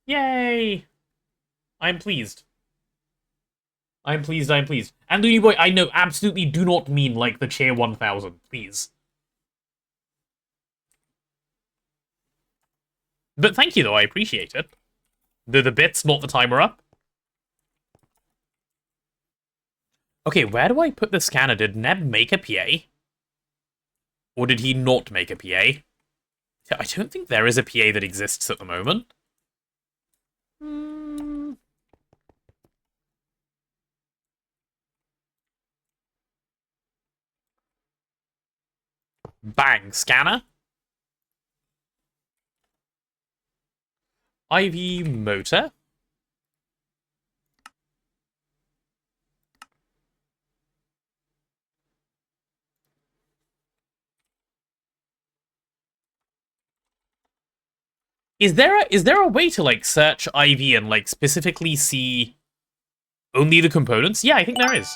Yay! I'm pleased. I'm pleased. And Looney Boy, I know, absolutely do not mean like the Cheer 1000, please. But thank you, though, I appreciate it. The bits, not the timer up. Okay, where do I put the scanner? Did Neb make a PA? Or did he not make a PA? I don't think there is a PA that exists at the moment. Bang, scanner. IV motor. Is there a way to like search IV and like specifically see only the components? Yeah, I think there is.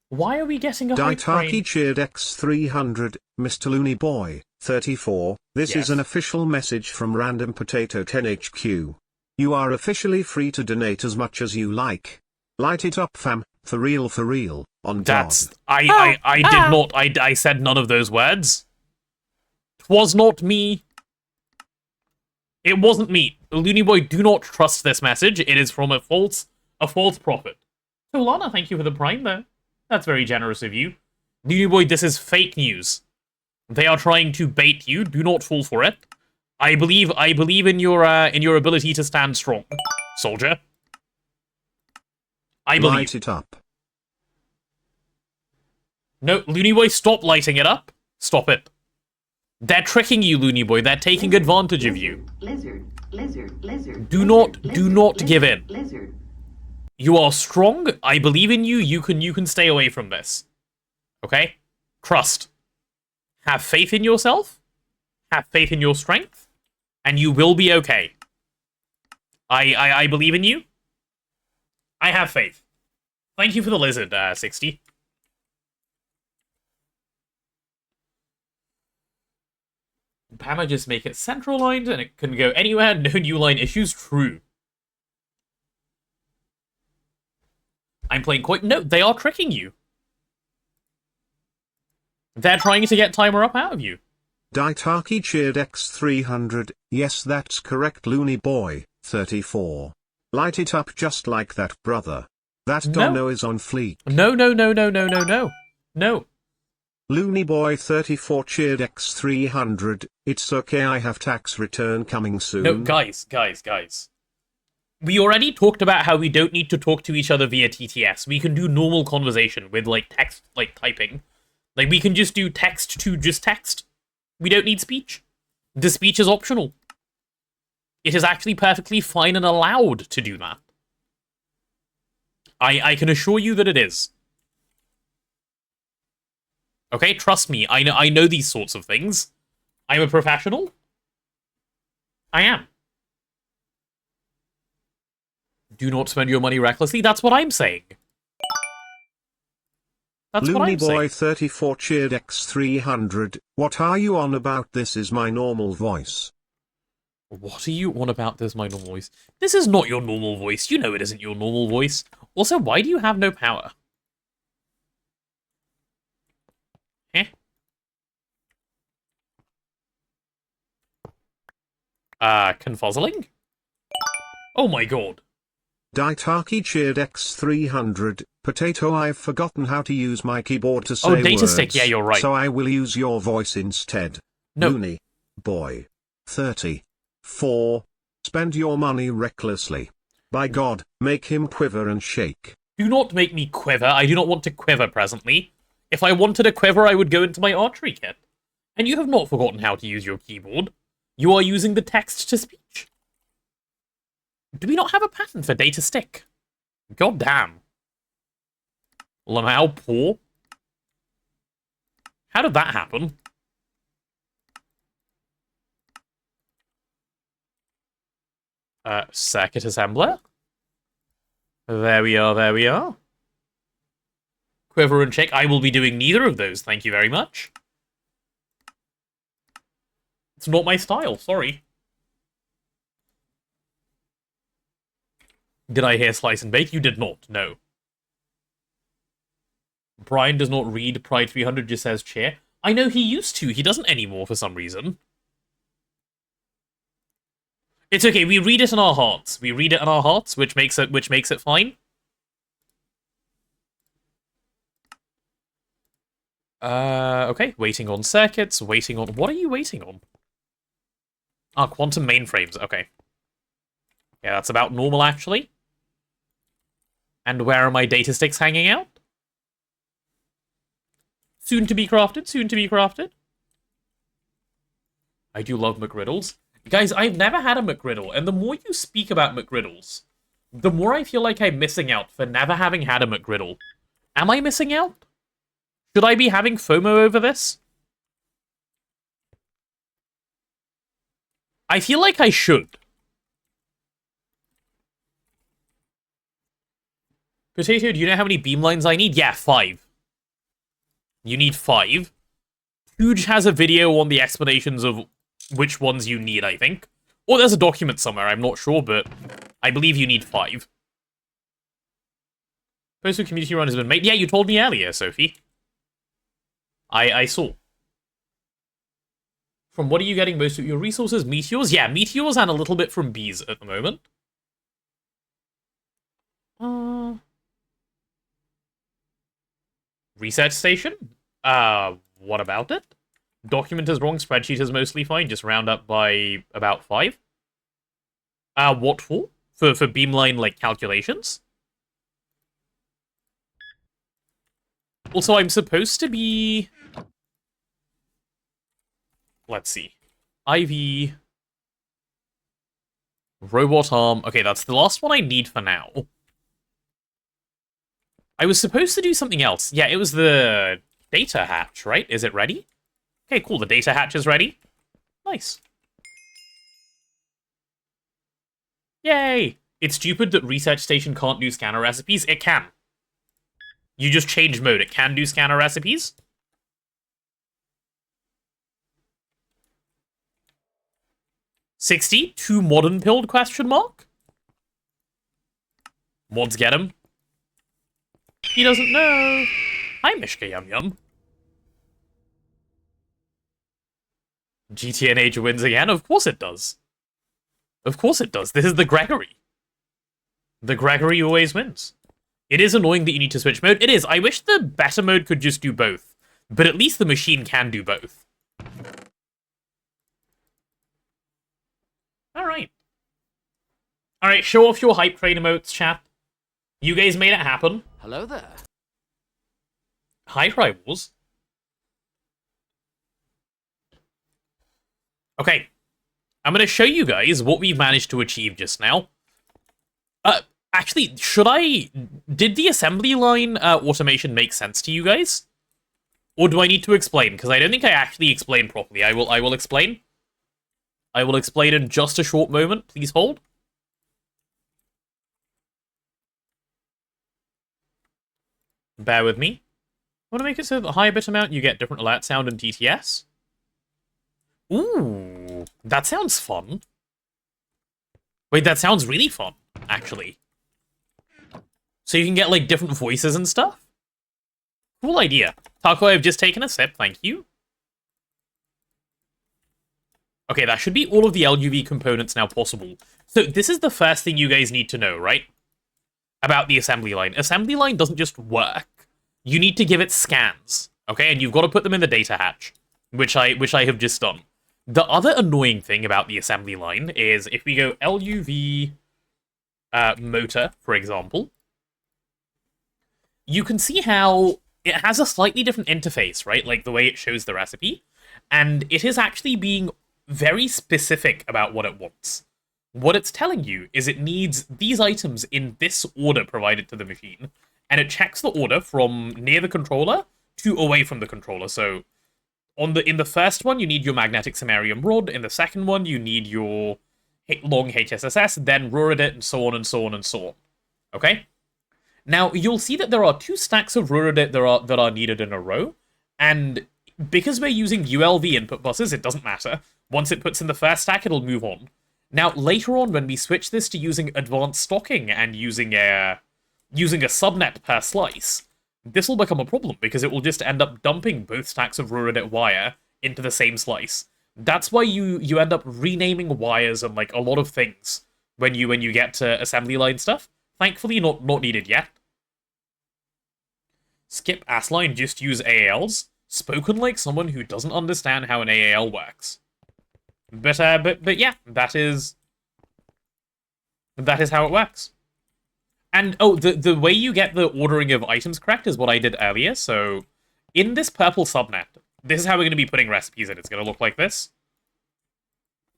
Why are we getting a hype Daitaki train? cheered X300, Mr. Looney Boy 34. This Yes. is an official message from Random Potato 10HQ. You are officially free to donate as much as you like. Light it up, fam. For real, on That's God. I did not. I said none of those words. 'Twas not me. It wasn't me. Looney Boy, do not trust this message. It is from a false prophet. Solana, thank you for the prime there. That's very generous of you. Looney Boy, this is fake news. They are trying to bait you. Do not fall for it. I believe in your ability to stand strong, soldier. I believe. Light it up. No, Looney Boy, stop lighting it up. Stop it. They're tricking you, Looney Boy. They're taking advantage of you. Lizard, lizard, lizard. Do lizard, not lizard, give in. Lizard. You are strong. I believe in you. You can stay away from this. Okay? Trust. Have faith in yourself. Have faith in your strength. And you will be okay. I believe in you. I have faith. Thank you for the lizard, 60. Bama just make it central lined and it can go anywhere. No new line issues. True. I'm playing quite... No, they are tricking you. They're trying to get timer up out of you. Daitaki cheered X300, yes that's correct Looney Boy, 34. Light it up just like that brother. That Dono is on fleek. No. No. Looney Boy 34 cheered X300, it's okay I have tax return coming soon. No, guys. We already talked about how we don't need to talk to each other via TTS. We can do normal conversation with, like, text, like, typing. Like, we can just do text to just text. We don't need speech. The speech is optional. It is actually perfectly fine and allowed to do that. I can assure you that it is. Okay, trust me, I know these sorts of things. I'm a professional. I am. Do not spend your money recklessly. That's what I'm saying. That's what Looney I'm Boy saying. 34 cheered X300, what are you on about? This is my normal voice. What are you on about? This my normal voice. This is not your normal voice. You know it isn't your normal voice. Also, why do you have no power? Eh? Confuzzling? Oh my god. Daitaki cheered X300, Potato I've forgotten how to use my keyboard to say data words, stick, yeah, you're right. so I will use your voice instead. No. Looney Boy 34. Spend your money recklessly. By God, make him quiver and shake. Do not make me quiver. I do not want to quiver presently. If I wanted a quiver, I would go into my archery kit. And you have not forgotten how to use your keyboard. You are using the text-to-speech. Do we not have a pattern for data stick? God damn. Lamau poor. How did that happen? Circuit assembler. There we are. Quiver and shake. I will be doing neither of those, thank you very much. It's not my style, sorry. Did I hear slice and bake? You did not, no. Brian does not read Pride 300, just says chair. I know he used to, he doesn't anymore for some reason. It's okay, we read it in our hearts. We read it in our hearts, which makes it fine. Okay, waiting on circuits, waiting on... What are you waiting on? Ah, quantum mainframes, okay. Yeah, that's about normal, actually. And where are my data sticks hanging out? Soon to be crafted, soon to be crafted. I do love McGriddles. Guys, I've never had a McGriddle, and the more you speak about McGriddles, the more I feel like I'm missing out for never having had a McGriddle. Am I missing out? Should I be having FOMO over this? I feel like I should. Potato, do you know how many beamlines I need? Yeah, 5. You need 5. Huge has a video on the explanations of which ones you need, I think. Or there's a document somewhere, I'm not sure, but I believe you need 5. Postal community run has been made. Yeah, you told me earlier, Sophie. I saw. From what are you getting most of your resources? Meteors? Yeah, meteors and a little bit from bees at the moment. Research station? What about it? Document is wrong, spreadsheet is mostly fine, just round up by about 5. What for? For beamline, like, calculations? Also, I'm supposed to be... Let's see. IV... Robot arm. Okay, that's the last one I need for now. I was supposed to do something else. Yeah, it was the data hatch, right? Is it ready? Okay, cool. The data hatch is ready. Nice. Yay! It's stupid that Research Station can't do scanner recipes. It can. You just change mode. It can do scanner recipes. $60? Too modern pilled, question mark? Mods get him. He doesn't know. Hi, Mishka Yum Yum. GTNH wins again? Of course it does. Of course it does. This is the Gregory. The Gregory always wins. It is annoying that you need to switch mode. It is. I wish the better mode could just do both. But at least the machine can do both. Alright. Alright, show off your hype train emotes, chat. You guys made it happen. Hello there. Hi, Rivals. Okay. I'm going to show you guys what we've managed to achieve just now. Actually, did the assembly line automation make sense to you guys? Or do I need to explain? Because I don't think I actually explained properly. I will explain. I will explain in just a short moment. Please hold. Bear with me. I want to make it so that the higher bit amount, you get different alert sound and TTS. Ooh, that sounds fun. Wait, that sounds really fun, actually. So you can get, like, different voices and stuff? Cool idea. Taco, I've just taken a sip, thank you. Okay, that should be all of the LUV components now possible. So this is the first thing you guys need to know, right? About the assembly line. Assembly line doesn't just work. You need to give it scans, okay? And you've got to put them in the data hatch, which I have just done. The other annoying thing about the assembly line is if we go LUV motor, for example, you can see how it has a slightly different interface, right? Like the way it shows the recipe. And it is actually being very specific about what it wants. What it's telling you is it needs these items in this order provided to the machine, and it checks the order from near the controller to away from the controller. So in the first one, you need your magnetic samarium rod. In the second one, you need your long HSSS, then Ruridit, and so on and so on and so on. Okay? Now, you'll see that there are 2 stacks of Ruridit that are needed in a row, and because we're using ULV input buses, it doesn't matter. Once it puts in the first stack, it'll move on. Now, later on, when we switch this to using advanced stocking and using a subnet per slice, this will become a problem, because it will just end up dumping both stacks of Ruridit wire into the same slice. That's why you end up renaming wires and, like, a lot of things when you get to assembly line stuff. Thankfully, not needed yet. Skip ASLine, just use AALs. Spoken like someone who doesn't understand how an AAL works. But yeah, that is how it works. And, oh, the way you get the ordering of items correct is what I did earlier. So, in this purple subnet, this is how we're going to be putting recipes in. It's going to look like this.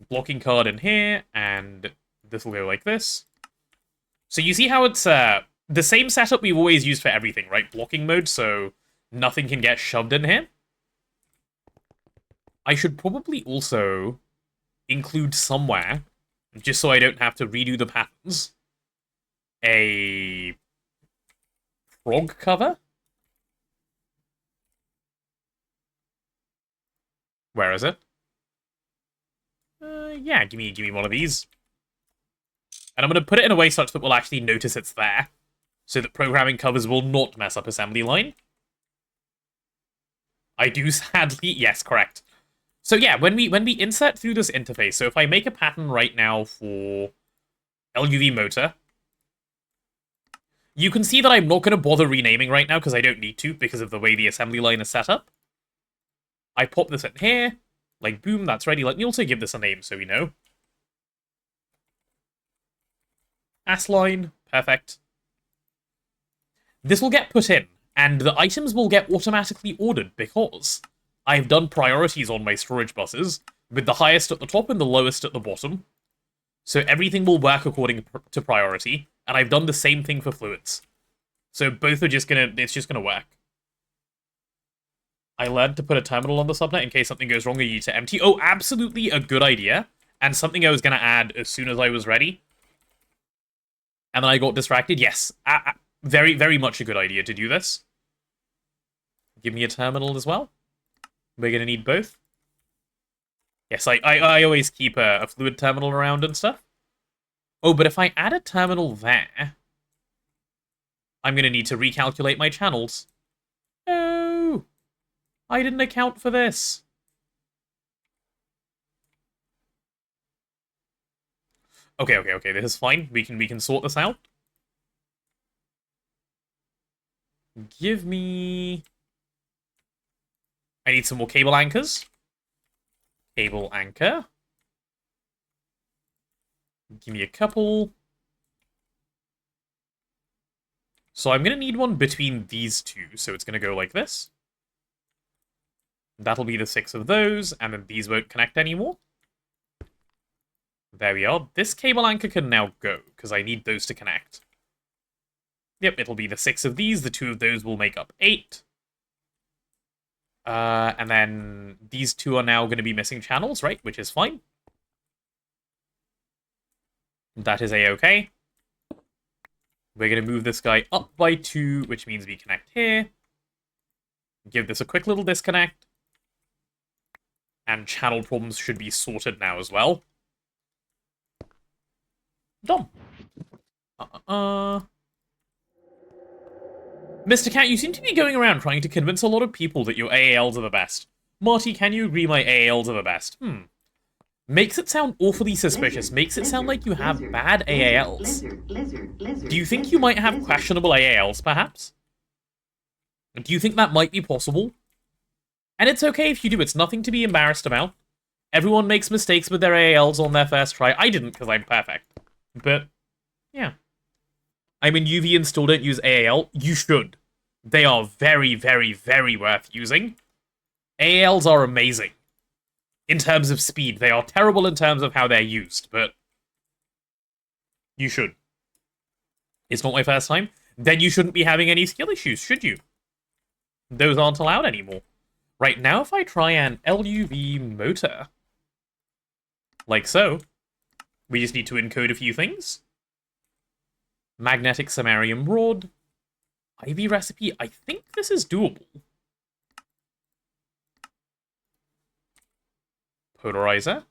Blocking card in here, and this will go like this. So you see how it's the same setup we've always used for everything, right? Blocking mode, so nothing can get shoved in here. I should probably also include somewhere, just so I don't have to redo the patterns, a frog cover. Where is it? Yeah, give me one of these. And I'm going to put it in a way such that we'll actually notice it's there, so that programming covers will not mess up assembly line. I do sadly, yes, correct. So yeah, when we insert through this interface, so if I make a pattern right now for LUV motor, you can see that I'm not going to bother renaming right now because I don't need to because of the way the assembly line is set up. I pop this in here, like, boom, that's ready. Let me also give this a name so we know. Asline, perfect. This will get put in, and the items will get automatically ordered because I've done priorities on my storage buses, with the highest at the top and the lowest at the bottom. So everything will work according to priority, and I've done the same thing for fluids. So both are just gonna, it's just gonna work. I learned to put a terminal on the subnet in case something goes wrong and you need to empty. Oh, absolutely a good idea, and something I was gonna add as soon as I was ready. And then I got distracted. Yes, very, very much a good idea to do this. Give me a terminal as well. We're gonna need both. Yes, I always keep a fluid terminal around and stuff. Oh, but if I add a terminal there, I'm going to need to recalculate my channels. No! I didn't account for this. Okay, this is fine. We can sort this out. Give me... I need some more cable anchors. Cable anchor. Give me a couple. So I'm going to need one between these two, so it's going to go like this. That'll be the 6 of those, and then these won't connect anymore. There we are. This cable anchor can now go, because I need those to connect. Yep, it'll be the 6 of these, the 2 of those will make up 8. And then these 2 are now going to be missing channels, right? Which is fine. That is a-okay. We're going to move this guy up by 2, which means we connect here. Give this a quick little disconnect. And channel problems should be sorted now as well. Done. Mr. Cat, you seem to be going around trying to convince a lot of people that your AALs are the best. Marty, can you agree my AALs are the best? Makes it sound awfully suspicious. Makes it sound like you have bad AALs. Do you think you might have questionable AALs, perhaps? Do you think that might be possible? And it's okay if you do. It's nothing to be embarrassed about. Everyone makes mistakes with their AALs on their first try. I didn't, because I'm perfect. But, yeah. I'm in UV and still don't use AAL. You should. They are very, very, very worth using. AALs are amazing. In terms of speed. They are terrible in terms of how they're used, but you should. It's not my first time. Then you shouldn't be having any skill issues, should you? Those aren't allowed anymore. Right, now if I try an LUV motor, like so, we just need to encode a few things. Magnetic samarium rod. IV recipe. I think this is doable. Polarizer.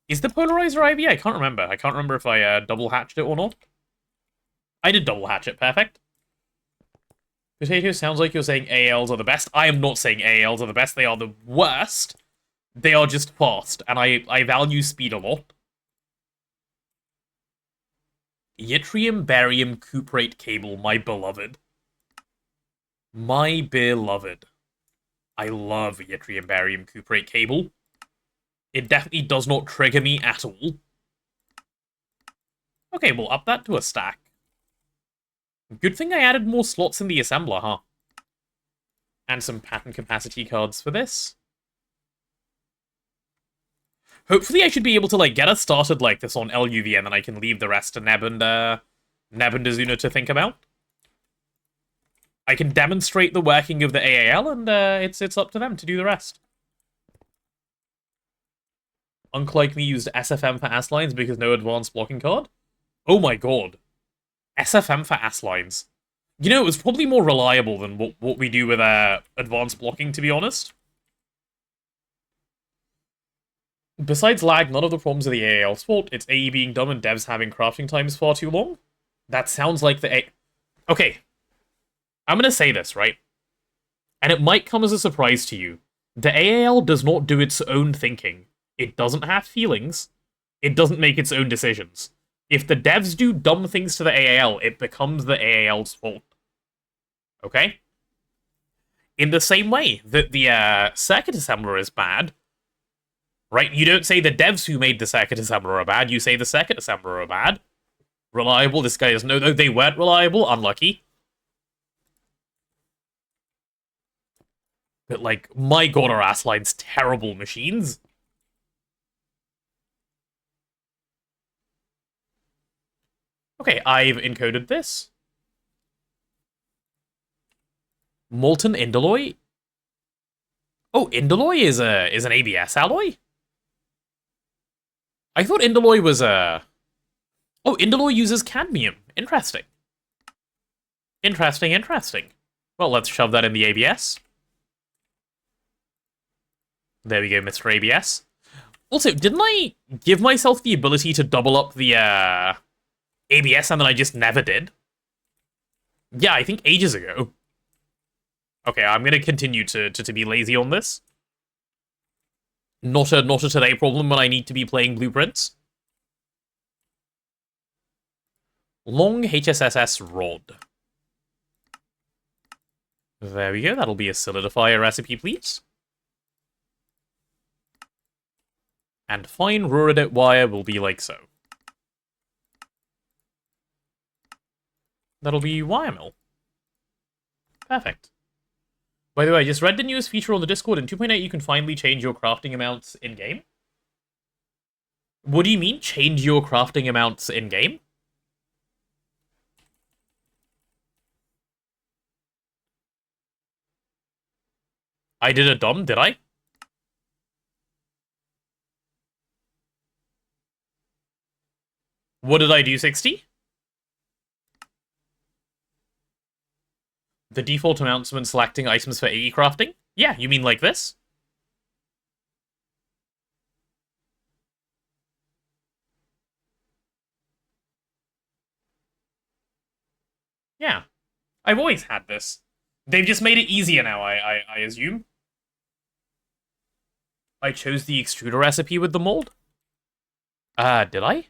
Is the polarizer IV? I can't remember. I can't remember if I double hatched it or not. I did double hatch it. Perfect. Potato, sounds like you're saying AALs are the best. I am not saying AALs are the best. They are the worst. They are just fast, and I value speed a lot. Yttrium barium cuprate cable, my beloved. My beloved. I love yttrium barium cuprate cable. It definitely does not trigger me at all. Okay, we'll up that to a stack. Good thing I added more slots in the assembler, huh? And some pattern capacity cards for this. Hopefully I should be able to, like, get us started like this on LUV, and then I can leave the rest to Neb and Azuna to think about. I can demonstrate the working of the AAL, and it's up to them to do the rest. Uncle like me used SFM for AS lines because no advanced blocking card. Oh my god. SFM for AS lines. You know, it was probably more reliable than what we do with advanced blocking, to be honest. Besides lag, none of the problems are the AAL's fault. It's AE being dumb and devs having crafting times far too long. That sounds like the Okay. I'm gonna say this, right? And it might come as a surprise to you. The AAL does not do its own thinking. It doesn't have feelings. It doesn't make its own decisions. If the devs do dumb things to the AAL, it becomes the AAL's fault. Okay? In the same way that the circuit assembler is bad, right? You don't say the devs who made the circuit assembler are bad, you say the circuit assembler are bad. Reliable, this guy is no, they weren't reliable, unlucky. But, like, my god, are Asline's terrible machines. Okay, I've encoded this. Molten Indoloy? Oh, Indoloy is an ABS alloy? I thought Indoloy was a... Oh, Indoloy uses cadmium. Interesting. Interesting, interesting. Well, let's shove that in the ABS. There we go, Mr. ABS. Also, didn't I give myself the ability to double up the ABS and then I just never did? Yeah, I think ages ago. Okay, I'm gonna continue to be lazy on this. Not a today problem when I need to be playing blueprints. Long HSSS rod. There we go, that'll be a solidifier recipe, please. And fine Ruridate wire will be like so. That'll be wire mill. Perfect. By the way, I just read the newest feature on the Discord. In 2.8, you can finally change your crafting amounts in-game. What do you mean, change your crafting amounts in-game? I did a dumb, did I? What did I do, 60? The default amounts when selecting items for AE crafting? Yeah, you mean like this? Yeah. I've always had this. They've just made it easier now, I assume. I chose the extruder recipe with the mold? Did I?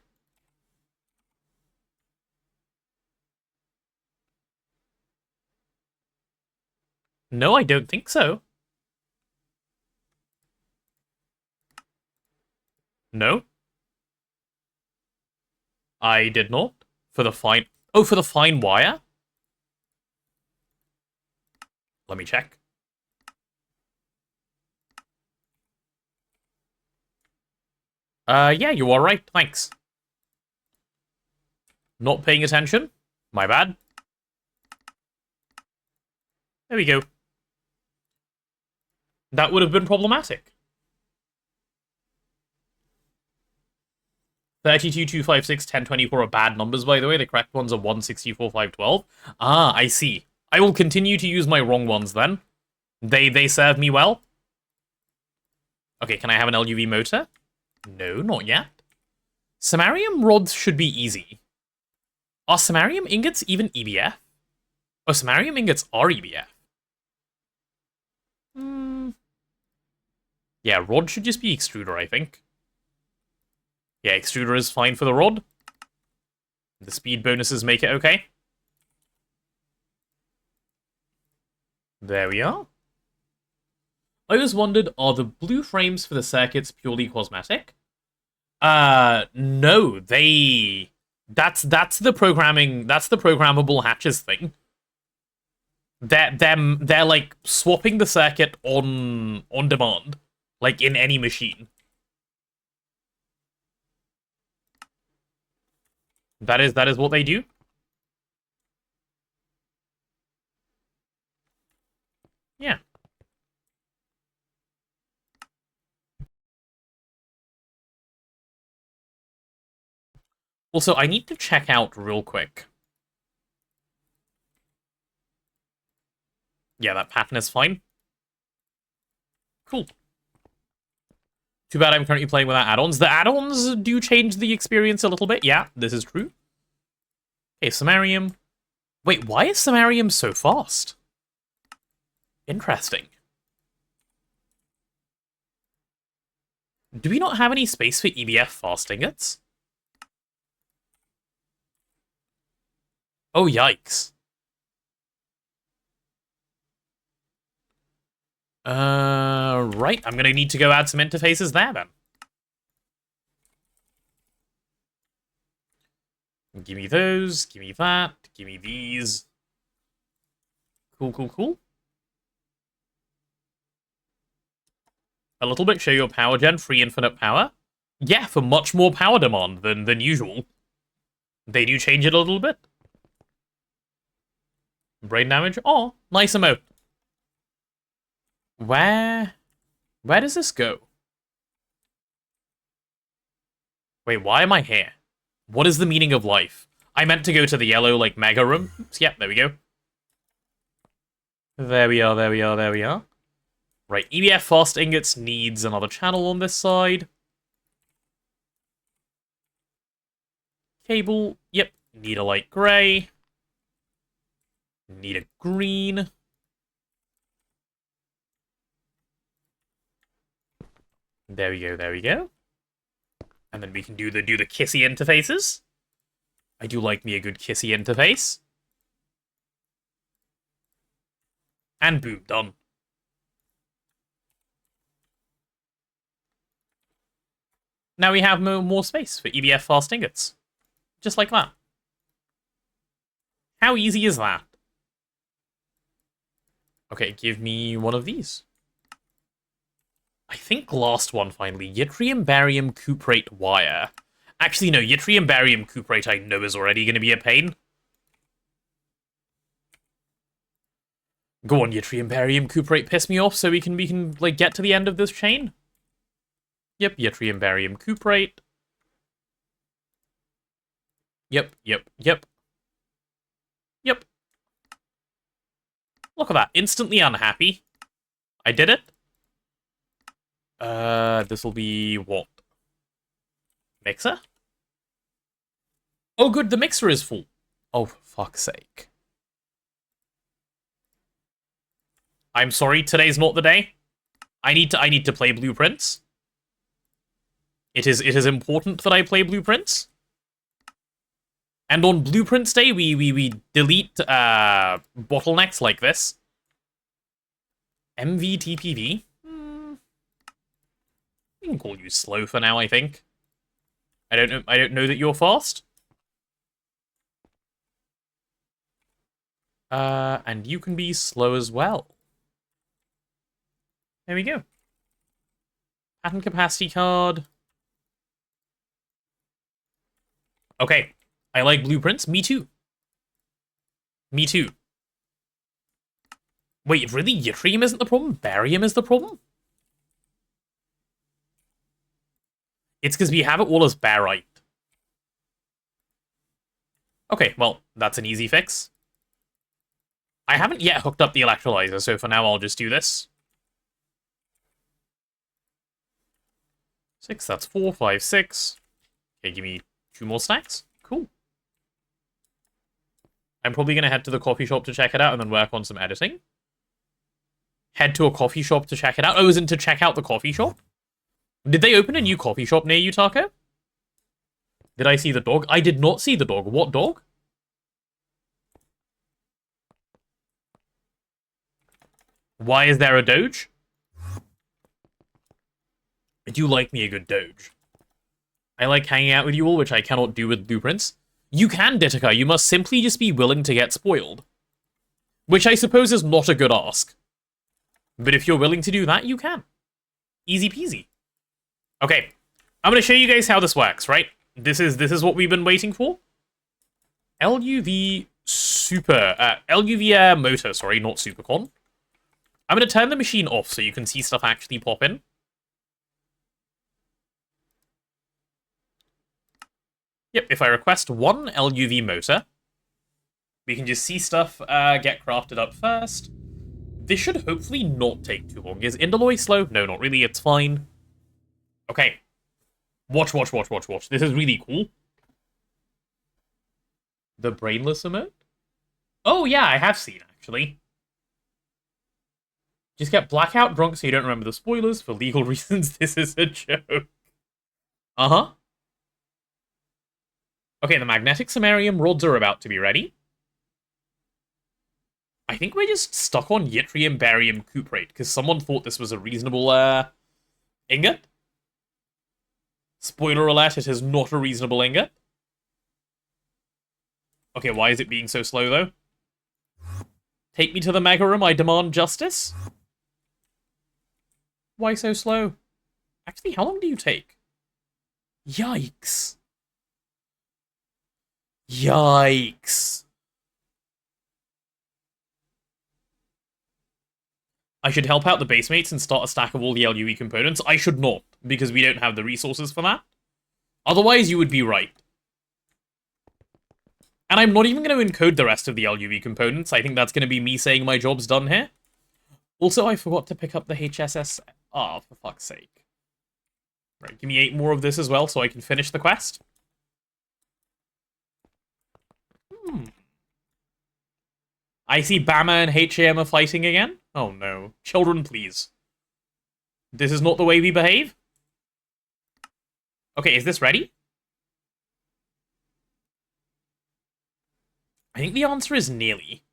No, I don't think so. No. I did not. For the fine... Oh, for the fine wire? Let me check. Yeah, you are right. Thanks. Not paying attention? My bad. There we go. That would have been problematic. 32, 256, 1024 are bad numbers, by the way. The correct ones are 164, 512. Ah, I see. I will continue to use my wrong ones, then. They serve me well. Okay, can I have an LUV motor? No, not yet. Samarium rods should be easy. Are samarium ingots even EBF? Oh, samarium ingots are EBF. Yeah, rod should just be extruder, I think. Yeah, extruder is fine for the rod. The speed bonuses make it okay. There we are. I just wondered, are the blue frames for the circuits purely cosmetic? No, they... That's the programming, that's the programmable hatches thing. They're like swapping the circuit on demand, like in any machine. That is what they do. Yeah. Also, I need to check out real quick. Yeah, that pattern is fine. Cool. Too bad I'm currently playing without add-ons. The add-ons do change the experience a little bit. Yeah, this is true. Okay, samarium. Wait, why is samarium so fast? Interesting. Do we not have any space for EBF fast ingots? Oh, yikes. Right. I'm gonna need to go add some interfaces there then. Give me those, give me that, give me these. Cool, cool, cool. A little bit, show your power gen, free infinite power. Yeah, for much more power demand than usual. They do change it a little bit. Brain damage, oh, nice emote. Where does this go? Wait, why am I here? What is the meaning of life? I meant to go to the yellow, like, mega room. Yep, there we go. There we are, there we are, there we are. Right, EBF fast ingots needs another channel on this side. Cable, yep. Need a light grey. Need a green. There we go, there we go. And then we can do the kissy interfaces. I do like me a good kissy interface. And boom, done. Now we have more space for EBF fast ingots. Just like that. How easy is that? Okay, give me one of these. I think last one, finally. Yttrium barium cuprate wire. Actually, no, yttrium barium cuprate I know is already going to be a pain. Go on, yttrium barium cuprate, piss me off so we can like get to the end of this chain. Yep, yttrium barium cuprate. Yep, yep, yep. Yep. Look at that, instantly unhappy. I did it. This will be what? Mixer? Oh good, the mixer is full. Oh, for fuck's sake. I'm sorry, today's not the day. I need to play blueprints. It is important that I play blueprints. And on blueprints day, we delete bottlenecks like this. MVTPV. We can call you slow for now, I think. I don't know that you're fast. And you can be slow as well. There we go. Pattern capacity card. Okay. I like blueprints. Me too. Me too. Wait, really? Yttrium isn't the problem? Barium is the problem? It's because we have it all as barite. Okay, well, that's an easy fix. I haven't yet hooked up the electrolyzer, so for now I'll just do this. 6, that's 4, 5, 6. Okay, give me 2 more stacks. Cool. I'm probably going to head to the coffee shop to check it out and then work on some editing. Head to a coffee shop to check it out. Oh, isn't to check out the coffee shop? Did they open a new coffee shop near you, Taco? Did I see the dog? I did not see the dog. What dog? Why is there a doge? I do like me a good doge. I like hanging out with you all, which I cannot do with blueprints. You can, Ditika. You must simply just be willing to get spoiled. Which I suppose is not a good ask. But if you're willing to do that, you can. Easy peasy. Okay, I'm going to show you guys how this works, right? This is what we've been waiting for. LUV motor, sorry, not supercon. I'm going to turn the machine off so you can see stuff actually pop in. Yep, if I request one LUV motor, we can just see stuff get crafted up first. This should hopefully not take too long. Is Indaloy slow? No, not really, it's fine. Okay. Watch. This is really cool. The brainless emote? Oh yeah, I have seen, actually. Just get blackout drunk so you don't remember the spoilers. For legal reasons, this is a joke. Uh-huh. Okay, the magnetic samarium rods are about to be ready. I think we're just stuck on yttrium, barium, cuprate, because someone thought this was a reasonable, ingot. Spoiler alert, it is not a reasonable ingot. Okay, why is it being so slow, though? Take me to the mega room, I demand justice. Why so slow? Actually, how long do you take? Yikes. Yikes. I should help out the basemates and start a stack of all the LUE components. I should not, because we don't have the resources for that. Otherwise, you would be right. And I'm not even going to encode the rest of the LUE components. I think that's going to be me saying my job's done here. Also, I forgot to pick up the HSS... Ah, for fuck's sake. Right, give me 8 more of this as well so I can finish the quest. I see Bama and HAM are fighting again? Oh no. Children, please. This is not the way we behave? Okay, is this ready? I think the answer is nearly.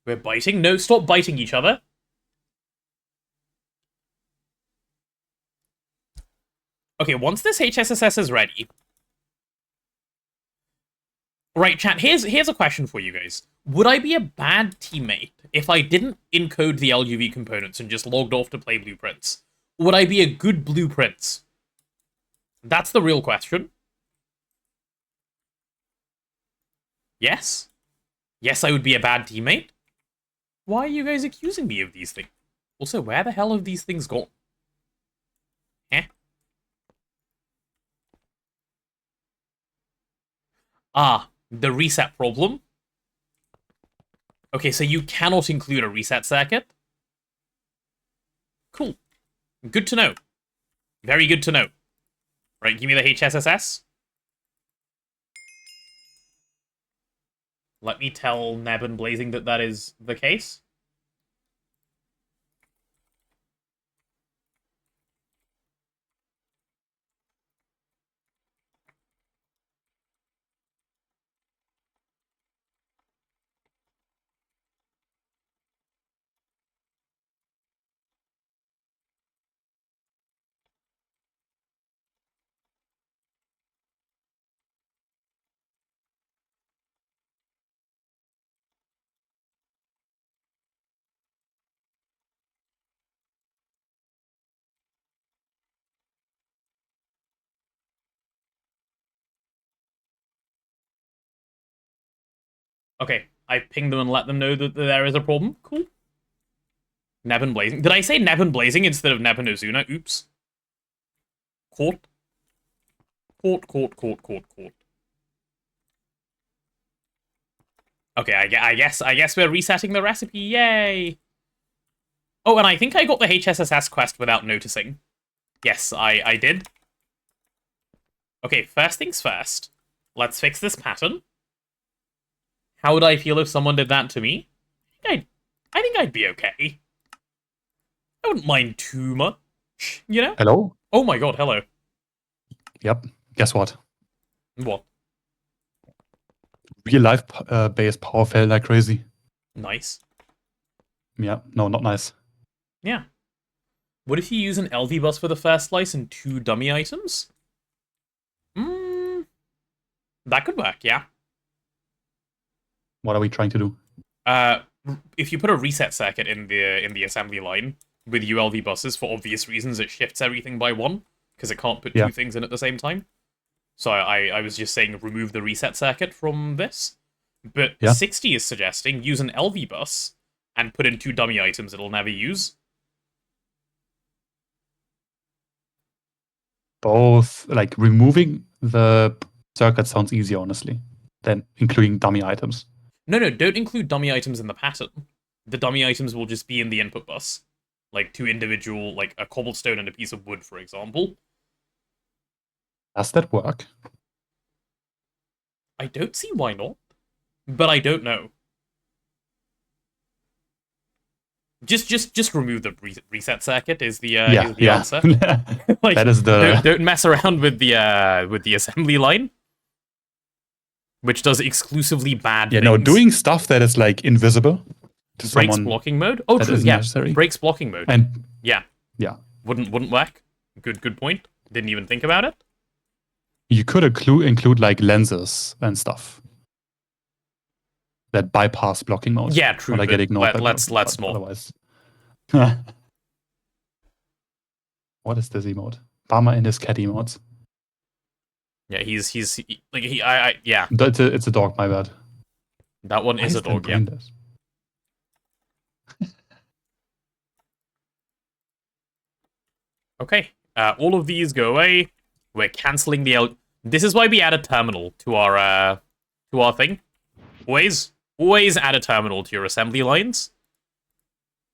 We're biting? No, stop biting each other. Okay, once this HSSS is ready... Right, chat, here's a question for you guys. Would I be a bad teammate if I didn't encode the LUV components and just logged off to play blueprints? Or would I be a good blueprints? That's the real question. Yes? Yes, I would be a bad teammate? Why are you guys accusing me of these things? Also, where the hell have these things gone? Eh? Ah, the reset problem. Okay, so you cannot include a reset circuit. Cool. Good to know. Very good to know. Right, give me the HSSS. Let me tell Neb and Blazing that that is the case. Okay, I pinged them and let them know that there is a problem. Cool. Neb and Blazing. Did I say Neb and Blazing instead of Neb and Azuna? Oops. Court. Court. Okay, I guess we're resetting the recipe. Yay! Oh, and I think I got the HSSS quest without noticing. Yes, I did. Okay, first things first. Let's fix this pattern. How would I feel if someone did that to me? I think I'd be okay. I wouldn't mind too much, you know? Hello? Oh my god, hello. Yep. Guess what? What? Real life base power fell like crazy. Nice. Yeah, no, not nice. Yeah. What if you use an LV bus for the first slice and 2 dummy items? That could work, yeah. What are we trying to do? If you put a reset circuit in the assembly line with ULV buses, for obvious reasons, it shifts everything by 1, because it can't put 2 things in at the same time. So I was just saying remove the reset circuit from this. But 60 is suggesting use an LV bus and put in 2 dummy items it'll never use. Both, like, removing the circuit sounds easier, honestly, than including dummy items. No, don't include dummy items in the pattern. The dummy items will just be in the input bus. Like 2 individual, like a cobblestone and a piece of wood, for example. Does that work? I don't see why not. But I don't know. Just remove the reset circuit is the answer. Like, that is the... Don't mess around with the assembly line. which does exclusively bad Yeah, things. no, doing stuff that is like invisible to breaks someone blocking mode. Oh, that true. isn't Yeah, necessary. breaks blocking mode. And yeah, yeah, wouldn't work. Good point. Didn't even think about it. you could include like lenses and stuff that bypass blocking mode. Yeah, true. Or like get ignored. by let's blocking, but not. Otherwise. What is this emote? Bummer in his cat emotes. Yeah, yeah. It's a dog, my bad. That one Why is a that dog, yeah. brain dead? Okay, all of these go away. We're canceling the This is why we add a terminal to our thing. Always add a terminal to your assembly lines,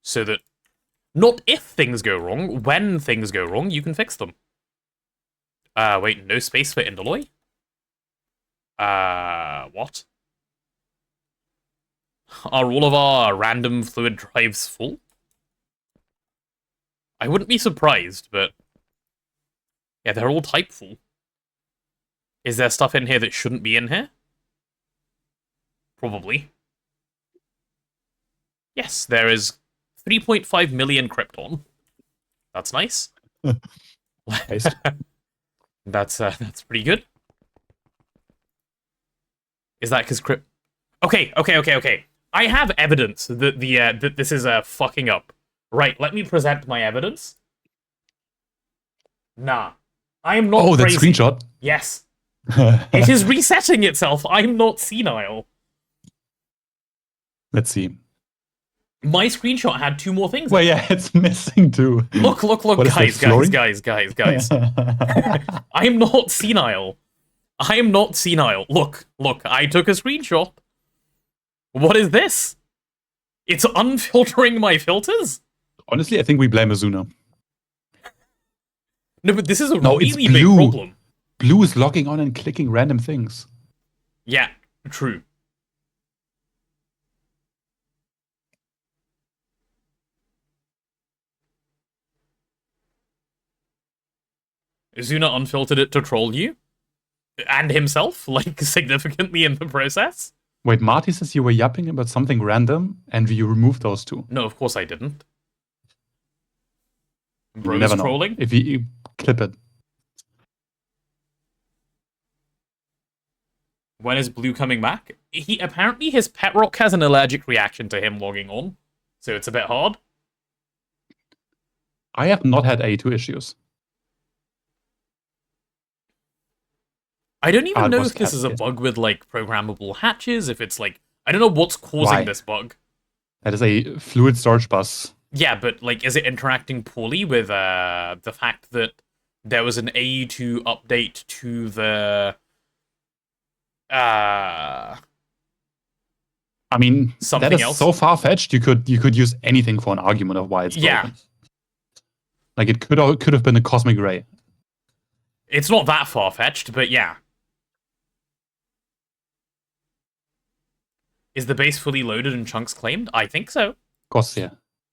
so that not if things go wrong, when things go wrong, you can fix them. Wait, no space for Indoloy? What? Are all of our random fluid drives full? I wouldn't be surprised, but yeah, they're all type full. Is there stuff in here that shouldn't be in here? Probably. Yes, there is 3.5 million Krypton. That's nice. Nice. That's pretty good. Is that because Okay. I have evidence that that this is fucking up. Right, let me present my evidence. Nah. I am not Oh, that crazy. screenshot. Yes. It is resetting itself. I'm not senile. Let's see. My screenshot had 2 more things. Well, yeah, it's missing too. Look, What is guys, that, flooring? guys. I'm not senile. I am not senile. Look, I took a screenshot. What is this? It's unfiltering my filters? Honestly, I think we blame Azuna. No, but this is a No, it's really big blue. problem. Blue is logging on and clicking random things. Yeah, true. Azuna unfiltered it to troll you? And himself, like, significantly in the process? Wait, Marty says you were yapping about something random and you removed those two. No, of course I didn't. You Bro's never know. trolling? If you clip it. When is Blue coming back? Apparently his pet rock has an allergic reaction to him logging on, so it's a bit hard. I have not had A2 issues. I don't even it know was if this is a Cascade. bug with, like, programmable hatches, if it's, like... I don't know what's causing Why? this bug. That is a fluid storage bus. Yeah, but, like, is it interacting poorly with the fact that there was an AE2 update to the... I mean, Something that is else? so far-fetched, you could use anything for an argument of why it's Yeah. broken. Like, it could have been a cosmic ray. It's not that far-fetched, but yeah. Is the base fully loaded and chunks claimed? I think so. Of course, yeah.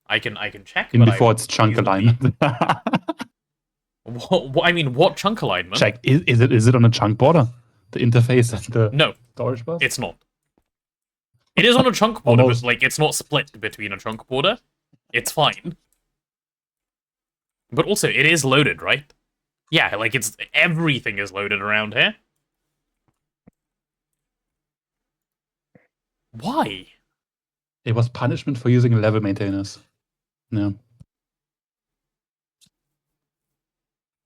I can check. Even but before I it's chunk reasonably- alignment. I mean, what chunk alignment? Check. Is it on a chunk border? The interface and the No, storage bus? it's not. It is on a chunk border, but, Almost. like, it's not split between a chunk border. It's fine. But also, it is loaded, right? Yeah, like, everything is loaded around here. Why? It was punishment for using level maintainers. No.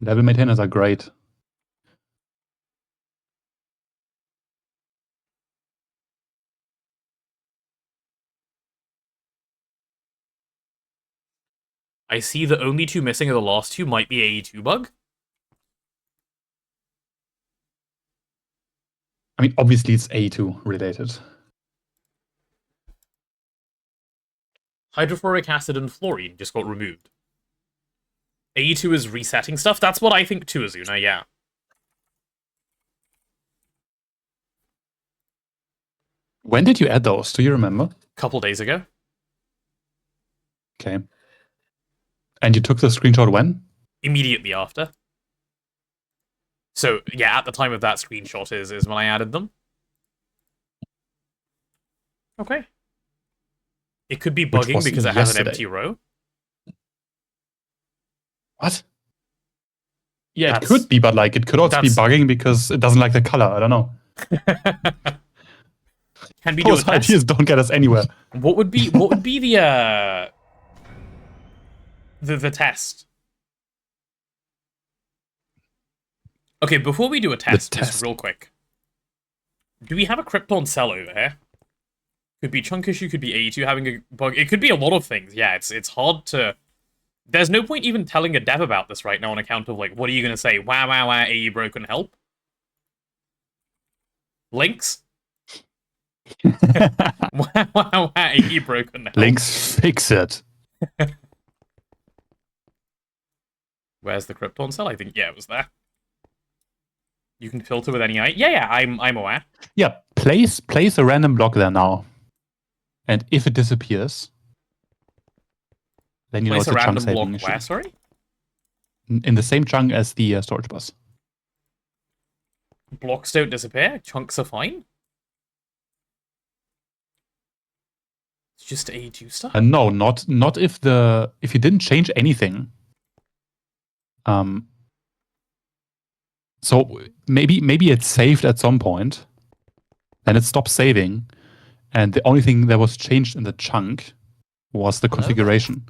Level maintainers are great. I see the only 2 missing of the last 2 might be AE2 bug. I mean, obviously it's A2 related. Hydrofluoric acid and fluorine just got removed. AE2 is resetting stuff? That's what I think too, Azuna, yeah. When did you add those? Do you remember? Couple days ago. Okay. And you took the screenshot when? Immediately after. So, yeah, at the time of that screenshot is when I added them. Okay. It could be Which bugging was because it has an yesterday. empty row. What? Yeah, That's- it could be, but like it could also be that's- bugging because it doesn't like the color. I don't know. Can we do a Those test? ideas don't get us anywhere. What would be the test? Okay, before we do a test, just test. real quick. Do we have a Krypton cell over here? Could be chunk issue, could be AE2 having a bug. It could be a lot of things. Yeah, it's hard to... There's no point even telling a dev about this right now on account of, like, what are you going to say? Wow, wow, wow, AE broken, help? Links? Wow, wow, wow, AE broken, help? Links, fix it. Where's the Krypton cell? I think, yeah, it was there. You can filter with any Yeah, I'm aware. Yeah, place a random block there now. And if it disappears, then you know Place it's a a chunk random saving block issue. where, sorry? In the same chunk as the storage bus. Blocks don't disappear. Chunks are fine. It's just AE2 stuff. No, not if you didn't change anything. So maybe it's saved at some point, then it stopped saving, and the only thing that was changed in the chunk was the configuration.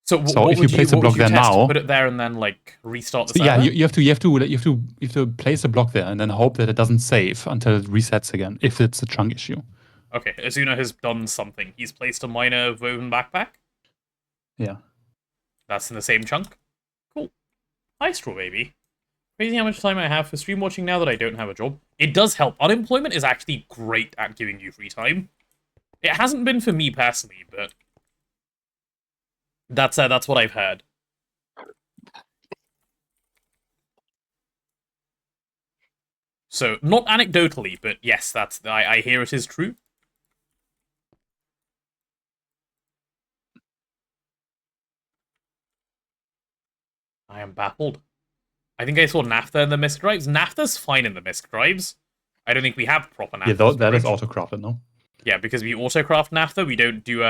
So if you place a block there now, put it there and then like restart the server? yeah, you have to place a block there and then hope that it doesn't save until it resets again if it's a chunk issue. Okay, Azuna has done something. He's placed a minor woven backpack. Yeah. That's in the same chunk. Cool. HypeSrv, baby. Crazy how much time I have for stream watching now that I don't have a job. It does help. Unemployment is actually great at giving you free time. It hasn't been for me personally, but that's what I've heard. So, not anecdotally, but yes, I hear it is true. I am baffled. I think I saw naphtha in the misc drives. Naphtha's fine in the misc drives. I don't think we have proper naphtha. Yeah, that is auto-crafted, no? Yeah, because we auto-craft naphtha, we don't do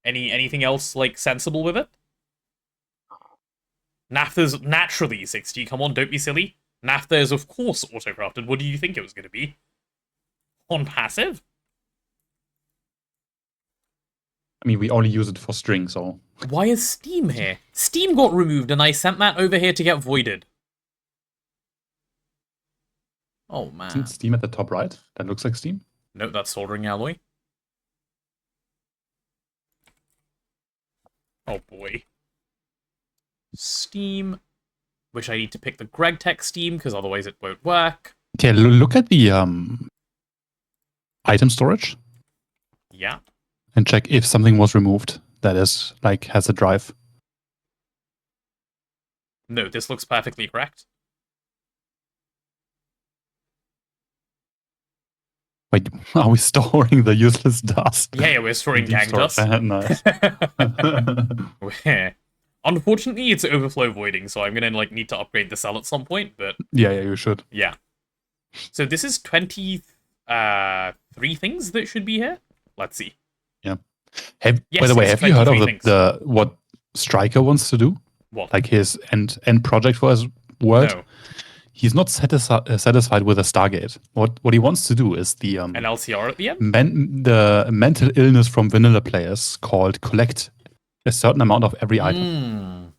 anything else like sensible with it. Naphtha's naturally 60. Come on, don't be silly. Naphtha is of course auto-crafted. What do you think it was going to be? On passive? I mean, we only use it for string, so... Why is Steam here? Steam got removed and I sent that over here to get voided. Oh, man. Isn't Steam at the top right? That looks like Steam. Nope, that's soldering alloy. Oh, boy. Steam. Which I need to pick the GregTech Steam, because otherwise it won't work. Okay, look at the item storage. Yeah. And check if something was removed that is, like, has a drive. No, this looks perfectly correct. Wait, are we storing the useless dust? Yeah, we're storing Deep gang storage. dust. Nice. Unfortunately, it's overflow voiding, so I'm gonna like need to upgrade the cell at some point, but Yeah, you should. yeah. So this is 23 things that should be here? Let's see. Yeah. Yes, by the way, it's have you heard of 23 things. the what Striker wants to do? What? Like his end project for his world? No. He's not satisfied with a Stargate. What he wants to do is the An LCR at the end? the mental illness from vanilla players called collect a certain amount of every item,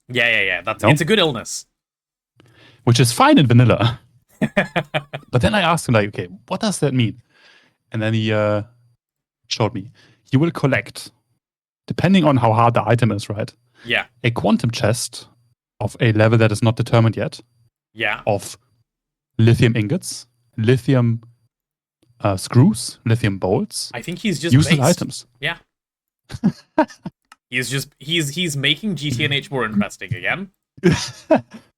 Yeah. No? It's a good illness. which is fine in vanilla. But then I asked him, like, okay, what does that mean? And then he showed me. You will collect, depending on how hard the item is, right? Yeah. A quantum chest of a level that is not determined yet, Yeah. of lithium ingots, lithium screws, lithium bolts, I think he's just useless based. items. Yeah. He's making GTNH more interesting again.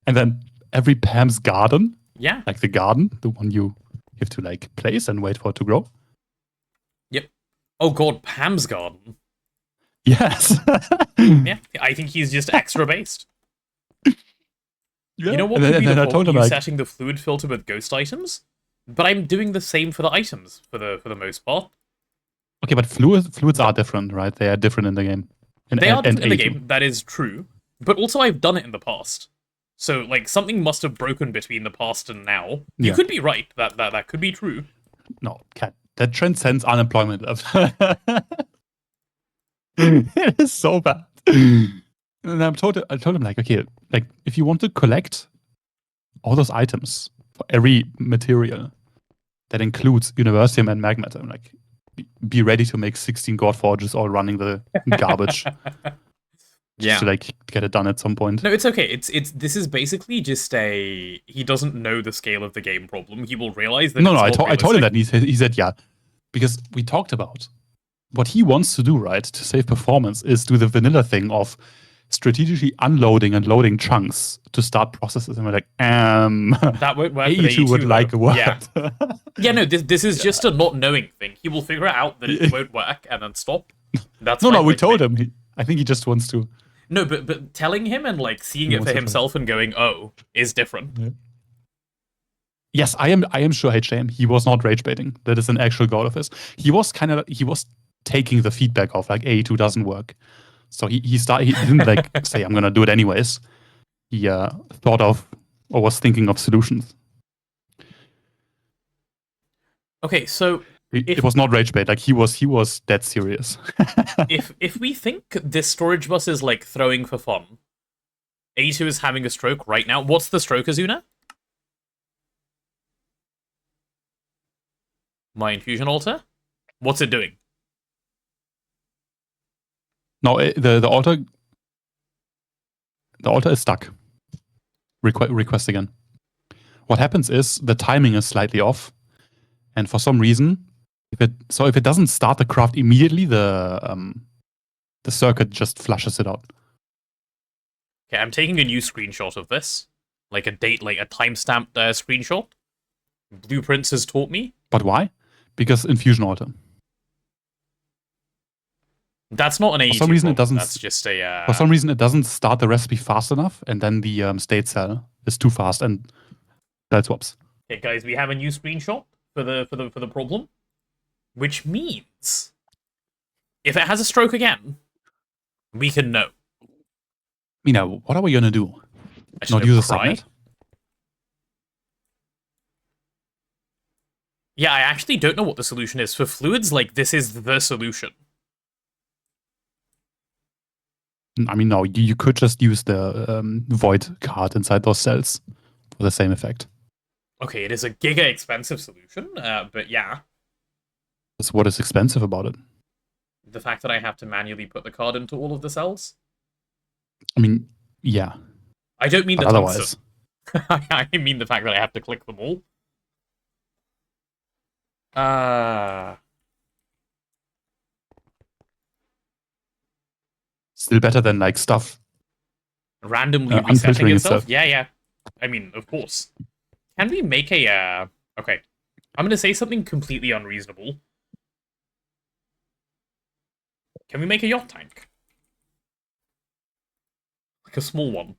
And then every Pam's garden, Yeah. like the garden, the one you have to like place and wait for it to grow. Yep. Oh god, Pam's garden. Yes. Yeah. I think he's just extra based. Yeah. You know what And could be then the I point? told him, You like, setting the fluid filter with ghost items? But I'm doing the same for the items for the most part. Okay, but fluids are different, right? They are different in the game. They are different in the A2. game, that is true. But also I've done it in the past. So, like, something must have broken between the past and now. You Yeah. could be right. That could be true. No, Cat. That transcends unemployment level. It is so bad. And I told him, like, okay, like, if you want to collect all those items for every material that includes Universium and Magnet, I'm like, be ready to make 16 God Forges all running the garbage. Just to, like, get it done at some point. No, it's okay. This is basically just he doesn't know the scale of the game problem. He will realize that. No, I told him that, and he said, yeah, because we talked about what he wants to do, right, to save performance, is do the vanilla thing of strategically unloading and loading chunks to start processes. And we're like, that won't work. AE2 would like a word. Yeah, yeah. No, this is just a not knowing thing. He will figure out that it won't work and then stop. That's no. We told him. I think he just wants to. No, but telling him and like seeing it for himself and going, oh, is different. Yeah. Yes, I am sure HJM. He was not rage baiting. That is an actual goal of his. He was taking the feedback of like AE2 doesn't work. So he didn't like say I'm gonna do it anyways. He thought of or was thinking of solutions. Okay, so it was not rage bait. Like he was dead serious. if we think this storage bus is like throwing for fun, A2 is having a stroke right now. What's the stroke, Azuna? My infusion altar? What's it doing? No, the altar is stuck. Request again. What happens is the timing is slightly off, and for some reason, if it doesn't start the craft immediately, the circuit just flushes it out. Okay, I'm taking a new screenshot of this, like a timestamped screenshot. Blueprints has taught me. But why? Because infusion altar. That's not an AE2 For some reason, problem. it doesn't. That's just a. For some reason, it doesn't start the recipe fast enough, and then the state cell is too fast, and that swaps. Okay, guys, we have a new screenshot for the problem, which means if it has a stroke again, we can know. Mina, what are we gonna do? Not use a subnet? Yeah, I actually don't know what the solution is. For fluids, like, this is the solution. I mean, no, you could just use the void card inside those cells for the same effect. Okay, it is a giga expensive solution, but yeah. That's what is expensive about it. The fact that I have to manually put the card into all of the cells? I mean, yeah. I don't mean but the otherwise. I mean the fact that I have to click them all. Still better than like stuff Randomly resetting unfiltering itself? itself. Yeah. I mean, of course. Can we make a, okay. I'm gonna say something completely unreasonable. Can we make a yacht tank? Like a small one.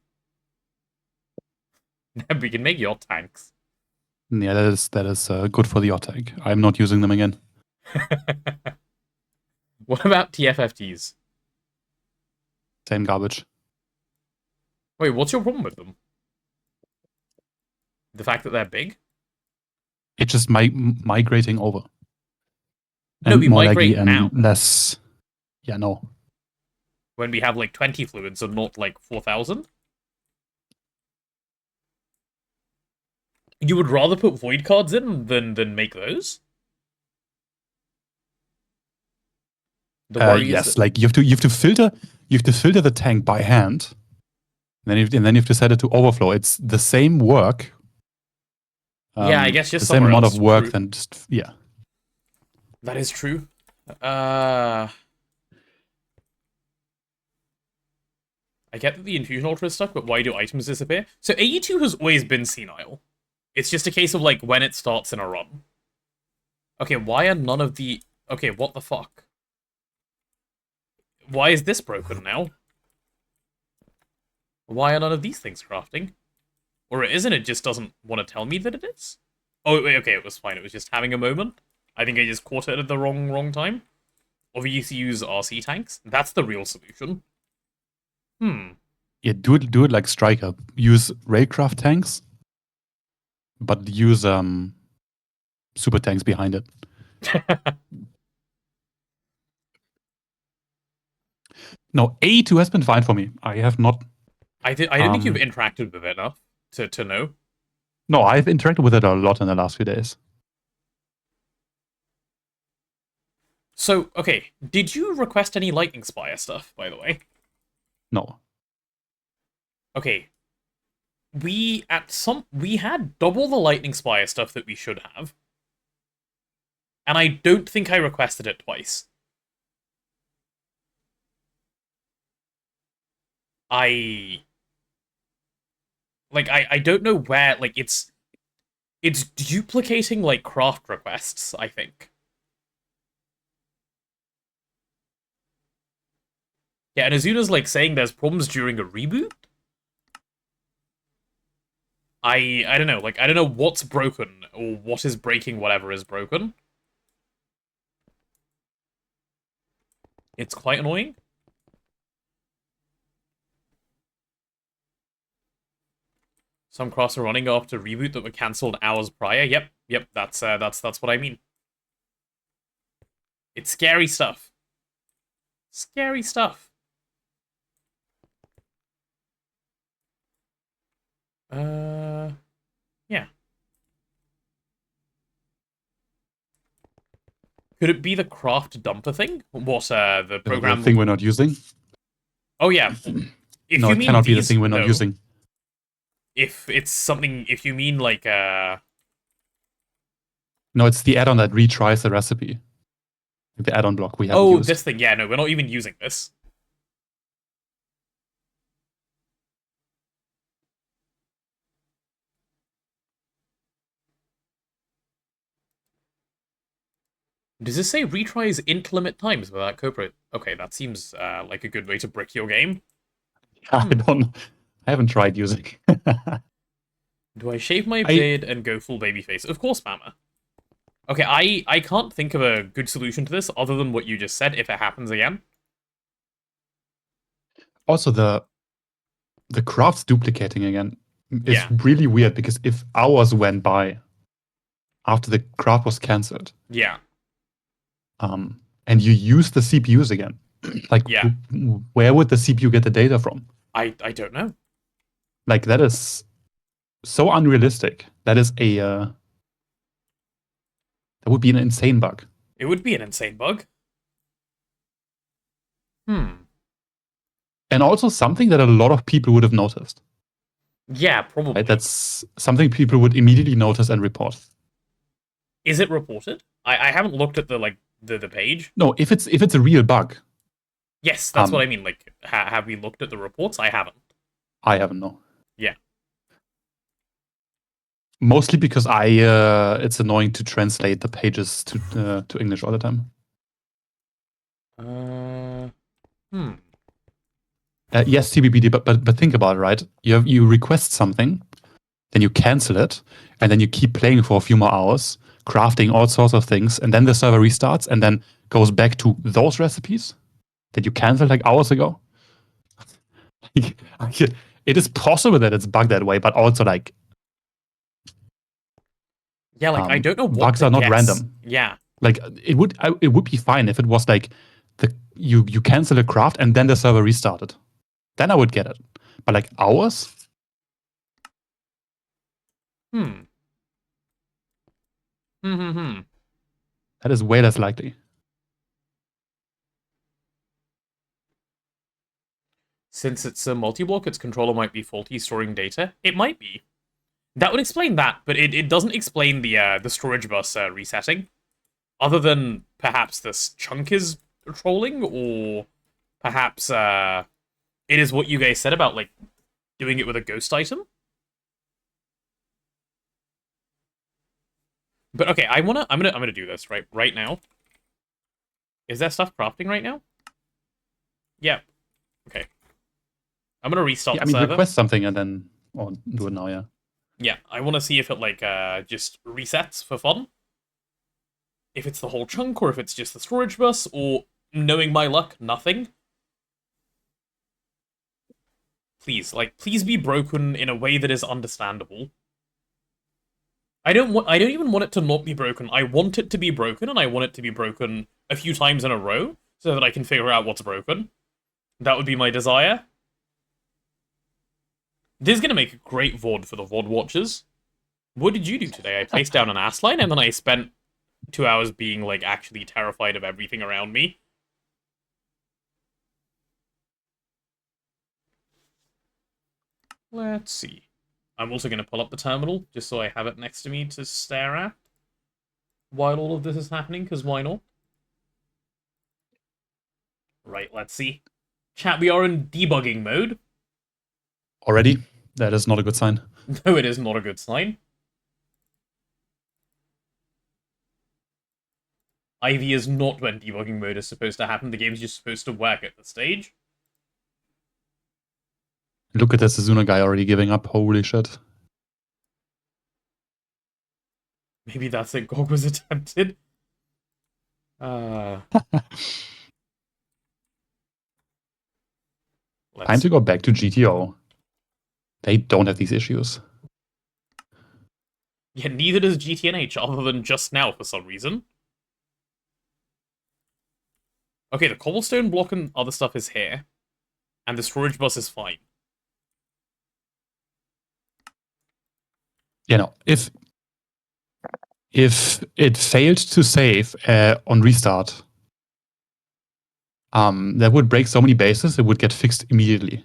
We can make yacht tanks. Yeah, that is good for the tank. I'm not using them again. What about TFFTs? Same garbage. Wait, what's your problem with them? The fact that they're big? It's just migrating over. No, we more migrate laggy and now. less. Yeah, no. When we have like 20 fluids and not like 4,000? You would rather put void cards in than make those? The worry yes, is that... like you have to filter the tank by hand, and then you have to set it to overflow. It's the same work. Yeah, I guess just the same amount else. of work True. than just That is true. I get that the infusion altar is stuck, but why do items disappear? So AE2 has always been senile. It's just a case of like when it starts in a run. Okay, why are none of the... Okay, what the fuck? Why is this broken now? Why are none of these things crafting? Or it isn't, it just doesn't want to tell me that it is? Oh, wait, okay, it was fine. It was just having a moment. I think I just caught it at the wrong time. Or we used to use RC tanks. That's the real solution. Yeah, do it like Striker. Use Raycraft tanks, but use super tanks behind it. No, A2 has been fine for me. I have not. I don't think you've interacted with it enough to know. No, I've interacted with it a lot in the last few days. So, okay, did you request any Lightning Spire stuff, by the way? No. Okay. We had double the Lightning Spire stuff that we should have. And I don't think I requested it twice. I don't know where, like, it's duplicating, like, craft requests, I think. Yeah, and Azuna's, like, saying there's problems during a reboot? I don't know, like, I don't know what's broken, or what is breaking whatever is broken. It's quite annoying. Some crafts are running after reboot that were cancelled hours prior. Yep, that's what I mean. It's scary stuff. Scary stuff. Yeah. Could it be the craft dumper thing? What, the program... The thing we're not using? Oh, yeah. If no, you it mean cannot be the these, thing we're not no. using. If it's something... If you mean, like, No, it's the add-on that retries the recipe. The add-on block we haven't oh, used. this thing. Yeah, no, we're not even using this. Does this say retries int limit times without copyright? Okay, that seems like a good way to brick your game. I haven't tried using. Do I shave my beard and go full babyface? Of course, Mama. Okay, I can't think of a good solution to this other than what you just said if it happens again. Also, the crafts duplicating again is Yeah. really weird because if hours went by after the craft was cancelled, Yeah. and you use the CPUs again, like, Yeah. Where would the CPU get the data from? I don't know. Like, that is so unrealistic. That is that would be an insane bug. It would be an insane bug. And also something that a lot of people would have noticed. Yeah, probably. Right? That's something people would immediately notice and report. Is it reported? I haven't looked at the page. No, if it's a real bug. Yes, that's what I mean. Like, have we looked at the reports? I haven't. I haven't, no. Yeah. Mostly because it's annoying to translate the pages to English all the time. Yes, TBBD, but think about it, right? You request something, then you cancel it, and then you keep playing for a few more hours, crafting all sorts of things, and then the server restarts and then goes back to those recipes that you canceled like hours ago. It is possible that it's bugged that way, but also like... Yeah, like, I don't know what bugs are not random. Yeah. Like, it would be fine if it was like you cancel a craft and then the server restarted. Then I would get it. But like hours? That is way less likely. Since it's a multi-block, its controller might be faulty storing data. It might be. That would explain that, but it doesn't explain the storage bus resetting. Other than perhaps this chunk is trolling, or perhaps it is what you guys said about, like, doing it with a ghost item. But okay, I'm gonna do this right now. Is there stuff crafting right now? Yeah. Okay. I'm gonna restart Yeah, the server. request something and then do it now, yeah. Yeah, I want to see if it, like, just resets for fun. If it's the whole chunk, or if it's just the storage bus, or, knowing my luck, nothing. Please, like, please be broken in a way that is understandable. I don't even want it to not be broken. I want it to be broken, and I want it to be broken a few times in a row, so that I can figure out what's broken. That would be my desire. This is gonna make a great VOD for the VOD watchers. What did you do today? I placed down an ass line, and then I spent 2 hours being, like, actually terrified of everything around me. Let's see. I'm also going to pull up the terminal, just so I have it next to me to stare at while all of this is happening, because why not? Right, let's see. Chat, we are in debugging mode. Already? That is not a good sign. No, it is not a good sign. Ivy is not when debugging mode is supposed to happen. The game's just supposed to work at the stage. Look at this Azuna guy already giving up. Holy shit. Maybe that's it. GoG was attempted. Let's Time to go back to GTO. They don't have these issues. Yeah, neither does GTNH, other than just now for some reason. Okay, the cobblestone block and other stuff is here. And the storage bus is fine. You know, if it failed to save on restart, that would break so many bases, it would get fixed immediately.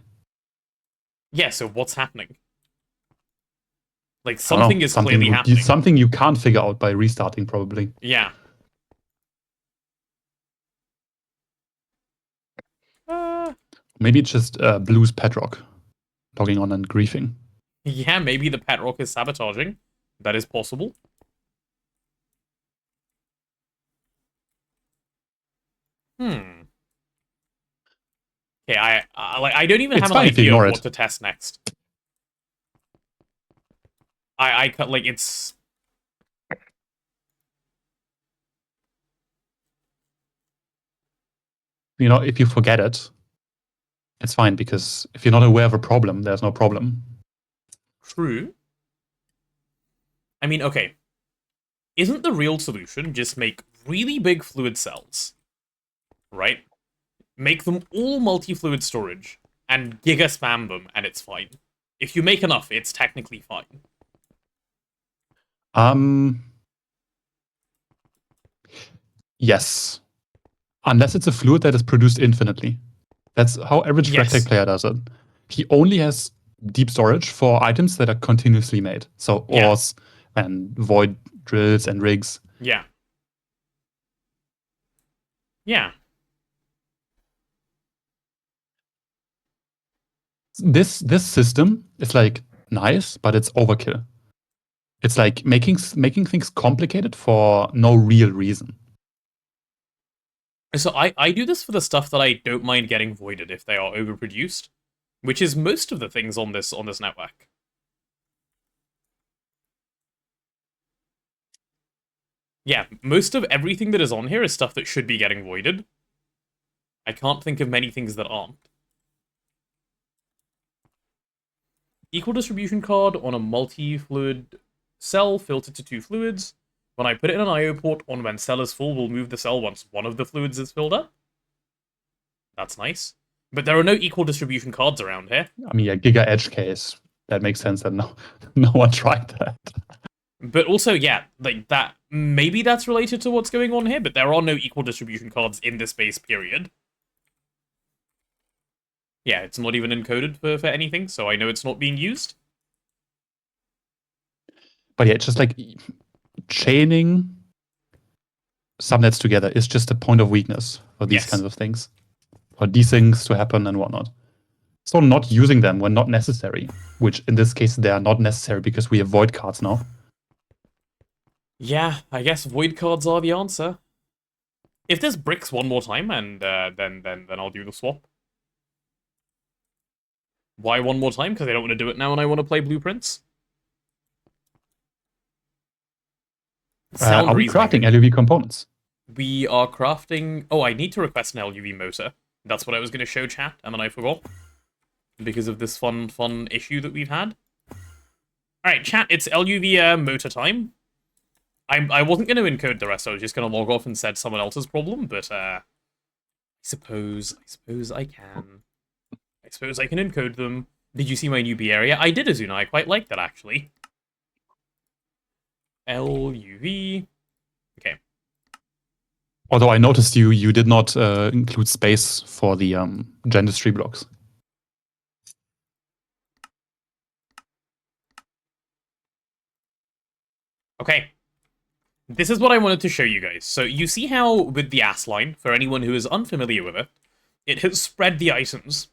Yeah, so what's happening? Like, something is something clearly happening. Something you can't figure out by restarting, probably. Yeah. Maybe it's just Blue's Petrock logging on and griefing. Yeah, maybe the pet rock is sabotaging. That is possible. Okay, I don't even It's have an fine if you idea of ignore what it. to test next. I cut, like, it's... You know, if you forget it, it's fine, because if you're not aware of a problem, there's no problem. True. I mean, okay. Isn't the real solution just make really big fluid cells? Right? Make them all multi-fluid storage, and giga spam them, and it's fine. If you make enough, it's technically fine. Yes. Unless it's a fluid that is produced infinitely. That's how average Yes. Fractech player does it. He only has deep storage for items that are continuously made. So Yeah. ores and void drills and rigs. Yeah. Yeah. This system is like nice, but it's overkill. It's like making things complicated for no real reason. So I do this for the stuff that I don't mind getting voided if they are overproduced, which is most of the things on this network. Yeah, most of everything that is on here is stuff that should be getting voided. I can't think of many things that aren't. Equal distribution card on a multi-fluid cell filtered to 2 fluids. When I put it in an IO port on when cell is full, we'll move the cell once one of the fluids is filled up. That's nice. But there are no equal distribution cards around here. I mean, a Giga Edge case, that makes sense that no one tried that. But also, yeah, like that, maybe that's related to what's going on here, but there are no equal distribution cards in this base, period. Yeah, it's not even encoded for anything, so I know it's not being used. But yeah, it's just like chaining subnets together is just a point of weakness for these kinds of things. For these things to happen and whatnot. So not using them when not necessary, which in this case they are not necessary because we have void cards now. Yeah, I guess void cards are the answer. If there's bricks one more time, and then I'll do the swap. Why one more time? Because I don't want to do it now and I want to play blueprints. Sound Are we reasoning. crafting LUV components? We are crafting... Oh, I need to request an LUV motor. That's what I was going to show chat, and then I forgot. Because of this fun issue that we've had. Alright, chat, it's LUV motor time. I wasn't going to encode the rest, I was just going to log off and said someone else's problem, but I suppose I can. I suppose I can encode them. Did you see my newbie area? I did, Azuna. I quite like that, actually. LUV. Okay. Although I noticed you did not include space for the Gendustry blocks. Okay. This is what I wanted to show you guys. So you see how with the AS line, for anyone who is unfamiliar with it, it has spread the items,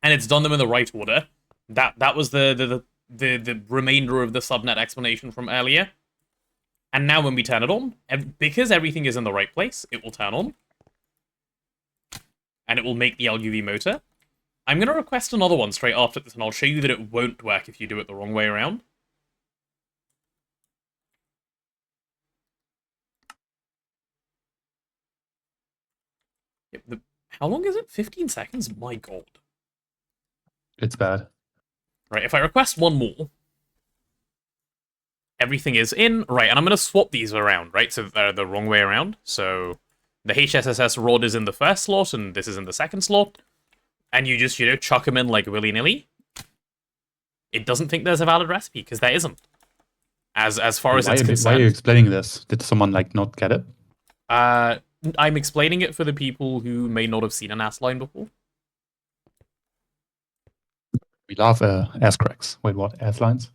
and it's done them in the right order. That was the remainder of the subnet explanation from earlier. And now when we turn it on, because everything is in the right place, it will turn on. And it will make the LUV motor. I'm going to request another one straight after this, and I'll show you that it won't work if you do it the wrong way around. Yep, how long is it? 15 seconds? My god. It's bad. Right, if I request one more, everything is in. Right, and I'm going to swap these around, right? So they're the wrong way around. So the HSSS rod is in the first slot, and this is in the second slot. And you just, chuck them in like willy-nilly. It doesn't think there's a valid recipe, because there isn't. As far as it's concerned. Why are you explaining this? Did someone not get it? I'm explaining it for the people who may not have seen an AS line before. We love ass cracks. Wait, what? Ass lines?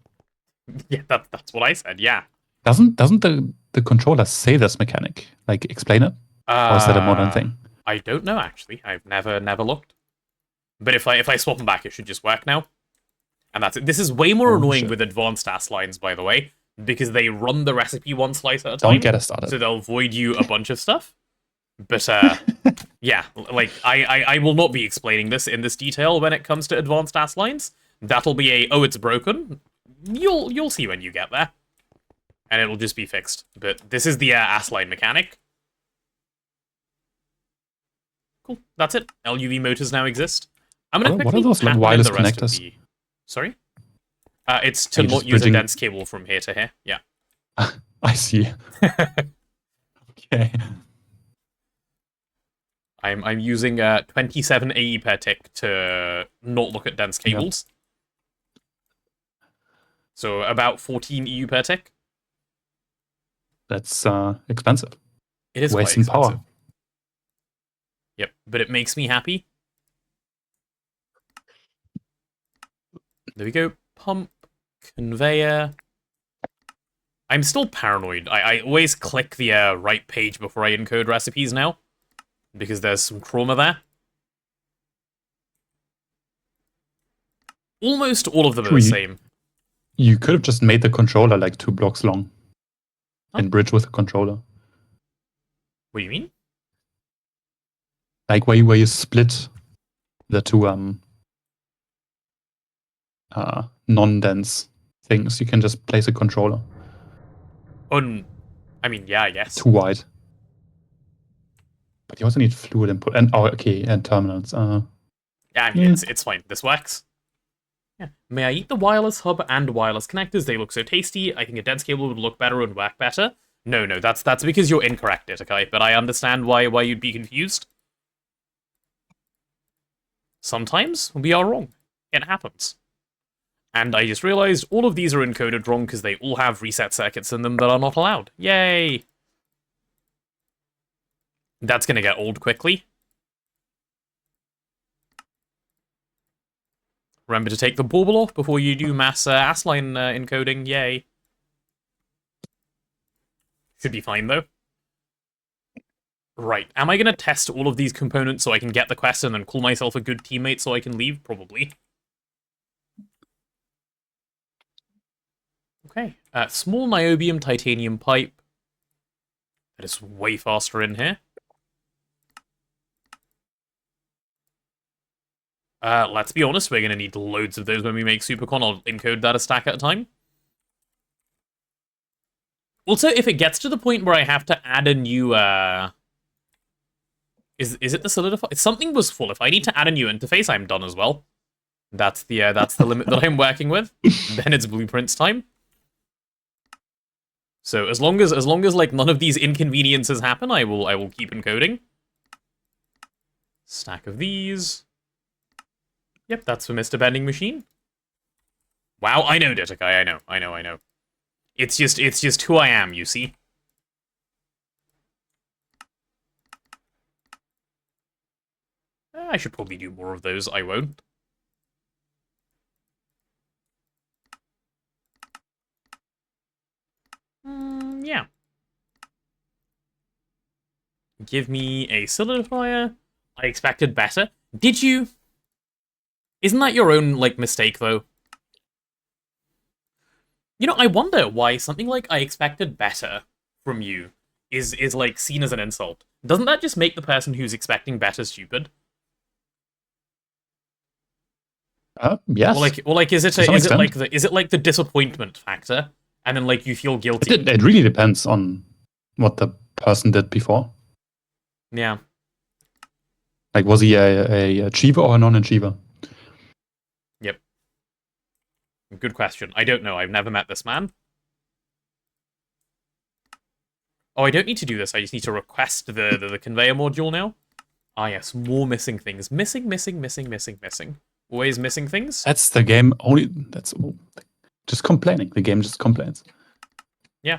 Yeah, that's what I said, yeah. Doesn't the controller say this mechanic? Explain it? Or is that a modern thing? I don't know, actually. I've never looked. But if I swap them back, it should just work now. And that's it. This is way more annoying with advanced AS lines, by the way, because they run the recipe one slice at a time. Don't get us started. So they'll void you a bunch of stuff. But, yeah, I will not be explaining this in this detail when it comes to advanced AS lines. That'll be oh, it's broken. You'll see when you get there. And it'll just be fixed. But this is the AS line mechanic. Cool, that's it. LUV motors now exist. I'm gonna quickly what are those patent in wireless the rest of connectors? the... Sorry? It's to Are you not just use a bridging- dense cable from here to here. Yeah. I see. Okay. I'm using 27 AE per tick to not look at dense cables. So about 14 EU per tick. That's expensive. It is Wasting quite expensive. power. Yep, but it makes me happy. There we go. Pump, conveyor. I'm still paranoid. I always click the right page before I encode recipes now, because there's some chroma there. Almost all of them are the same. You could have just made the controller 2 blocks long. Huh? And bridge with the controller. What do you mean? Where you split the two non-dense things. You can just place a controller. I mean, yeah, I guess. Too wide. But you also need fluid input. And and terminals. Yeah, I mean, it's fine. This works. Yeah. May I eat the wireless hub and wireless connectors? They look so tasty. I think a dense cable would look better and work better. No, that's because you're incorrect, Itakai, but I understand why you'd be confused. Sometimes we are wrong. It happens. And I just realized all of these are encoded wrong because they all have reset circuits in them that are not allowed. Yay! That's gonna get old quickly. Remember to take the bauble off before you do mass AS line encoding. Yay. Should be fine, though. Right. Am I going to test all of these components so I can get the quest and then call myself a good teammate so I can leave? Probably. Okay. Small niobium titanium pipe. That is way faster in here. Let's be honest, we're going to need loads of those when we make Supercon. I'll encode that a stack at a time. Also, if it gets to the point where I have to add a new, is it the solidify? Something was full. If I need to add a new interface, I'm done as well. That's the limit that I'm working with. Then it's blueprints time. So as long as like none of these inconveniences happen, I will keep encoding. Stack of these. Yep, that's for Mr. Vending Machine. Wow, I know, Ditakai, I know. It's just who I am, you see. I should probably do more of those, I won't. Yeah. Give me a solidifier. I expected better. Did you? Isn't that your own, like, mistake, though? You know, I wonder why something like I expected better from you is like, seen as an insult. Doesn't that just make the person who's expecting better stupid? Yes. Or like, is it like the disappointment factor, and then like you feel guilty? It really depends on what the person did before. Yeah. Like, was he a achiever or a non-achiever? Yep. Good question. I don't know. I've never met this man. Oh, I don't need to do this. I just need to request the conveyor module now. Ah, yes. More missing things. Missing. Always missing things. That's the game. That's just complaining. The game just complains. Yeah.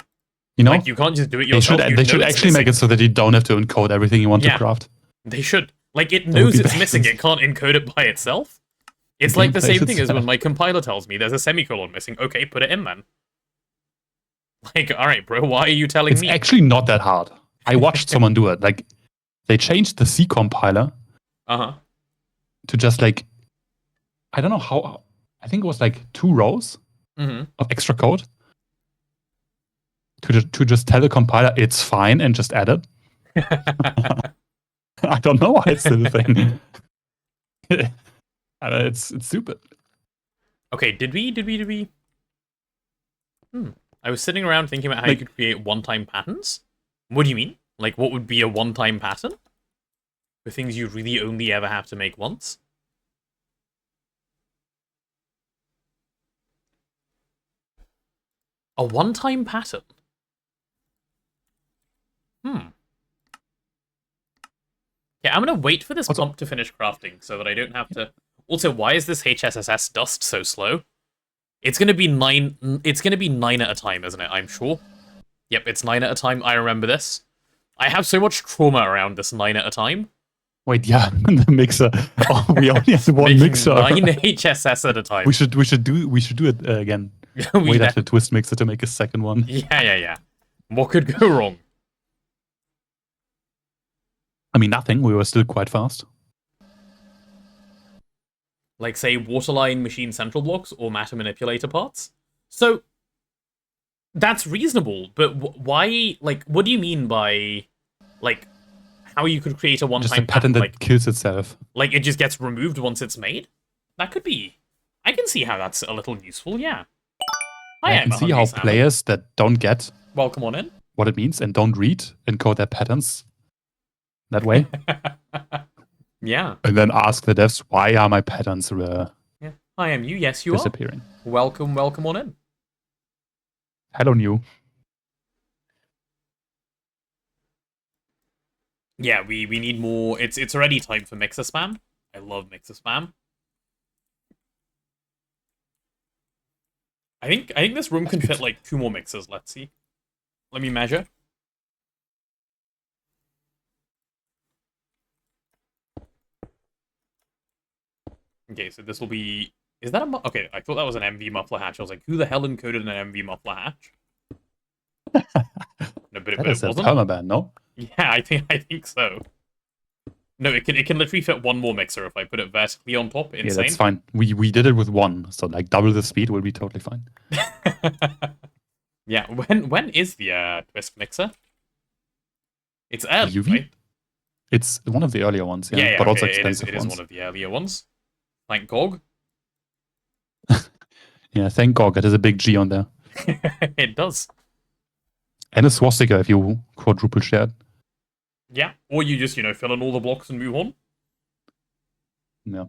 You know, like, you can't just do it yourself. They should actually make it so that you don't have to encode everything you want to craft. They should. Like, it knows it's missing. It can't encode it by itself. It's like the same thing as when my compiler tells me there's a semicolon missing. Okay, put it in, man. Like, all right, bro, why are you telling me? It's actually not that hard. I watched someone do it. Like, they changed the C compiler to just, like, I don't know how, I think it was like 2 rows of extra code to just tell the compiler it's fine and just add it. I don't know why it's still a thing. It's stupid. Okay, did we? I was sitting around thinking about how you could create one-time patterns. What do you mean? Like, what would be a one-time pattern? For things you really only ever have to make once? A one-time pattern? Yeah, I'm gonna wait for this pump to finish crafting so that I don't have to... Also, why is this HSSS dust so slow? It's gonna be 9... It's gonna be 9 at a time, isn't it? I'm sure. Yep, it's 9 at a time. I remember this. I have so much trauma around this 9 at a time. Wait, yeah, the mixer. Oh, we only have one mixer. 9 HSS at a time. We should do it again. Wait after the twist mixer to make a second one. Yeah. What could go wrong? I mean, nothing. We were still quite fast. Like, say, waterline machine central blocks or matter manipulator parts. So, that's reasonable, but why, like, what do you mean by, like, how you could create a one-time pattern? Just a pattern that like, kills itself. Like, it just gets removed once it's made? That could be... I can see how that's a little useful, yeah. I can see how players that don't get... Welcome on in. ...what it means and don't read encode their patterns that way. Yeah. And then ask the devs, why are my patterns yeah. I am you. Yes, you disappearing. Are. Welcome on in. Hello, new. Yeah, we need more. It's already time for mixer spam. I love mixer spam. I think this room can fit like 2 more mixers. Let's see. Let me measure. Okay, so this will be... Is that a... Okay, I thought that was an MV muffler hatch. I was like, who the hell encoded an MV muffler hatch? No, but it wasn't. Permaban, no? Yeah, I think so. No, it can literally fit 1 more mixer if I put it vertically on top. Insane. Yeah, that's fine. We did it with 1, so like double the speed will be totally fine. Yeah, when is the twist mixer? It's early, UV? right? It's one of the earlier ones, yeah, but okay, also expensive ones. It is one of the earlier ones. Thank GOG. Yeah, thank GOG. It has a big G on there. It does. And a swastika if you quadruple shared. Yeah, or you just, fill in all the blocks and move on. Yeah.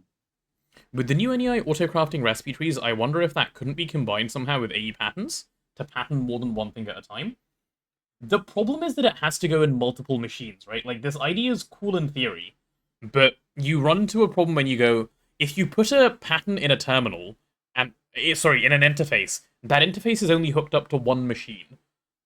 With the new NEI auto-crafting recipe trees, I wonder if that couldn't be combined somehow with AE patterns to pattern more than one thing at a time. The problem is that it has to go in multiple machines, right? Like, this idea is cool in theory, but you run into a problem when you go, if you put a pattern in a terminal, and in an interface, that interface is only hooked up to one machine.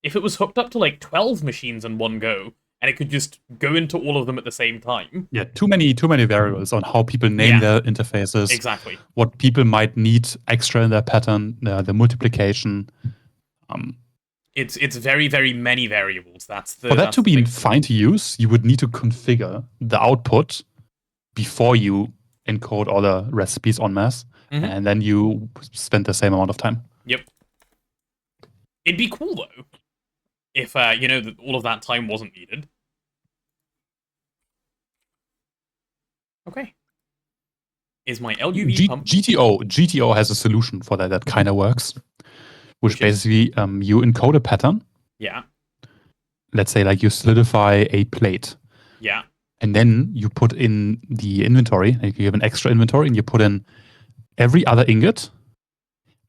If it was hooked up to, like, 12 machines in one go, and it could just go into all of them at the same time. Yeah, too many variables on how people name their interfaces. Exactly. What people might need extra in their pattern, the multiplication. It's very, very many variables. For that to be fine to use, you would need to configure the output before you encode all the recipes en masse, and then you spend the same amount of time. Yep. It'd be cool, though, if, that all of that time wasn't needed. Okay. Is my LUV pump... GTO has a solution for that kind of works. Which basically, you encode a pattern. Yeah. Let's say, like, you solidify a plate. Yeah. And then you put in the inventory, like you have an extra inventory, and you put in every other ingot.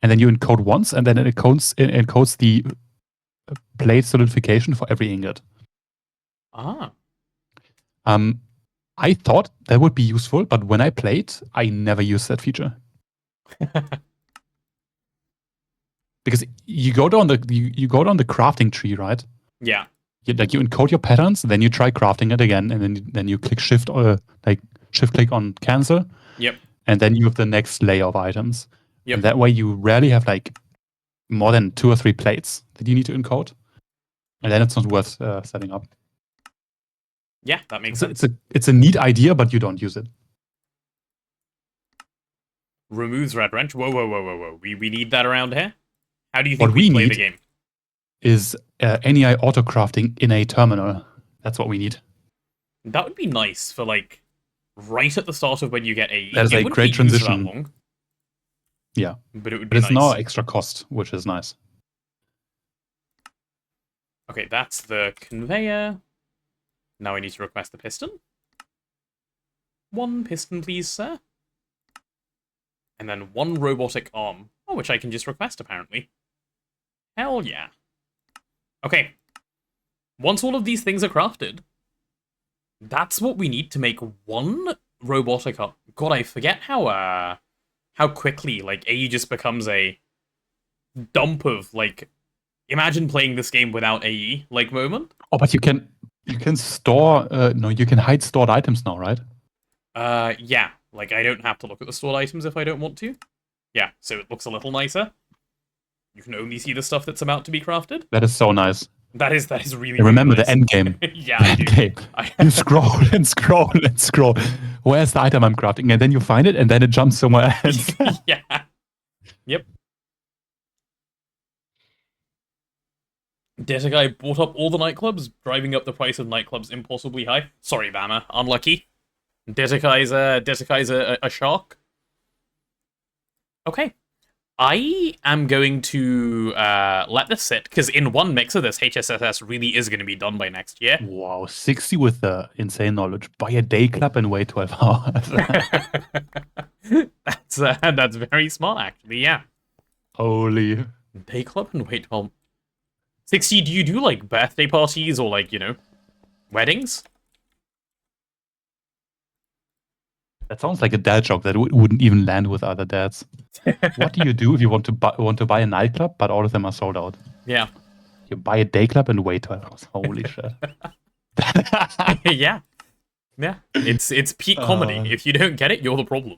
And then you encode once, and then it encodes the plate solidification for every ingot. Ah. I thought that would be useful, but when I played, I never used that feature. Because you go down the crafting tree, right? Yeah. You encode your patterns, then you try crafting it again, and then you click shift click on cancel. Yep. And then you have the next layer of items. Yep. And that way you rarely have like more than 2 or 3 plates that you need to encode. And then it's not worth setting up. Yeah, that makes sense. It's a neat idea, but you don't use it. Removes red wrench. Whoa. We need that around here? How do you think what we play need the game? Is NEI auto-crafting in a terminal. That's what we need. That would be nice for, like, right at the start of when you get AE. That is a great transition. That long, yeah. But it would be nice. It's no extra cost, which is nice. Okay, that's the conveyor. Now I need to request the piston. 1 piston, please, sir. And then 1 robotic arm. Oh, which I can just request, apparently. Hell yeah. Okay. Once all of these things are crafted, that's what we need to make 1 robotic arm. God, I forget how quickly, like, AE just becomes a dump of, like, imagine playing this game without AE, like, moment. Oh, but you can store, you can hide stored items now, right? Yeah. Like, I don't have to look at the stored items if I don't want to. Yeah, so it looks a little nicer. You can only see the stuff that's about to be crafted. That is so nice. That is really, remember really nice. the end game. Yeah, I do. Game. You scroll and scroll and scroll. Where's the item I'm crafting? And then you find it, and then it jumps somewhere else. Yeah. Yep. Guy bought up all the nightclubs, driving up the price of nightclubs impossibly high. Sorry, Bama. Unlucky. Guy's a shark. Okay. I am going to let this sit, because in one mixer, this HSSS really is going to be done by next year. Wow, 60 with the insane knowledge. Buy a day club and wait 12 hours. That's very smart, actually, yeah. Holy. Day club and wait 12... 60, do you do, like, birthday parties or, like, weddings? That sounds like a dad joke that wouldn't even land with other dads. What do you do if you want to buy a nightclub, but all of them are sold out? Yeah. You buy a day club and wait 12 hours. Holy shit. Yeah. Yeah. It's peak comedy. If you don't get it, you're the problem.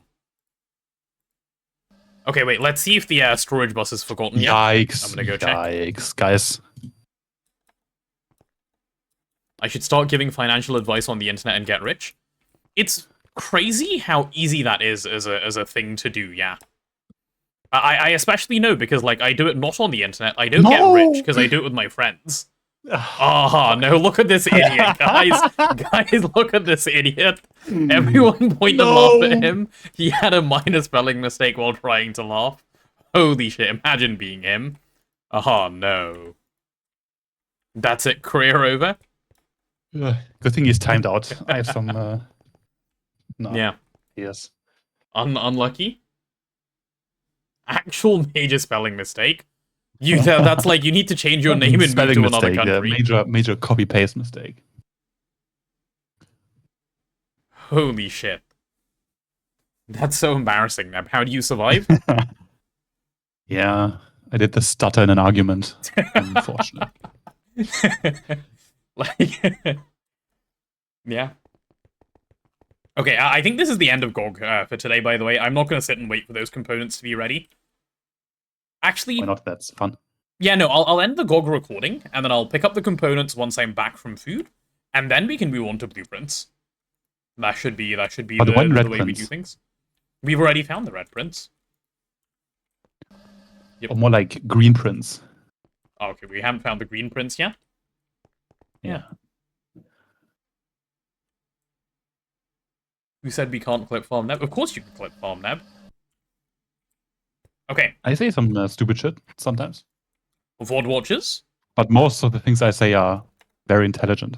Okay, wait, let's see if the storage bus is forgotten yet. Yikes. I'm gonna go check. Yikes, guys. I should start giving financial advice on the internet and get rich. It's crazy how easy that is as a thing to do, yeah. I especially know because, like, I do it not on the internet. I don't get rich because I do it with my friends. No, look at this idiot, guys. Guys, look at this idiot. Everyone point and laugh at him. He had a minor spelling mistake while trying to laugh. Holy shit, imagine being him. No. That's it. Career over. Good thing he's timed out. I have some. No. Yeah. Yes. Unlucky. Actual major spelling mistake. That's like you need to change your name and move Spelling to another mistake, country. Major copy paste mistake. Holy shit. That's so embarrassing, Neb. How do you survive? Yeah, I did the stutter in an argument. Unfortunately. Like, yeah. Okay, I think this is the end of GoG for today, by the way. I'm not going to sit and wait for those components to be ready. Actually, Why not? That's fun. yeah, no, I'll end the GoG recording, and then I'll pick up the components once I'm back from food, and then we can move on to blueprints. That should be Oh, the one red way we prints. do things. We've already found the red prints. Yep. Or more like green prints. Oh, okay, we haven't found the green prints yet. Yeah. Who said we can't clip farm Neb? Of course you can clip farm Neb. Okay, I say some stupid shit sometimes. VOD watchers. But most of the things I say are very intelligent.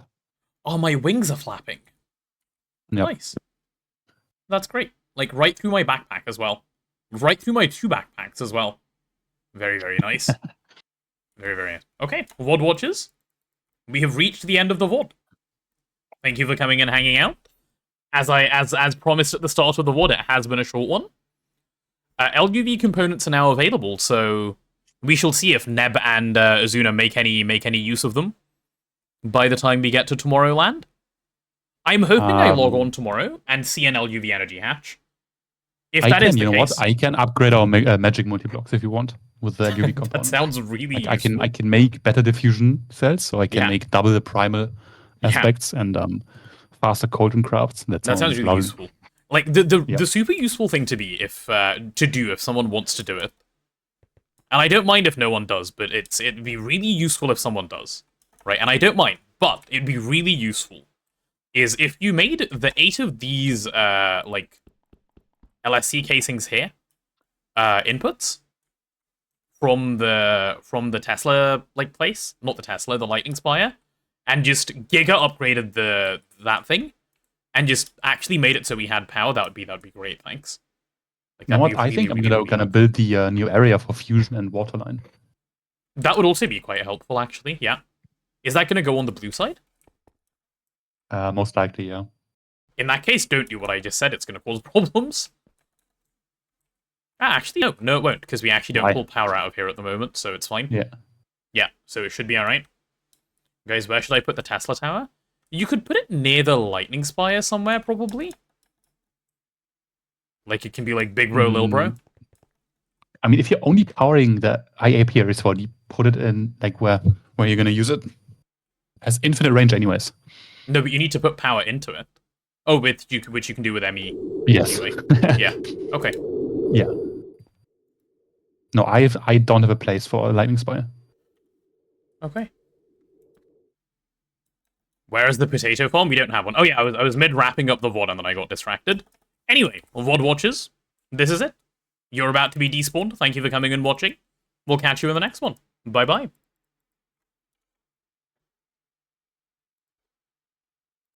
Oh, my wings are flapping. Yep. Nice. That's great. Like, right through my backpack as well. Right through my 2 backpacks as well. Very, very nice. Very, very nice. Okay, VOD watchers. We have reached the end of the VOD. Thank you for coming and hanging out. As promised at the start of the VOD, it has been a short one. LUV components are now available, so we shall see if Neb and Azuna make any use of them by the time we get to Tomorrowland. I'm hoping I log on tomorrow and see an LUV energy hatch. If that is the you know case, what? I can upgrade our magic multi-blocks if you want with the LUV component. that sounds really I useful. can make better diffusion cells, so I can Yeah. make double the primal aspects and faster colton crafts. That sounds really lovely. useful. Like the super useful thing to be if someone wants to do it. And I don't mind if no one does, but it'd be really useful if someone does, right? And I don't mind, but it'd be really useful is if you made the 8 of these like LSC casings here inputs from the Tesla like place, not the Tesla, the Lightning Spire, and just giga upgraded that thing. And just actually made it so we had power. That'd be great. Thanks. Like, You know that'd what? be I think really, I'm really gonna build the new area for fusion and waterline. That would also be quite helpful, actually. Yeah. Is that gonna go on the blue side? Most likely, yeah. In that case, don't do what I just said. It's gonna cause problems. Actually, no, it won't, because we actually don't Why? pull power out of here at the moment, so it's fine. Yeah. Yeah. So it should be all right. Guys, where should I put the Tesla tower? You could put it near the Lightning Spire somewhere, probably. Like, it can be like Big Bro, Lil Bro. I mean, if you're only powering the IAP areas for you put it in like where you're gonna use it. Has infinite range anyways. No, but you need to put power into it. Oh, which you can do with ME. Yes. Anyway. Yeah. Okay. Yeah. No, I don't have a place for a lightning spire. Okay. Where is the potato farm? We don't have one. Oh yeah, I was mid wrapping up the VOD and then I got distracted. Anyway, VOD watchers, this is it. You're about to be despawned. Thank you for coming and watching. We'll catch you in the next one. Bye bye.